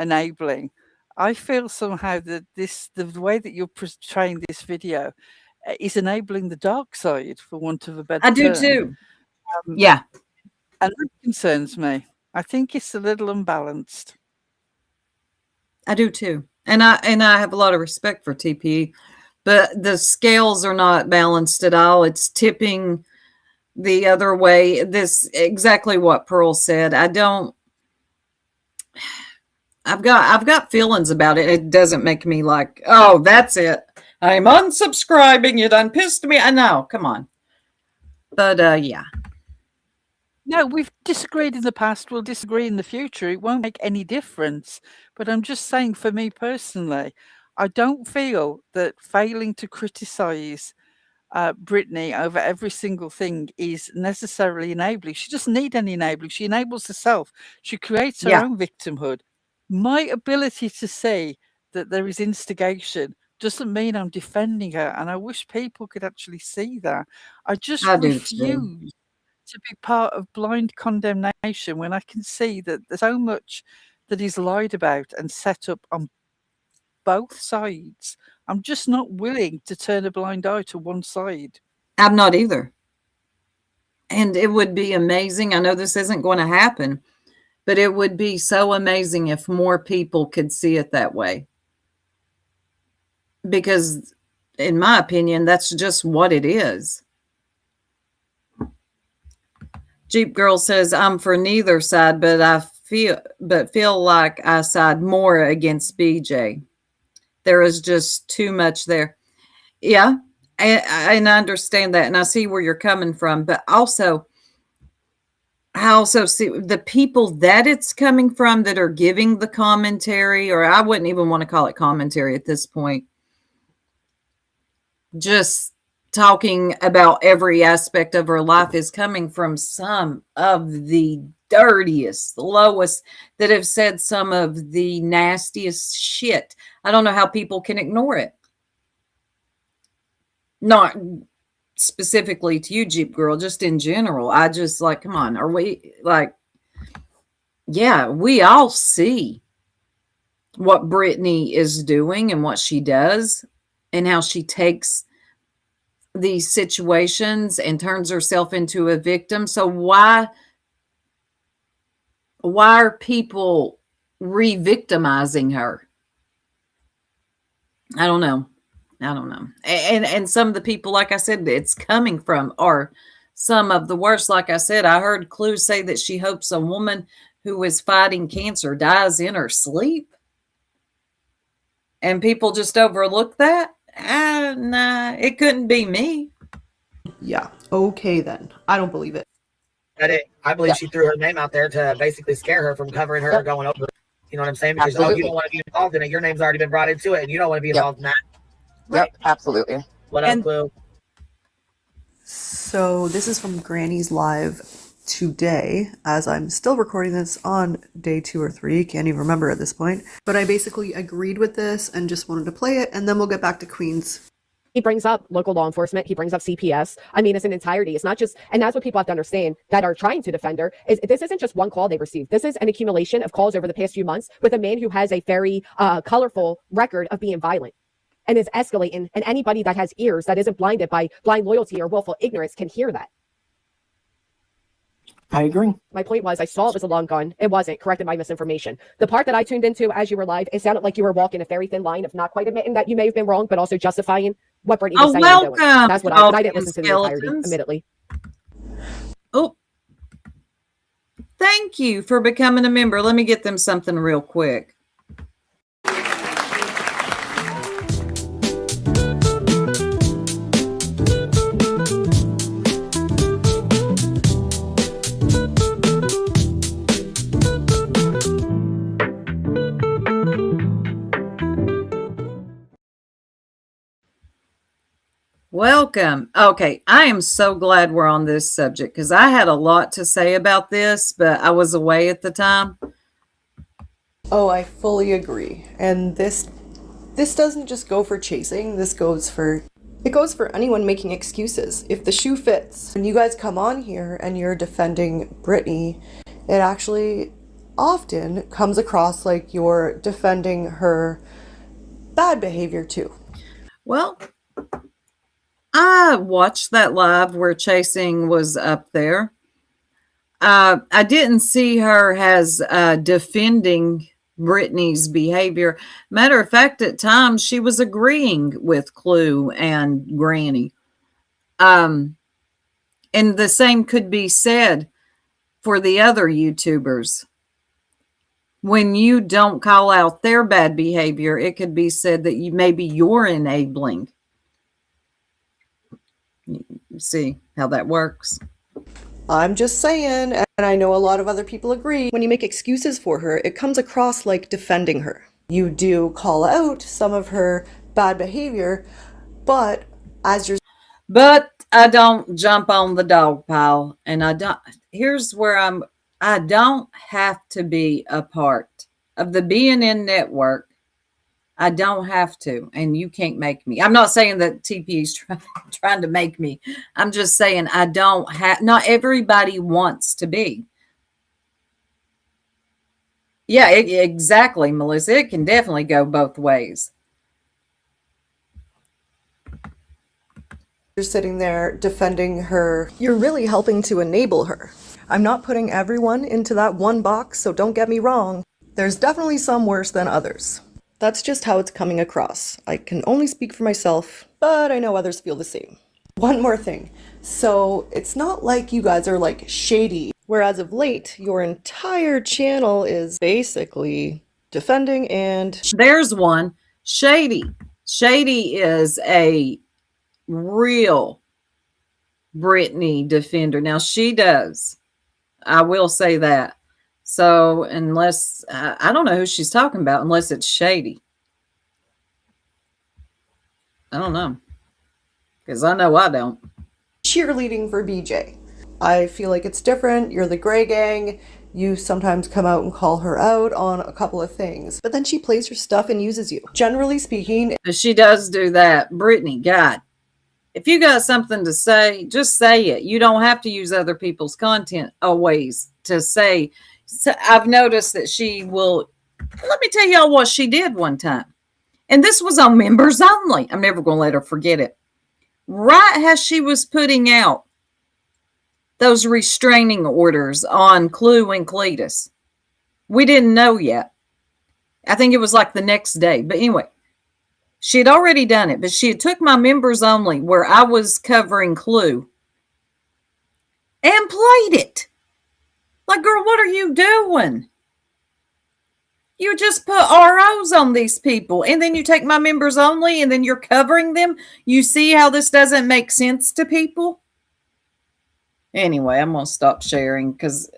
enabling, I feel somehow that the way that you're portraying this video is enabling the dark side, for want of a better term. I do too. Yeah. And that concerns me. I think it's a little unbalanced. I do too. And I have a lot of respect for TPE, but the scales are not balanced at all. It's tipping the other way. This exactly what Pearl said. I've got feelings about it. It doesn't make me like, oh, that's it, I'm unsubscribing. You done pissed me. I know. Come on. But yeah. No, we've disagreed in the past. We'll disagree in the future. It won't make any difference. But I'm just saying, for me personally, I don't feel that failing to criticize Brittany over every single thing is necessarily enabling. She doesn't need any enabling. She enables herself. She creates her own victimhood. My ability to say that there is instigation doesn't mean I'm defending her, and I wish people could actually see that. I just refuse to be part of blind condemnation when I can see that there's so much that is lied about and set up on both sides. I'm just not willing to turn a blind eye to one side. I'm not either. And it would be amazing. I know this isn't going to happen, but it would be so amazing if more people could see it that way. Because in my opinion, that's just what it is. Jeep Girl says, I'm for neither side, but feel like I side more against BJ. There is just too much there. Yeah, and I understand that, and I see where you're coming from. But also, I also see the people that it's coming from that are giving the commentary, or I wouldn't even want to call it commentary at this point, just talking about every aspect of her life, is coming from some of the dirtiest, lowest, that have said some of the nastiest shit. I don't know how people can ignore it. Not specifically to you, Jeep Girl, just in general. I just like, come on, are we like, yeah, we all see what Brittany is doing and what she does and how she takes these situations and turns herself into a victim. So why are people re-victimizing her? I don't know. And some of the people, like I said, it's coming from are some of the worst. Like I said, I heard Clue say that she hopes a woman who is fighting cancer dies in her sleep. And people just overlook that. Nah, it couldn't be me. Yeah. Okay, then. I don't believe it. I believe she threw her name out there to basically scare her from covering her going over. You know what I'm saying? Because you don't want to be involved in it. Your name's already been brought into it, and you don't want to be involved in that. Yep, absolutely. What else, Clue? So this is from Granny's Live today, as I'm still recording this on day 2 or 3, can't even remember at this point. But I basically agreed with this and just wanted to play it, and then we'll get back to Queen's. He brings up local law enforcement. He brings up CPS. I mean, it's an entirety. It's not just, and that's what people have to understand that are trying to defend her, is this isn't just one call they received. This is an accumulation of calls over the past few months with a man who has a very colorful record of being violent and is escalating. And anybody that has ears that isn't blinded by blind loyalty or willful ignorance can hear that. I agree. My point was, I saw it was a long gun. It wasn't. Corrected my misinformation. The part that I tuned into as you were live, it sounded like you were walking a very thin line of not quite admitting that you may have been wrong, but also justifying what Brittany was saying. Welcome. That's what I didn't listen to the entirety, admittedly. Oh, thank you for becoming a member. Let me get them something real quick. Welcome. Okay, I am so glad we're on this subject because I had a lot to say about this, but I was away at the time. Oh, I fully agree. And this doesn't just go for chasing. It goes for anyone making excuses. If the shoe fits, when you guys come on here and you're defending Brittany, it actually often comes across like you're defending her bad behavior too. Well, I watched that live where chasing was up there. I didn't see her as defending Brittany's behavior. Matter of fact, at times she was agreeing with Clue and Granny. And the same could be said for the other YouTubers. When you don't call out their bad behavior, it could be said that maybe you're enabling. See how that works? I'm just saying, and I know a lot of other people agree, when you make excuses for her, it comes across like defending her. You do call out some of her bad behavior, but But I don't jump on the dog pile, and here's where I don't have to be a part of the BNN network. I don't have to, and you can't make me. I'm not saying that TP is trying to make me. I'm just saying I don't have, not everybody wants to be. Yeah, exactly, Melissa. It can definitely go both ways. You're sitting there defending her. You're really helping to enable her. I'm not putting everyone into that one box, so don't get me wrong. There's definitely some worse than others. That's just how it's coming across. I can only speak for myself, but I know others feel the same. One more thing. So it's not like you guys are like shady, whereas of late, your entire channel is basically defending and... There's one. Shady. Shady is a real Brittany defender. Now she does I will say that. So unless I don't know who she's talking about, unless it's shady. I don't know, because I know I don't. Cheerleading for BJ. I feel like it's different. You're the gray gang. You sometimes come out and call her out on a couple of things, but then she plays your stuff and uses you. Generally speaking, She does do that. Brittany, God, if you got something to say, just say it. You don't have to use other people's content always to say. So I've noticed that she will. Let me tell y'all what she did one time. And this was on members only. I'm never going to let her forget it. Right as she was putting out those restraining orders on Clue and Cletus. We didn't know yet. I think it was like the next day. But anyway, she had already done it. But she had took my members only where I was covering Clue and played it. Like, girl, what are you doing? You just put ROs on these people, and then you take my members only, and then you're covering them. You see how this doesn't make sense to people? Anyway, I'm going to stop sharing because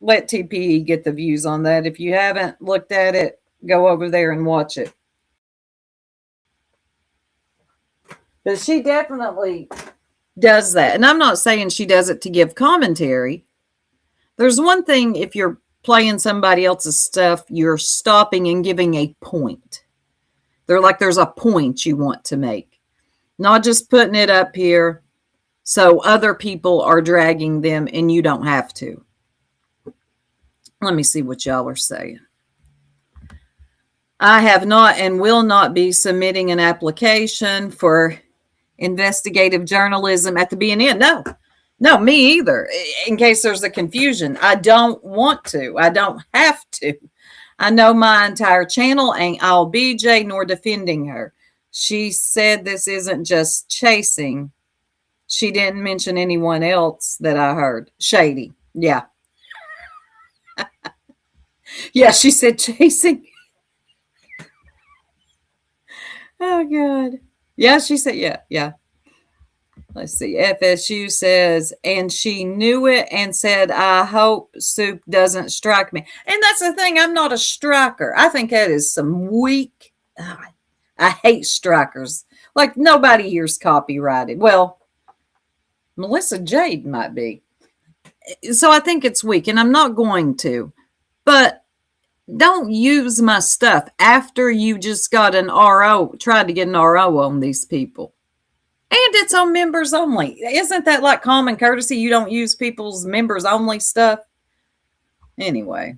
let TPE get the views on that. If you haven't looked at it, go over there and watch it. But she definitely does that. And I'm not saying she does it to give commentary. There's one thing if you're playing somebody else's stuff, you're stopping and giving a point. There's a point you want to make. Not just putting it up here so other people are dragging them and you don't have to. Let me see what y'all are saying. I have not and will not be submitting an application for investigative journalism at the BNN. No, me either. In case there's a confusion, I don't want to. I don't have to. I know my entire channel ain't all BJ nor defending her. She said this isn't just chasing. She didn't mention anyone else that I heard. Shady. Yeah. Yeah, she said chasing. Oh, God. Yeah, she said, yeah. Let's see. FSU says, and she knew it and said, I hope Soup doesn't strike me. And that's the thing. I'm not a striker. I think that is some weak. I hate strikers. Like nobody here's copyrighted. Well, Melissa Jade might be. So I think it's weak and I'm not going to. But don't use my stuff after you just got an RO, tried to get an RO on these people. And it's on members only. Isn't that like common courtesy? You don't use people's members only stuff. Anyway.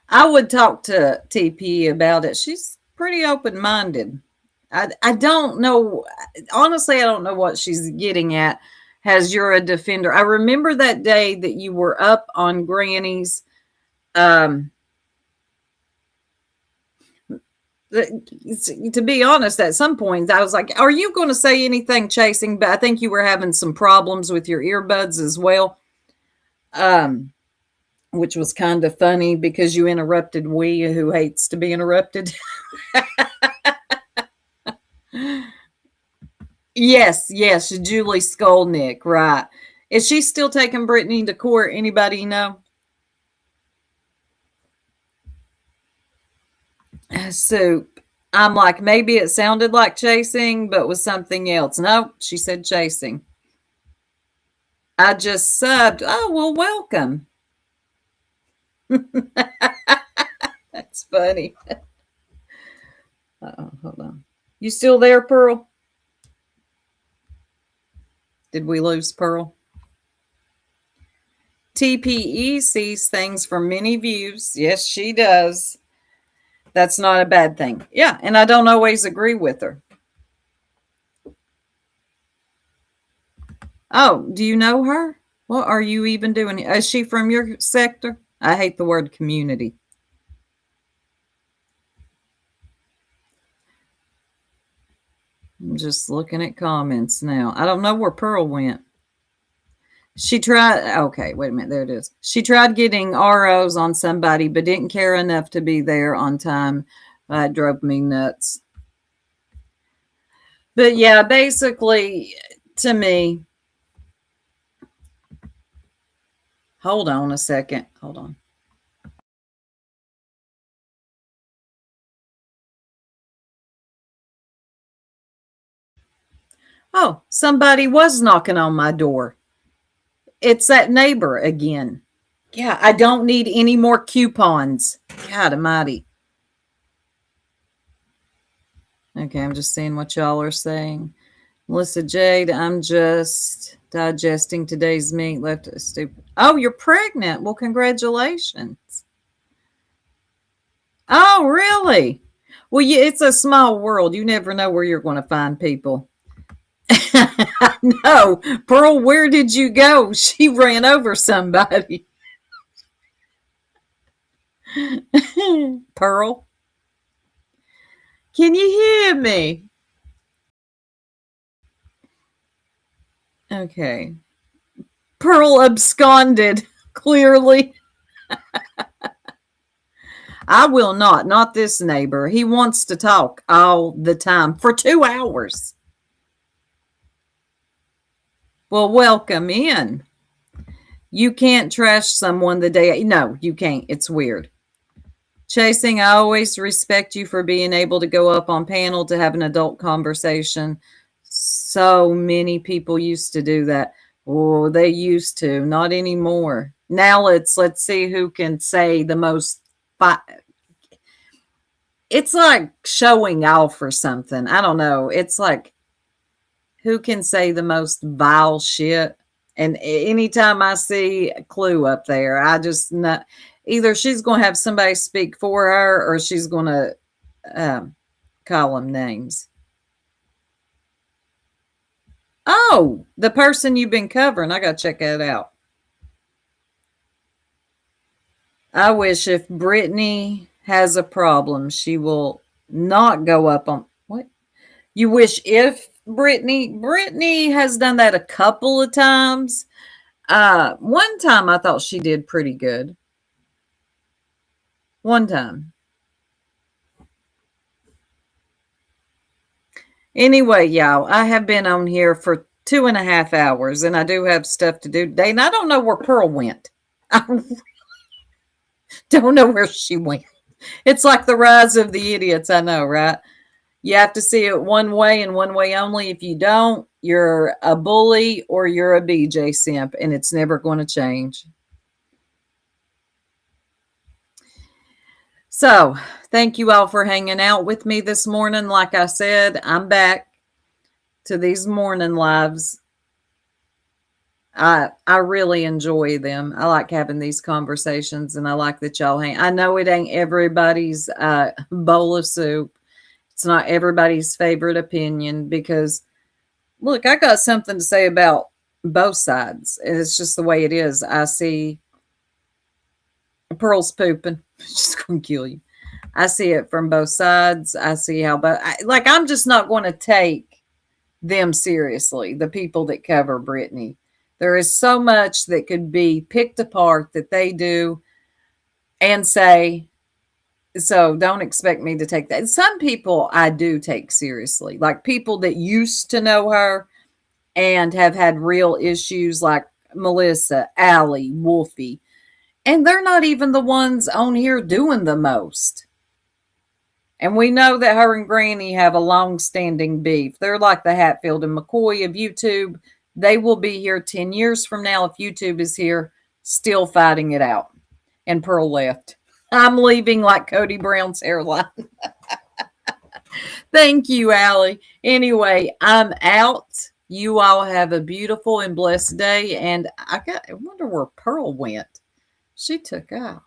I would talk to TP about it. She's pretty open-minded. I don't know. Honestly, I don't know what she's getting at. As you're a defender. I remember that day that you were up on Granny's. To be honest, at some point I was like, are you going to say anything chasing? But I think you were having some problems with your earbuds as well. Which was kind of funny because you interrupted who hates to be interrupted. Yes, Julie Skolnick, right. Is she still taking Brittany to court? Anybody know? Soup. I'm like, maybe it sounded like chasing, but was something else. No, she said chasing. I just subbed. Oh, well, welcome. That's funny. Uh-oh, hold on. You still there, Pearl? Did we lose Pearl? TPE sees things from many views. Yes, she does. That's not a bad thing. Yeah, and I don't always agree with her. Oh, do you know her? What are you even doing? Is she from your sector? I hate the word community. I'm just looking at comments now. I don't know where Pearl went. She tried. Okay, wait a minute. There it is. She tried getting ROs on somebody, but didn't care enough to be there on time. It drove me nuts. But yeah, basically, to me, Hold on a second. Hold on. Oh, somebody was knocking on my door. It's that neighbor again. Yeah, I don't need any more coupons. God almighty. Okay, I'm just seeing what y'all are saying. Melissa Jade, I'm just digesting today's meat. Left it stupid. Oh, you're pregnant. Well, congratulations. Oh, really? Well, yeah, it's a small world. You never know where you're going to find people. No, Pearl, where did you go? She ran over somebody. Pearl, can you hear me? Okay. Pearl absconded, clearly. I will not this neighbor. He wants to talk all the time for 2 hours. Well, welcome in. You can't trash someone the day. No, you can't. It's weird. Chasing, I always respect you for being able to go up on panel to have an adult conversation. So many people used to do that. Oh, they used to. Not anymore. Now let's see who can say the most. It's like showing off or something. I don't know. It's like who can say the most vile shit. And anytime I see a Clue up there, I just not either she's going to have somebody speak for her or she's going to call them names. Oh, the person you've been covering. I got to check that out. I wish if Brittany has a problem, she will not go up on what? You wish if Brittany has done that a couple of times. One time I thought she did pretty good. One time. Anyway, y'all, I have been on here for 2.5 hours and I do have stuff to do today. And I don't know where Pearl went. I don't know where she went. It's like the rise of the idiots. I know, right? You have to see it one way and one way only. If you don't, you're a bully or you're a BJ simp, and it's never going to change. So, thank you all for hanging out with me this morning. Like I said, I'm back to these morning lives. I really enjoy them. I like having these conversations, and I like that y'all hang. I know it ain't everybody's bowl of soup. It's not everybody's favorite opinion because, look, I got something to say about both sides. It's just the way it is. I see Pearl's pooping. She's going to kill you. I see it from both sides. I see how, but I'm just not going to take them seriously, the people that cover Brittany. There is so much that could be picked apart that they do and say, so don't expect me to take that. Some people I do take seriously, like people that used to know her and have had real issues like Melissa, Allie, Wolfie. And they're not even the ones on here doing the most. And we know that her and Granny have a long-standing beef. They're like the Hatfield and McCoy of YouTube. They will be here 10 years from now if YouTube is here, still fighting it out. And Pearl left. I'm leaving like Cody Brown's hairline. Thank you, Allie. Anyway, I'm out. You all have a beautiful and blessed day. And I wonder where Pearl went. She took off.